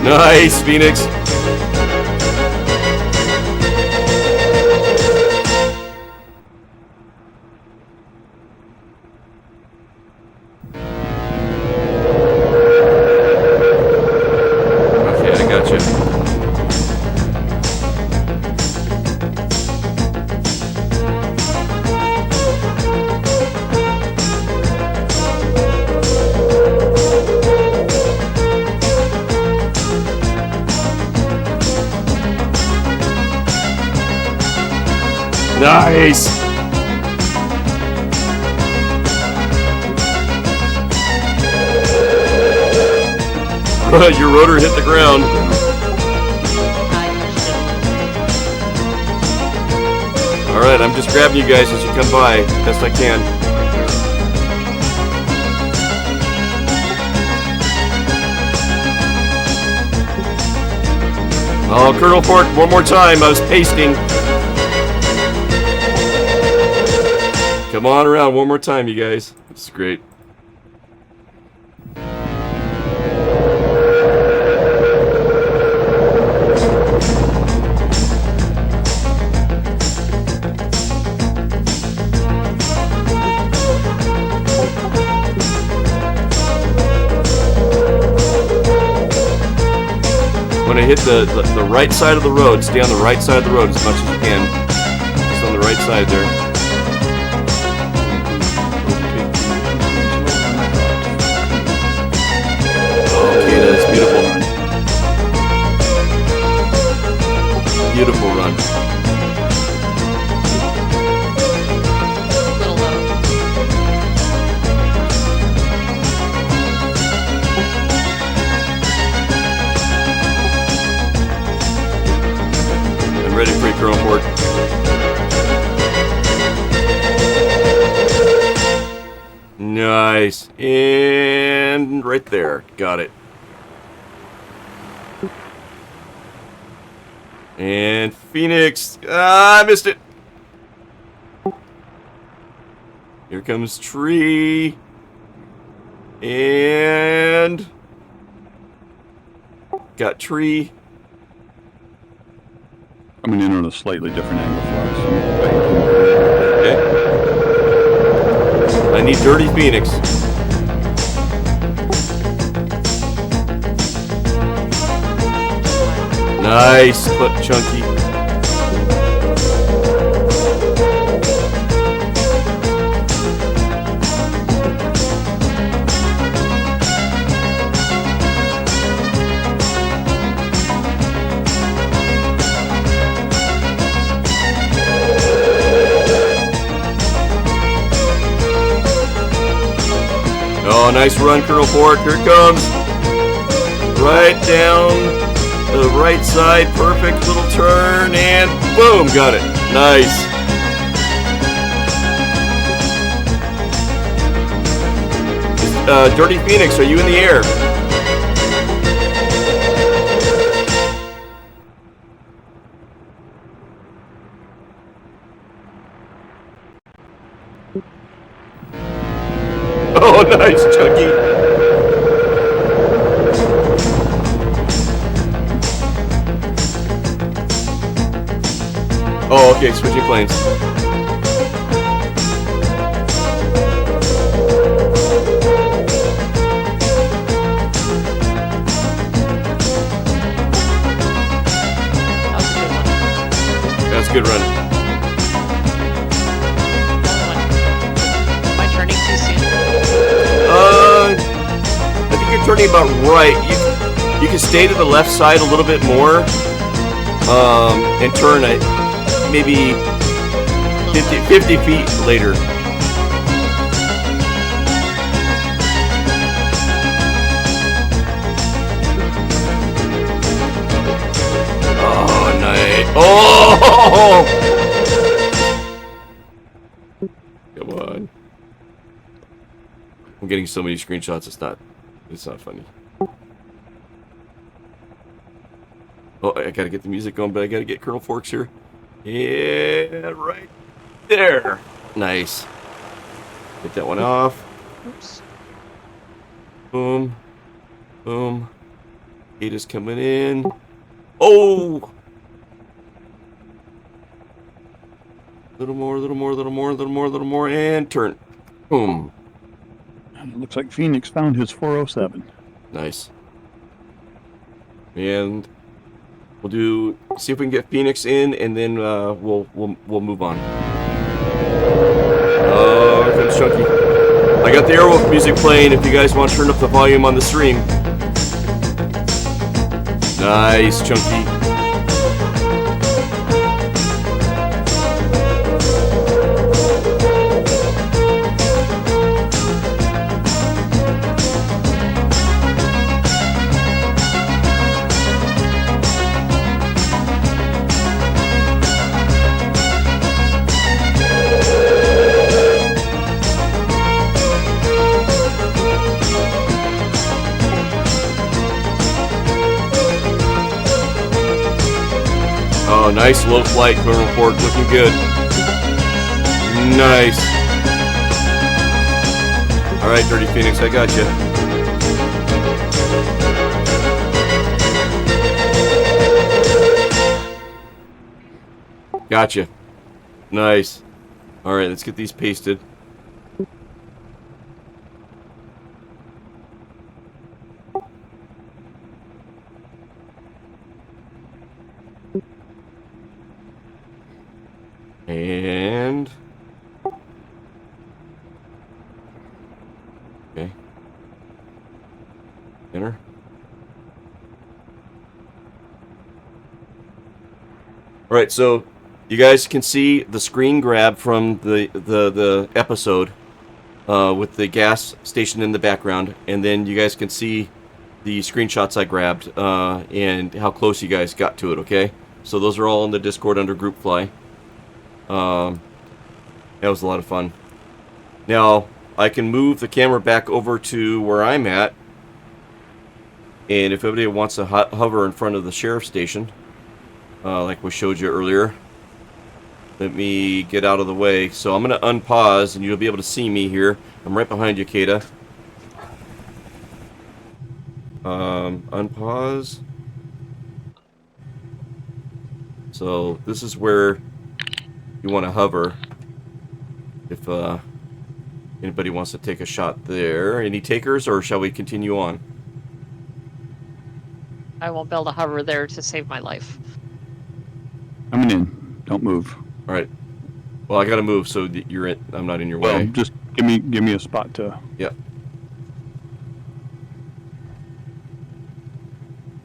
Nice, Phoenix. Okay, I got you. Nice! Your rotor hit the ground. Alright, I'm just grabbing you guys as you come by, best I can. Oh, Colonel Fork, one more time, I was pasting. Come on around one more time, you guys. This is great. When I hit the right side of the road, stay on the right side of the road as much as you can. Just on the right side there. Beautiful run. Little low. I'm ready for you, Colonel Ford. Nice. And right there. Got it. And Phoenix, I missed it. Here comes Tree. And got Tree. Coming in on a slightly different angle for us. Okay. I need Dirty Phoenix. Nice clip, Chunky. Oh, nice run, Colonel Ford. Here it comes. Right down the right side, perfect little turn, and boom, got it. Nice. Dirty Phoenix, are you in the air? Oh, nice, Chunky. Oh, okay, switching planes. That's a good run. Am I turning too soon? I think you're turning about right. You can stay to the left side a little bit more, and turn it maybe 50 feet later. Oh, nice. Oh! I'm getting so many screenshots. It's not funny. Oh, I gotta get the music going, but I gotta get Colonel Forks here. Yeah, right there. Nice. Get that one off. Oops. Boom. Boom. Gate is coming in. Oh! Little more, little more, little more, little more, little more, and turn. Boom. It looks like Phoenix found his 407. Nice. And we'll see if we can get Phoenix in, and then we'll move on. Oh, here comes Chunky. I got the Airwolf music playing if you guys want to turn up the volume on the stream. Nice, Chunky. Oh, nice low flight, Colonel Fork, looking good. Nice. All right, Dirty Phoenix, I got you. Gotcha. Nice. All right, let's get these pasted. And okay, enter. All right, so you guys can see the screen grab from the episode with the gas station in the background, and then you guys can see the screenshots I grabbed and how close you guys got to it. Okay, so those are all in the Discord under Group Fly. That was a lot of fun. Now, I can move the camera back over to where I'm at. And if anybody wants to hover in front of the sheriff's station, like we showed you earlier, let me get out of the way. So I'm going to unpause, and you'll be able to see me here. I'm right behind you, Kata. Unpause. So this is where you want to hover. If anybody wants to take a shot there. Any takers, or shall we continue on? I won't be able to hover there to save my life. Coming in. Don't move. All right. Well, I gotta move so that you're in. I'm not in your Well, way. just give me a spot to. Yep.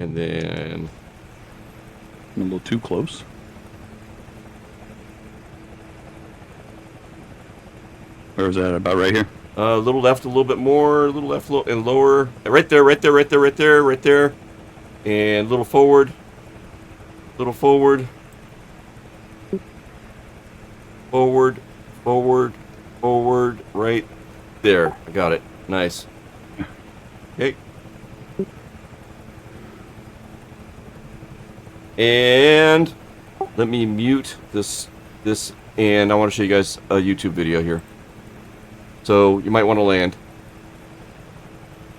And then I'm a little too close. Where is that? About right here? A little left, a little bit more, a little left, and lower. Right there, right there, right there, right there, right there. And a little forward. Little forward. Forward, forward, forward, right there. I got it. Nice. Okay. And let me mute this, and I want to show you guys a YouTube video here. So you might want to land.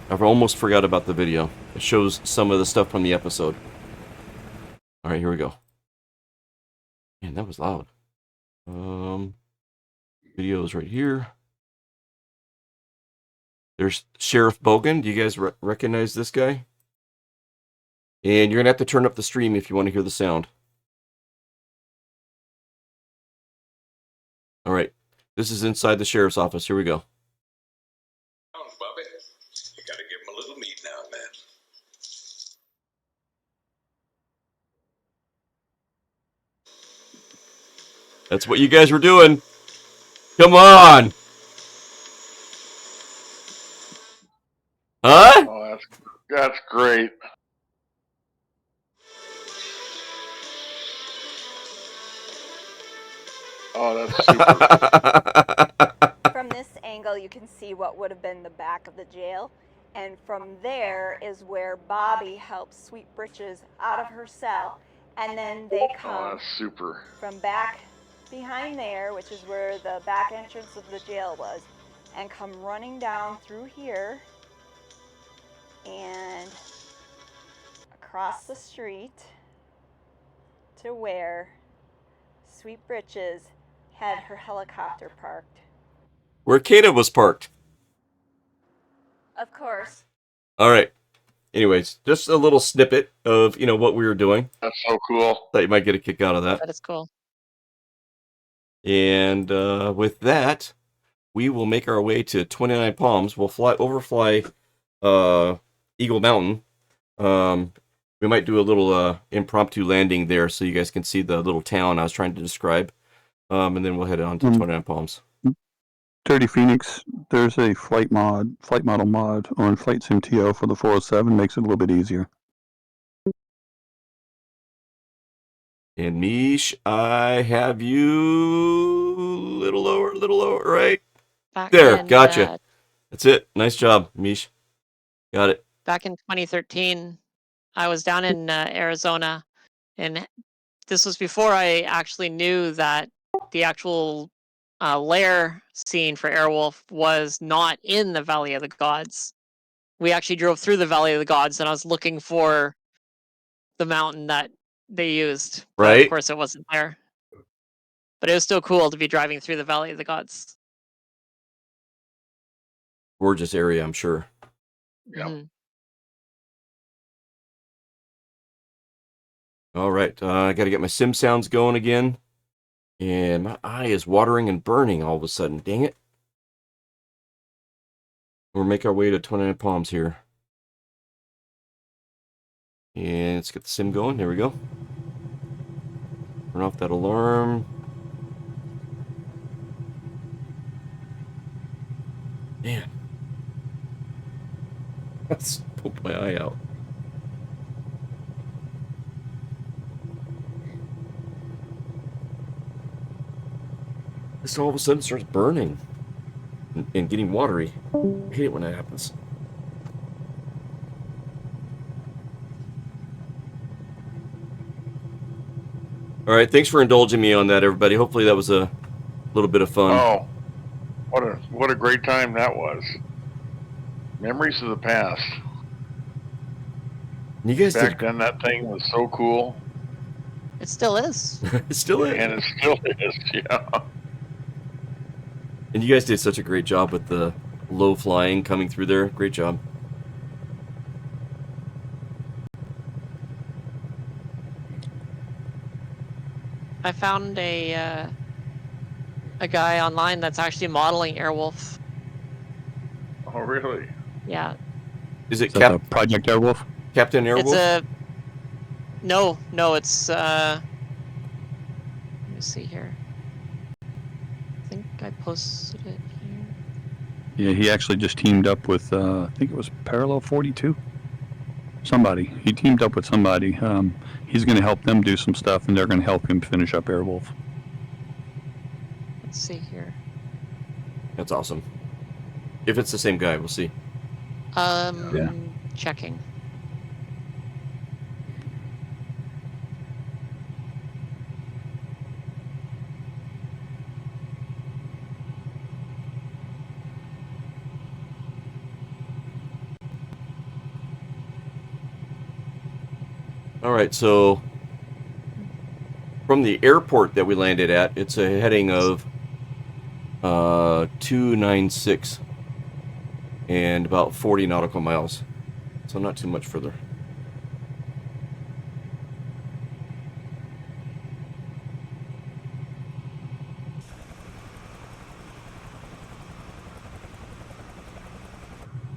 I've almost forgot about the video. It shows some of the stuff from the episode. All right, here we go. Man, that was loud. Videos right here. There's Sheriff Bogan. Do you guys recognize this guy? And you're gonna have to turn up the stream if you want to hear the sound. All right, this is inside the sheriff's office. Here we go. Bobby, you gotta give him a little meat now and then. That's what you guys were doing. Come on. Huh? Oh, that's great. Oh, that's super. From this angle, you can see what would have been the back of the jail. And from there is where Bobby helps Sweet Britches out of her cell. And then they Oh, come that's super. from back behind there, which is where the back entrance of the jail was, and come running down through here and across the street to where Sweet Britches had her helicopter parked. Where Kata was parked. Of course. All right. Anyways, just a little snippet of, what we were doing. That's so cool. Thought you might get a kick out of that. That is cool. And with that, we will make our way to 29 Palms. We'll overfly Eagle Mountain. We might do a little impromptu landing there so you guys can see the little town I was trying to describe. And then we'll head on to 29 Palms. Dirty Phoenix, there's a flight model mod on Flight Sim TO for the 407, makes it a little bit easier. And Mish, I have you a little lower, right? Back there, in, gotcha. That's it. Nice job, Mish. Got it. Back in 2013, I was down in Arizona, and this was before I actually knew that the actual lair scene for Airwolf was not in the Valley of the Gods. We actually drove through the Valley of the Gods, and I was looking for the mountain that they used. But right. Of course, it wasn't there. But it was still cool to be driving through the Valley of the Gods. Gorgeous area, I'm sure. Yeah. Mm-hmm. All right. I got to get my sim sounds going again. And my eye is watering and burning all of a sudden. Dang it. We'll make our way to 29 Palms here. And let's get the sim going. There we go. Turn off that alarm. Man. That's poked my eye out. This all of a sudden starts burning and getting watery. I hate it when that happens. All right, thanks for indulging me on that, everybody. Hopefully that was a little bit of fun. Oh, what a great time that was. Memories of the past. You guys Back then, that thing was so cool. It still is. It still is. And it still is, yeah. And you guys did such a great job with the low flying coming through there. Great job. I found a guy online that's actually modeling Airwolf. Oh, really? Yeah. Is it Project Airwolf? Captain Airwolf? It's a no. It's let me see here. I think I posted it here. Yeah, he actually just teamed up with I think it was Parallel 42. Somebody. He teamed up with somebody. He's going to help them do some stuff, and they're going to help him finish up Airwolf. Let's see here. That's awesome. If it's the same guy, we'll see. Yeah. Checking. All right, so from the airport that we landed at, it's a heading of 296 and about 40 nautical miles. So not too much further.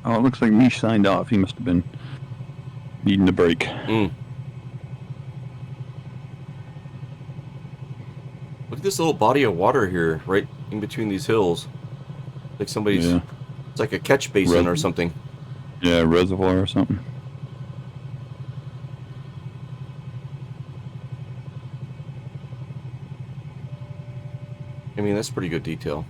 Oh, it looks like Mish signed off. He must have been needing a break. Look at this little body of water here, right in between these hills. Like somebody's... Yeah. It's like a catch basin or something. Yeah, reservoir or something. I mean, that's pretty good detail.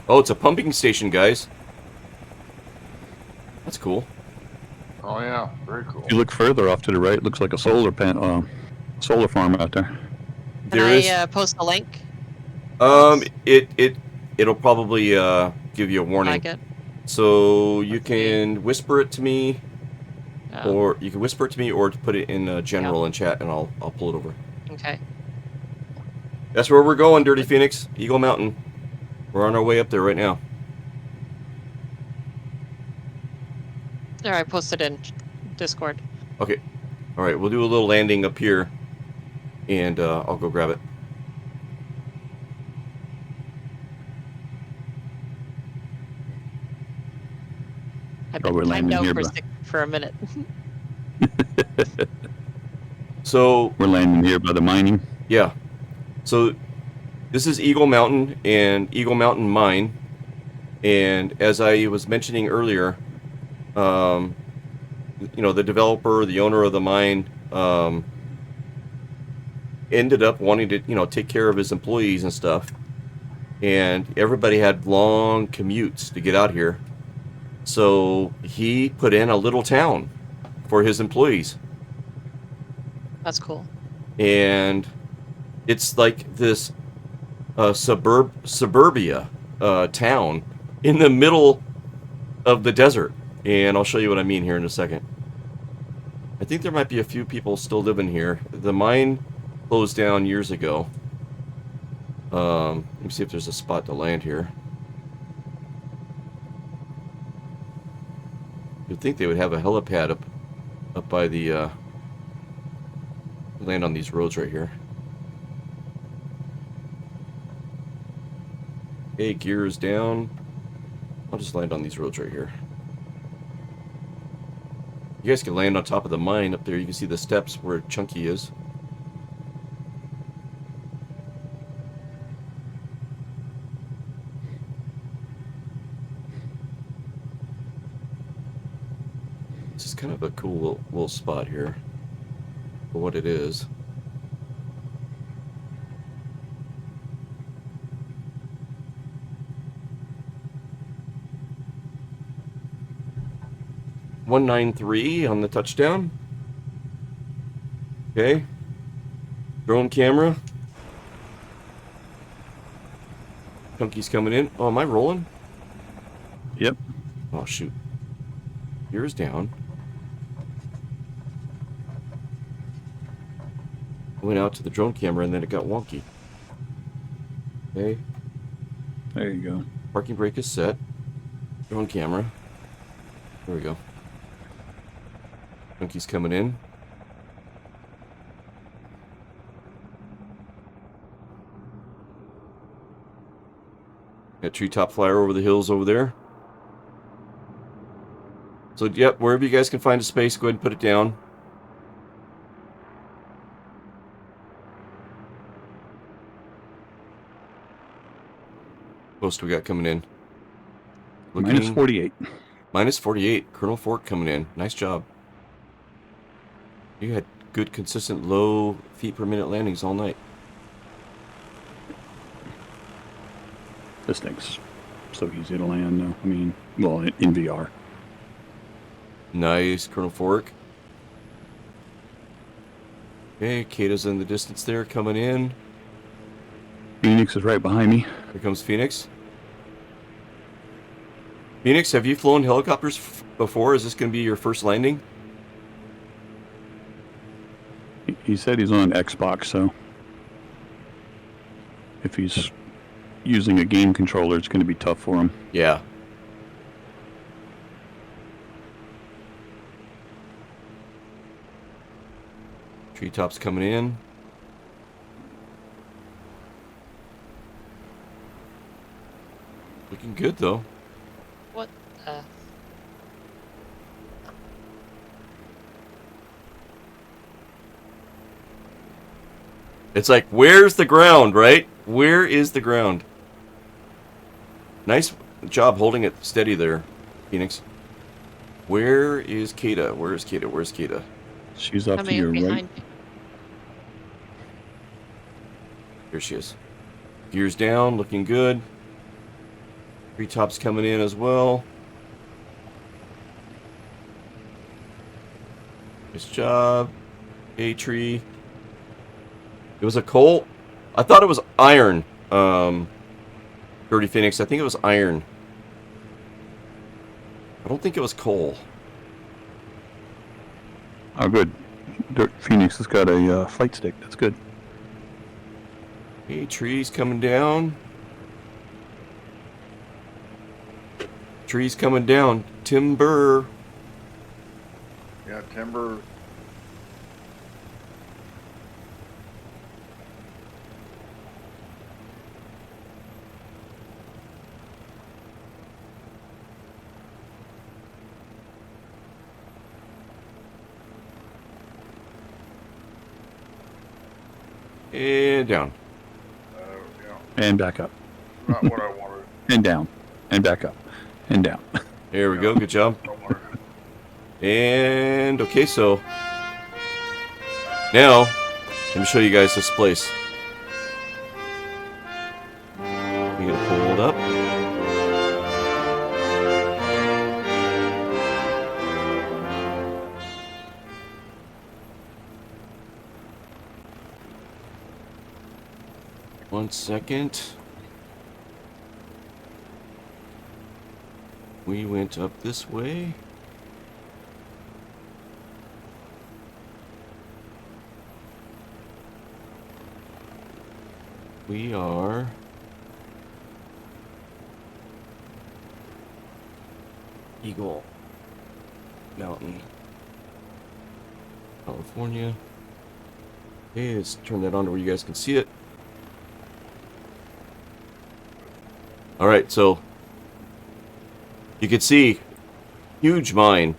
Oh, it's a pumping station, guys. That's cool. Oh yeah, very cool. If you look further off to the right, it looks like a solar farm out there. Can I post a link? It'll probably give you a warning. Like it? So you can whisper it to me, Oh. or you can whisper it to me, or put it in general in chat, and I'll pull it over. Okay. That's where we're going, Dirty Phoenix, Eagle Mountain. We're on our way up there right now. There, I posted in Discord. Okay. All right, we'll do a little landing up here, and I'll go grab it. I've been timed out for a minute. So we're landing here by the mining. Yeah. So this is Eagle Mountain and Eagle Mountain Mine, and as I was mentioning earlier, you know, the developer, the owner of the mine, ended up wanting to, you know, take care of his employees and stuff, and everybody had long commutes to get out here, so he put in a little town for his employees. That's cool. And it's like this suburbia town in the middle of the desert, and I'll show you what I mean here in a second. I think there might be a few people still living here. The mine closed down years ago. Let me see if there's a spot to land here. You'd think they would have a helipad up by the land on these roads right here. Okay, gears down. I'll just land on these roads right here. You guys can land on top of the mine up there. You can see the steps where Chunky is. This is kind of a cool little spot here for what it is. .193 on the touchdown. Okay. Drone camera. Chunky's coming in. Oh, am I rolling? Yep. Oh, shoot. Gears down. Went out to the drone camera and then it got wonky. Okay. There you go. Parking brake is set. Drone camera. There we go. Chunky's coming in. Got treetop flyer over the hills over there. So, yep, wherever you guys can find a space, go ahead and put it down. What else do we got coming in? Minus 48. Minus 48. Colonel Fork coming in. Nice job. You had good, consistent, low feet per minute landings all night. This thing's so easy to land, though. I mean, well, in VR. Nice, Colonel Fork. Okay, Kata's in the distance there, coming in. Phoenix is right behind me. Here comes Phoenix. Phoenix, have you flown helicopters before? Is this going to be your first landing? He said he's on Xbox, so if he's using a game controller, it's going to be tough for him. Yeah. Treetops coming in. Looking good, though. What the... It's like, where's the ground, right? Where is the ground? Nice job holding it steady there, Phoenix. Where is Kata? Where's Kata? Where's Kata? She's off to your right. Here she is. Gears down, looking good. Treetops coming in as well. Nice job. A-tree. It was a coal. I thought it was iron. Dirty Phoenix, I think it was iron. I don't think it was coal. Oh, good. Phoenix has got a flight stick. That's good. Hey, trees coming down. Trees coming down. Timber. Yeah, timber. And down. Yeah. And back up. Not what I wanted. And down. And back up. And down. There we go. Good job. And okay, so now let me show you guys this place. I'm gonna pull it up. One second. We went up this way. We are Eagle Mountain, California. Okay, let's turn that on to where you guys can see it. Alright, so you can see huge mine.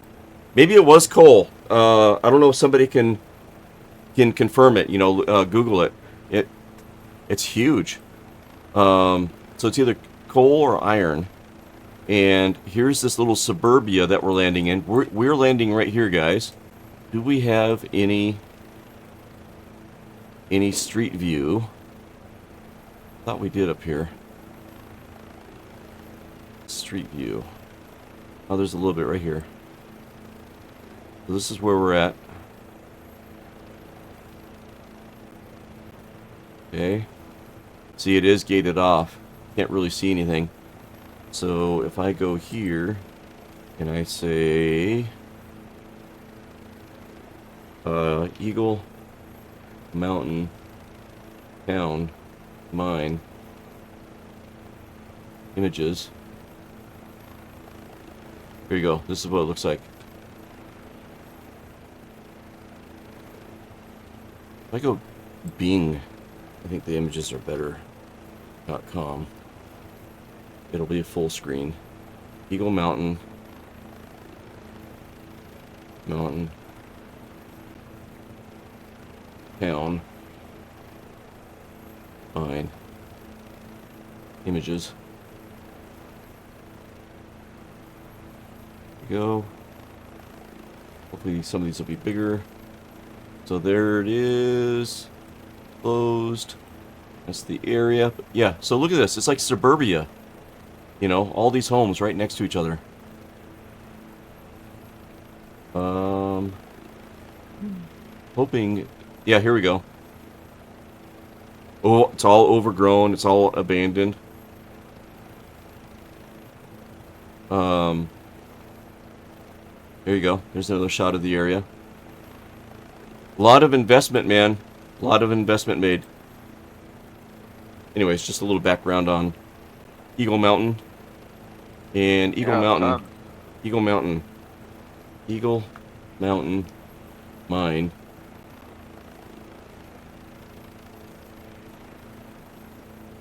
Maybe it was coal. I don't know if somebody can confirm it, you know, Google it. It's huge. So it's either coal or iron. And here's this little suburbia that we're landing in. We're landing right here, guys. Do we have any street view? Thought we did up here. Street view. Oh, there's a little bit right here. So this is where we're at. Okay. See, it is gated off. Can't really see anything. So if I go here and I say Eagle Mountain Town Mine Images. Here you go. This is what it looks like. If I go Bing, I think the images are better. .com. It'll be a full screen. Eagle Mountain. Mountain. Town. Fine. Images. There we go. Hopefully some of these will be bigger. So there it is. Closed. That's the area. But yeah, so look at this. It's like suburbia. You know, all these homes right next to each other. Hoping... Yeah, here we go. Oh, it's all overgrown. It's all abandoned. There you go. There's another shot of the area. A lot of investment, man. A lot of investment made. Anyways, just a little background on Eagle Mountain. And Eagle Mountain. Eagle Mountain. Eagle Mountain Mine.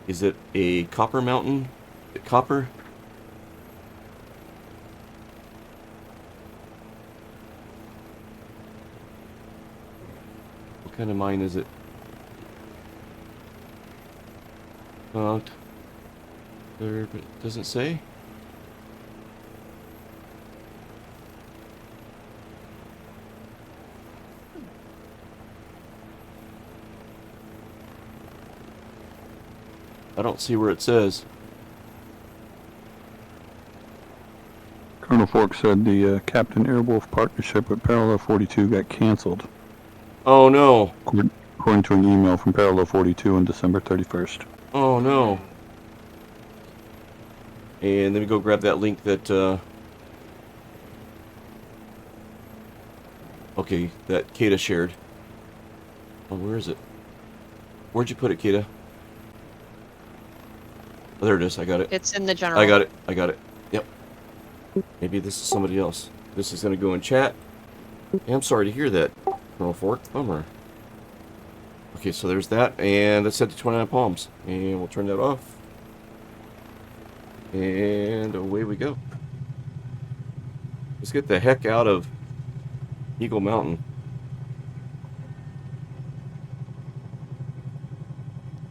Is it a copper mountain? Copper? What kind of mine is it? There, but it doesn't say. I don't see where it says. Colonel Fork said the Captain Airwolf partnership with Parallel 42 got canceled. Oh no. According to an email from Parallel 42 on December 31st. Oh no. And let me go grab that link that okay, that Kata shared. Oh, where is it? Where'd you put it, Kata? Oh, there it is. I got it. It's in the general. I got it. I got it. Yep. Maybe this is somebody else. This is going to go in chat. Yeah, I'm sorry to hear that, Colonel Fork. Bummer. Okay, so there's that. And let's head to 29 Palms. And we'll turn that off. And away we go. Let's get the heck out of Eagle Mountain.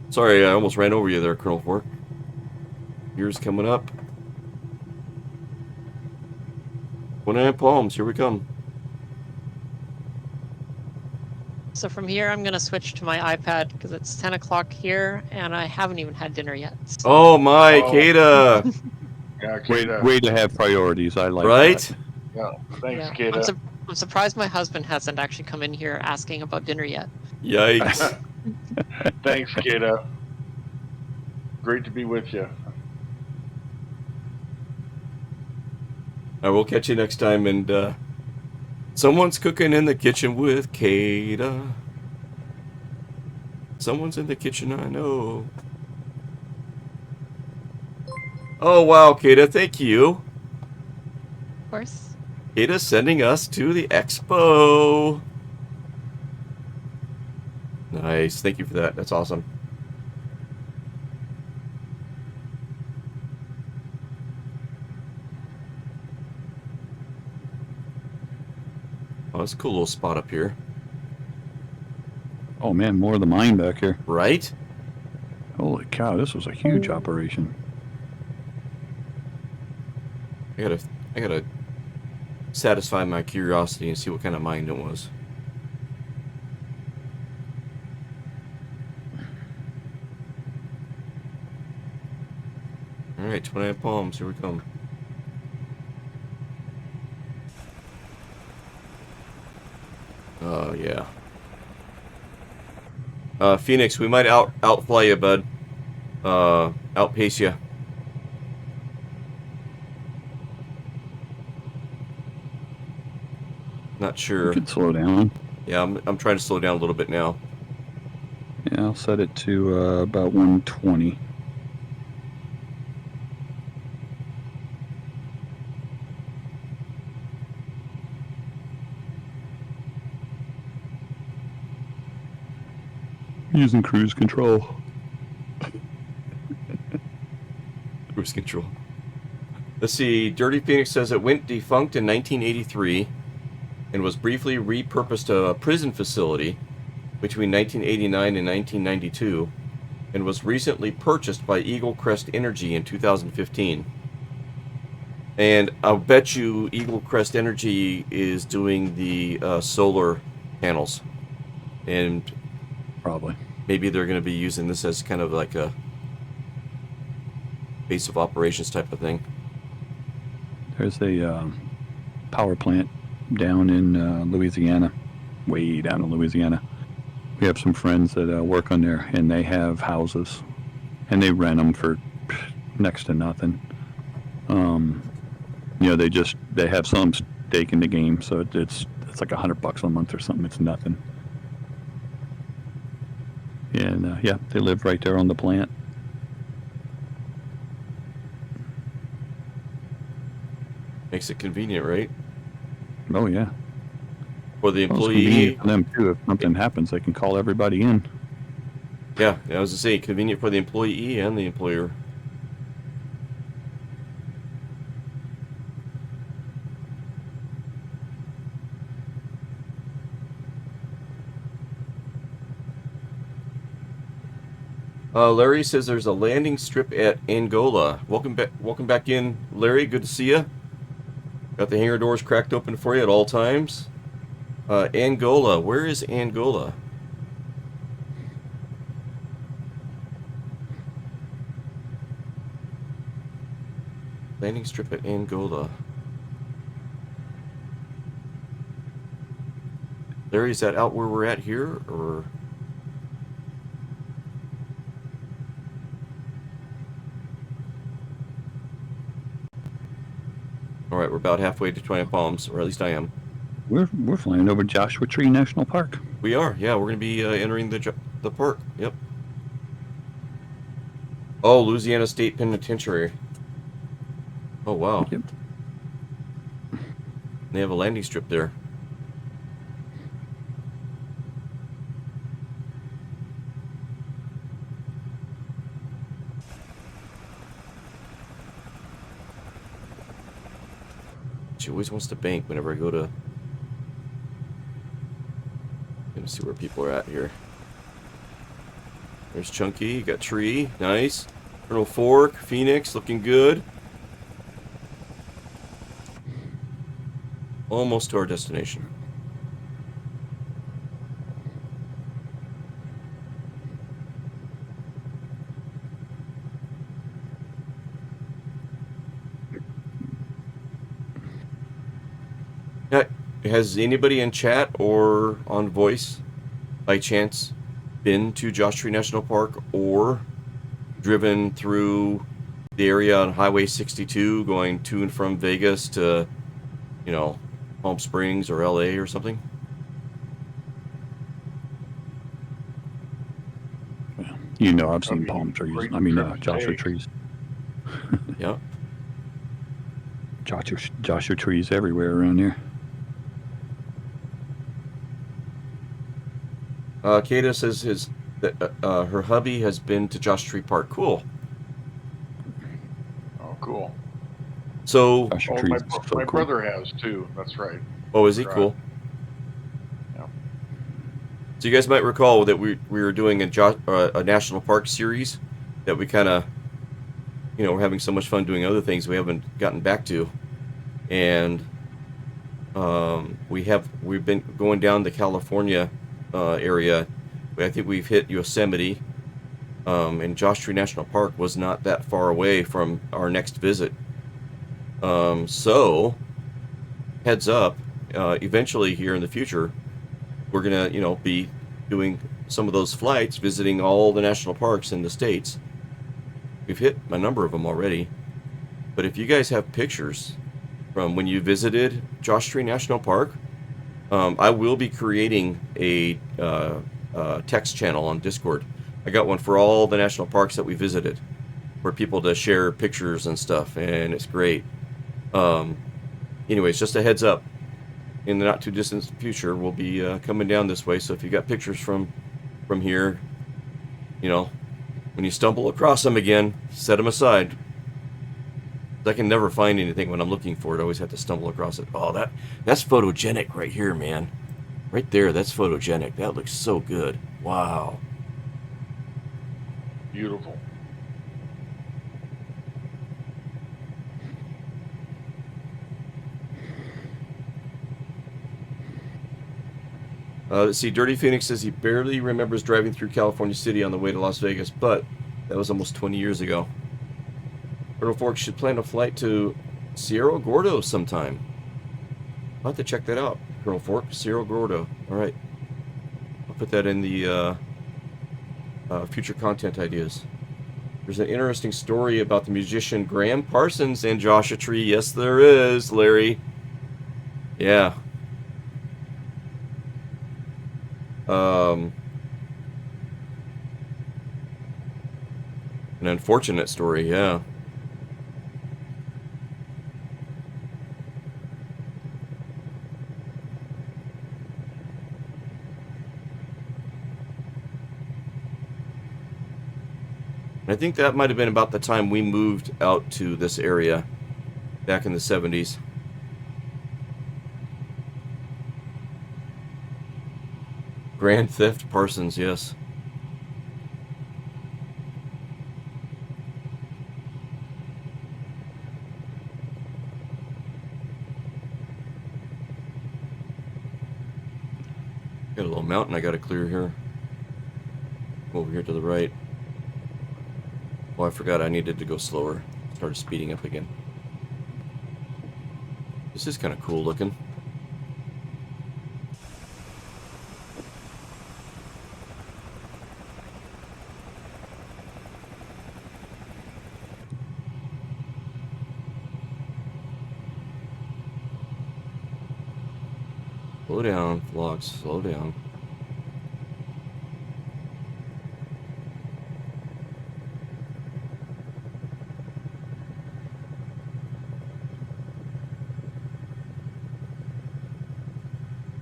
Sorry, I almost ran over you there, Colonel Fork. Yours coming up. 29 Palms, here we come. So from here, I'm going to switch to my iPad because it's 10 o'clock here, and I haven't even had dinner yet. So. Oh my, Kata! Yeah, Kata. Way to have priorities. I like right? that. Yeah, thanks, Yeah. Kata. I'm surprised my husband hasn't actually come in here asking about dinner yet. Yikes. Thanks, Kata. Great to be with you. I will catch you next time, and someone's cooking in the kitchen with Kata. Someone's in the kitchen, I know. Oh wow, Kata, thank you. Of course. Kata's sending us to the expo. Nice, thank you for that. That's awesome. Oh, it's a cool little spot up here. Oh man, more of the mine back here. Right? Holy cow, this was a huge operation. I gotta satisfy my curiosity and see what kind of mine it was. Alright, 29 Palms, here we come. Oh, yeah. Phoenix, we might outfly you, bud. Outpace you. Not sure. You could slow down. Yeah, I'm trying to slow down a little bit now. Yeah, I'll set it to about 120. Using cruise control. Cruise control. Let's see. Dirty Phoenix says it went defunct in 1983 and was briefly repurposed to a prison facility between 1989 and 1992 and was recently purchased by Eagle Crest Energy in 2015. And I'll bet you Eagle Crest Energy is doing the solar panels. And probably. Maybe they're going to be using this as kind of like a base of operations type of thing. There's a power plant down in Louisiana, way down in Louisiana. We have some friends that work on there, and they have houses, and they rent them for next to nothing. You know, they have some stake in the game, so it's like $100 a month or something. It's nothing. And yeah, they live right there on the plant. Makes it convenient, right? Oh yeah. For the Well, it's employee. convenient for them too. If something happens, they can call everybody in. Yeah, I was to say convenient for the employee and the employer. Larry says there's a landing strip at Angola. Welcome back in, Larry. Good to see you. Got the hangar doors cracked open for you at all times. Angola. Where is Angola? Landing strip at Angola. Larry, is that out where we're at here, or? All right, we're about halfway to Twin Palms, or at least I am. We're flying over Joshua Tree National Park. We are, yeah. We're going to be entering the park. Yep. Oh, Louisiana State Penitentiary. Oh, wow. Yep. They have a landing strip there. She always wants to bank whenever I go to... Gonna see where people are at here. There's Chunky, you got Tree, nice. Colonel Fork, Phoenix, looking good. Almost to our destination. Has anybody in chat or on voice, by chance, been to Joshua Tree National Park or driven through the area on Highway 62 going to and from Vegas to, you know, Palm Springs or LA or something? You know, I've seen palm trees. I mean, Joshua trees. Yeah. Joshua trees everywhere around here. Kata says her hubby has been to Joshua Tree Park. Cool. Oh, cool. So, my brother has too. That's right. Oh, is he cool? Yeah. So you guys might recall that we were doing a national park series that we kind of, you know, we're having so much fun doing other things we haven't gotten back to, and we've been going down the California area. I think we've hit Yosemite, and Joshua Tree National Park was not that far away from our next visit. So heads up, eventually here in the future, we're gonna, you know, be doing some of those flights, visiting all the national parks in the States. We've hit a number of them already, but if you guys have pictures from when you visited Joshua Tree National Park, I will be creating a text channel on Discord. I got one for all the national parks that we visited, for people to share pictures and stuff, and it's great. Anyways, just a heads up, in the not too distant future, we'll be coming down this way. So if you got pictures from here, you know, when you stumble across them again, set them aside. I can never find anything when I'm looking for it. I always have to stumble across it. Oh, that's photogenic right here, man. Right there, that's photogenic. That looks so good. Wow. Beautiful. Let's see, Dirty Phoenix says he barely remembers driving through California City on the way to Las Vegas, but that was almost 20 years ago. Colonel Fork should plan a flight to Cerro Gordo sometime. I'll have to check that out. Colonel Fork, Cerro Gordo. All right. I'll put that in the future content ideas. There's an interesting story about the musician Graham Parsons and Joshua Tree. Yes, there is, Larry. Yeah. An unfortunate story, yeah. I think that might have been about the time we moved out to this area back in the 70s. Grand Theft Parsons, yes. Got a little mountain I gotta clear here. Over here to the right. Oh, I forgot I needed to go slower. Started speeding up again. This is kind of cool looking. Slow down, vlogs. Slow down.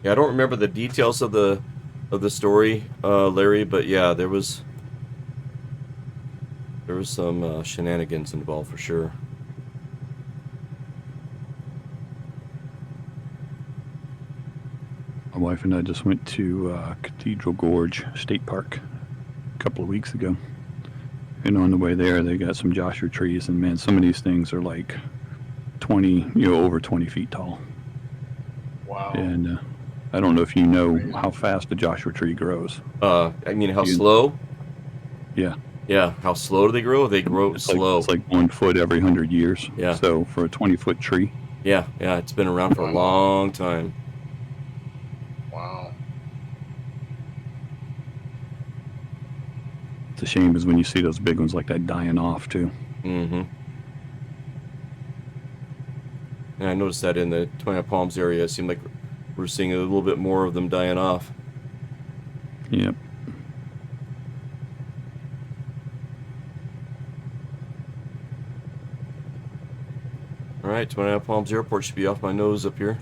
Yeah, I don't remember the details of the story, Larry, but yeah, there was some shenanigans involved for sure. My wife and I just went to Cathedral Gorge State Park a couple of weeks ago. And on the way there, they got some Joshua trees, and man, some of these things are like 20, over 20 feet tall. Wow. And I don't know if you know how fast the Joshua tree grows. I mean, how slow? Yeah. Yeah, how slow do they grow? They grow slow. It's like 1 foot every 100 years. Yeah. So for a 20-foot tree. Yeah, it's been around for a long time. Wow. It's a shame is when you see those big ones like that dying off too. Mm-hmm. And I noticed that in the Twin Palms area, it seemed like we're seeing a little bit more of them dying off. Yep. All right, Twin Palms Airport should be off my nose up here.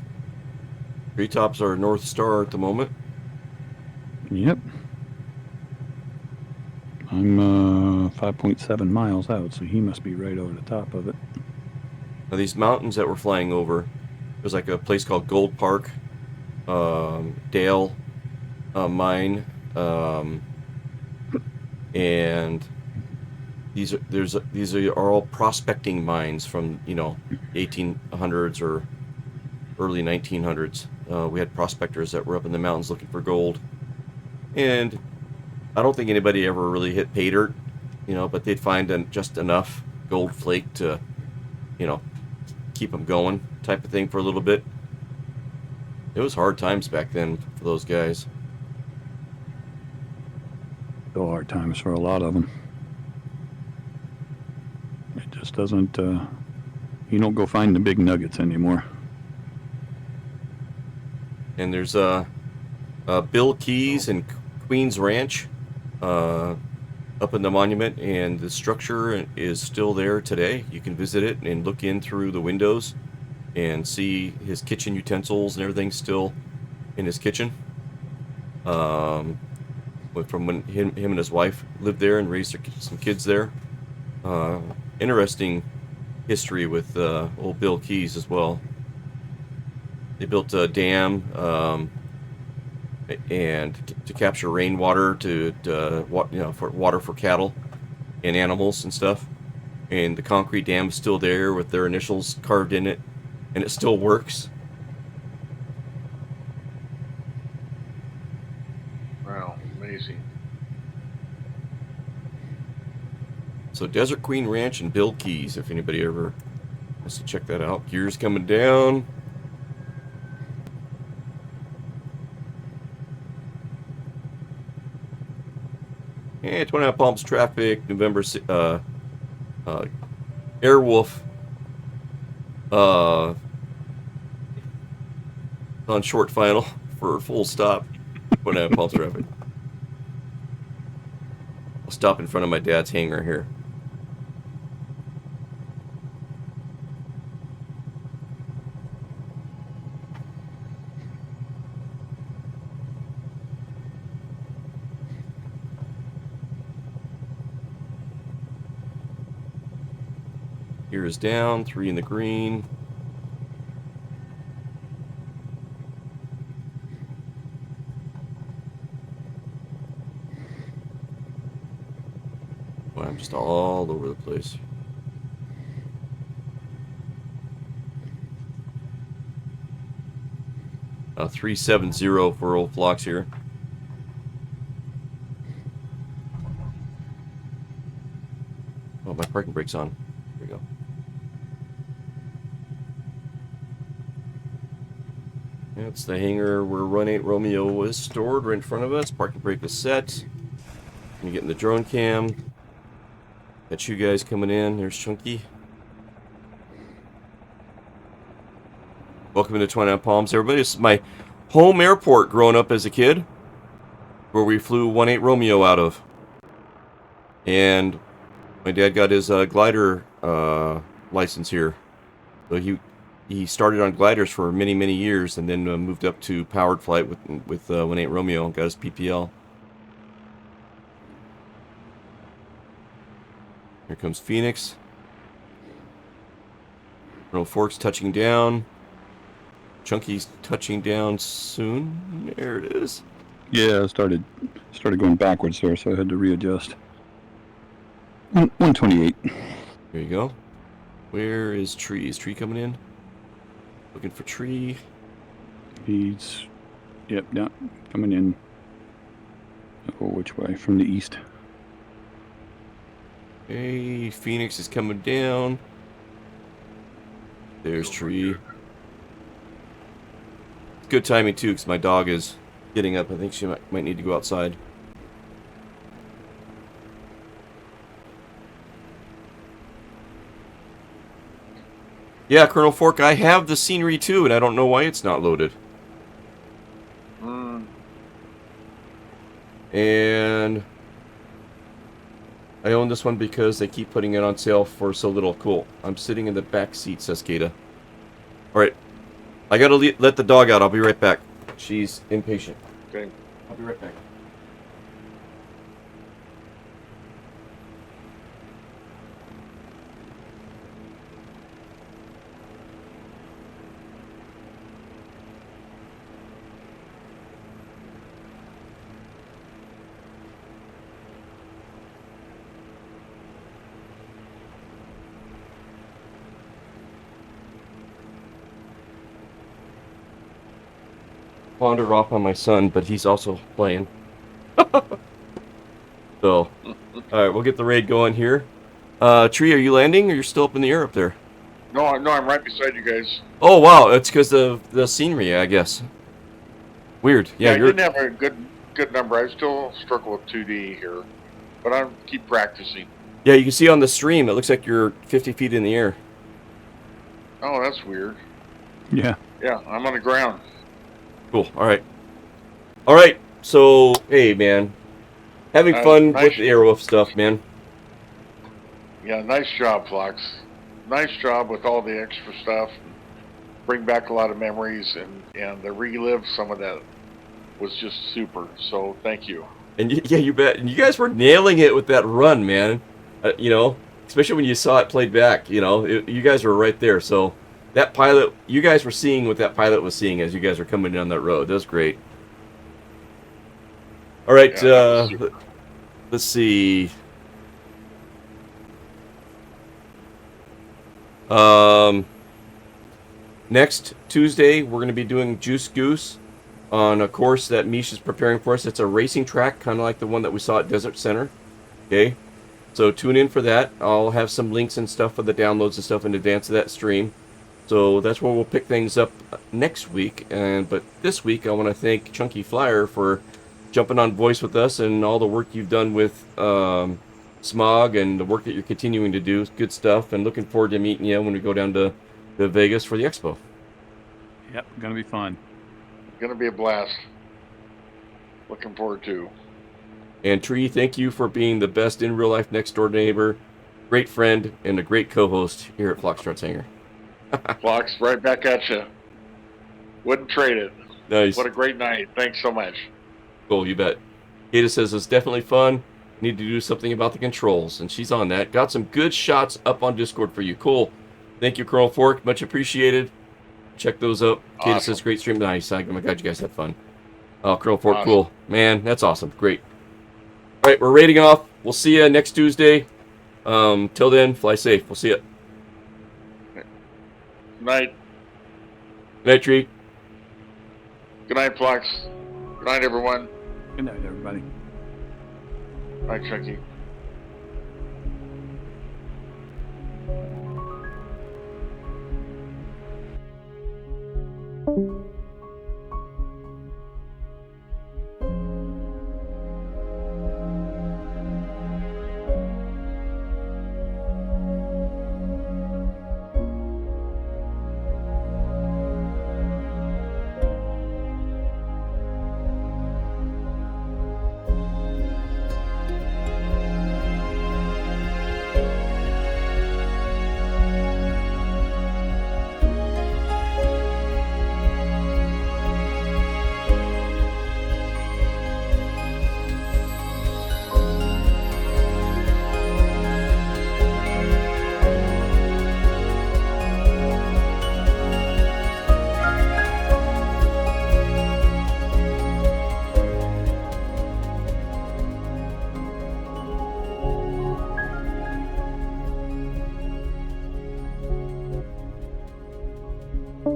Treetops are North Star at the moment. Yep. I'm 5.7 miles out, so he must be right over the top of it. Now, these mountains that we're flying over, there's like a place called Gold Park, Dale Mine, and these are all prospecting mines from 1800s or early 1900s. We had prospectors that were up in the mountains looking for gold, and I don't think anybody ever really hit pay dirt, but they'd find just enough gold flake to, keep them going, type of thing for a little bit. It was hard times back then for those guys. Still hard times for a lot of them. It just doesn't. You don't go find the big nuggets anymore. And there's Bill Keys and Queens Ranch up in the monument, and the structure is still there today. You can visit it and look in through the windows and see his kitchen utensils and everything still in his kitchen. From when him and his wife lived there and raised some kids there. Interesting history with old Bill Keys as well. They built a dam and to capture rainwater for water for cattle and animals and stuff. And the concrete dam's still there with their initials carved in it, and it still works. Wow, amazing. So Desert Queen Ranch and Bill Keys, if anybody ever wants to check that out. Gears coming down. And Twin Palms traffic, November, Airwolf, on short final for full stop, Twin Palms traffic. I'll stop in front of my dad's hangar here. Here is down, 3 in the green. Boy, I'm just all over the place. Uh, 370 for old flocks here. Oh, my parking brake's on. There we go. That's the hangar where Run 8 Romeo is stored right in front of us. Parking brake is set. I'm getting the drone cam. Got you guys coming in. There's Chunky. Welcome to Twin Palms, everybody. This is my home airport growing up as a kid, where we flew 18 Romeo out of. And my dad got his glider license here. So he started on gliders for many, many years, and then moved up to powered flight with 18 Romeo and got his PPL. Here comes Phoenix. Colonel Fork's touching down. Chunky's touching down soon. There it is. Yeah, I started going backwards there, so I had to readjust. 128. There you go. Where is Tree? Is Tree coming in? Looking for Tree. He's, yep, coming in. Oh, which way? From the east. Hey, Phoenix is coming down. There's Tree. It's good timing too, because my dog is getting up. I think she might need to go outside. Yeah, Colonel Fork, I have the scenery too, and I don't know why it's not loaded. And I own this one because they keep putting it on sale for so little. Cool. I'm sitting in the back seat, says Kata. Alright. I gotta let the dog out. I'll be right back. She's impatient. Okay. I'll be right back. Wandered off on my son, but he's also playing. So, alright, we'll get the raid going here. Tree, are you landing, or you're still up in the air up there? No, I'm right beside you guys. Oh, wow, it's because of the scenery, I guess. Weird. Yeah, I didn't have a good number. I still struggle with 2D here, but I keep practicing. Yeah, you can see on the stream, it looks like you're 50 feet in the air. Oh, that's weird. Yeah. Yeah, I'm on the ground. Cool. Alright. Alright, so, hey, man. Having fun with the Airwolf stuff, man. Yeah, nice job, Fox. Nice job with all the extra stuff. Bring back a lot of memories, and the relive some of that was just super. So, thank you. And yeah, you bet. And you guys were nailing it with that run, man. You know, especially when you saw it played back, you know, you guys were right there. So, that pilot, you guys were seeing what that pilot was seeing as you guys were coming down that road. That was great. All right, let's see. Next Tuesday, we're going to be doing Juice Goose on a course that Mish is preparing for us. It's a racing track, kind of like the one that we saw at Desert Center. Okay, so tune in for that. I'll have some links and stuff for the downloads and stuff in advance of that stream. So that's where we'll pick things up next week. But this week, I want to thank Chunky Flyer for jumping on voice with us and all the work you've done with Smog and the work that you're continuing to do. Good stuff, and looking forward to meeting you when we go down to Vegas for the expo. Yep, gonna be fun. Gonna be a blast. Looking forward to. And Tree, thank you for being the best in real life next door neighbor, great friend, and a great co-host here at Foxtrot's Hangar. Fox, right back at you. Wouldn't trade it. Nice. What a great night. Thanks so much. Cool, you bet. Ada says it's definitely fun. Need to do something about the controls, and she's on that. Got some good shots up on Discord for you. Cool. Thank you, Colonel Fork. Much appreciated. Check those up. Awesome. Kata says great stream. Nice. Oh my God, you guys had fun. Oh, Colonel Fork, Awesome. cool. Man, that's awesome. Great. All right, we're raiding off. We'll see you next Tuesday. Till then, fly safe. We'll see you. Night. Good night, Tree. Good night, Fox. Good night, everyone. Good night, everybody. Night, Chunky.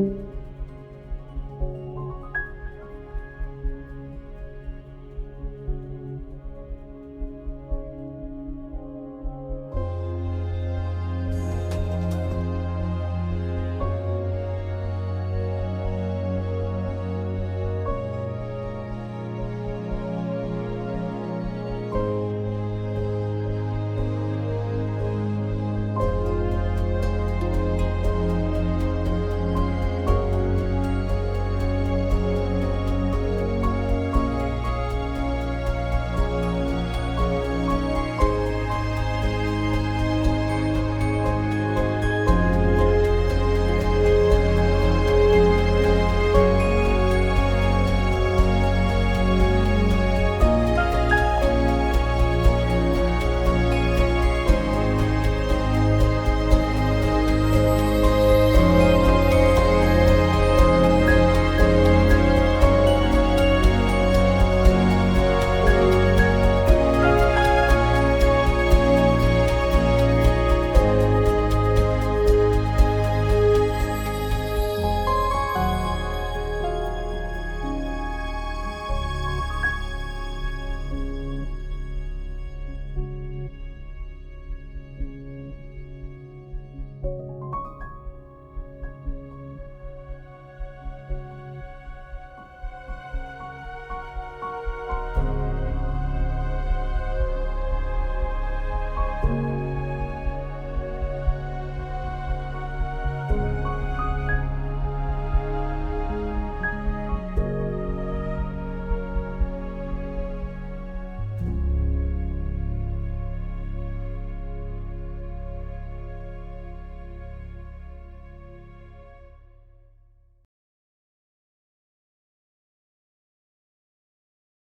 you.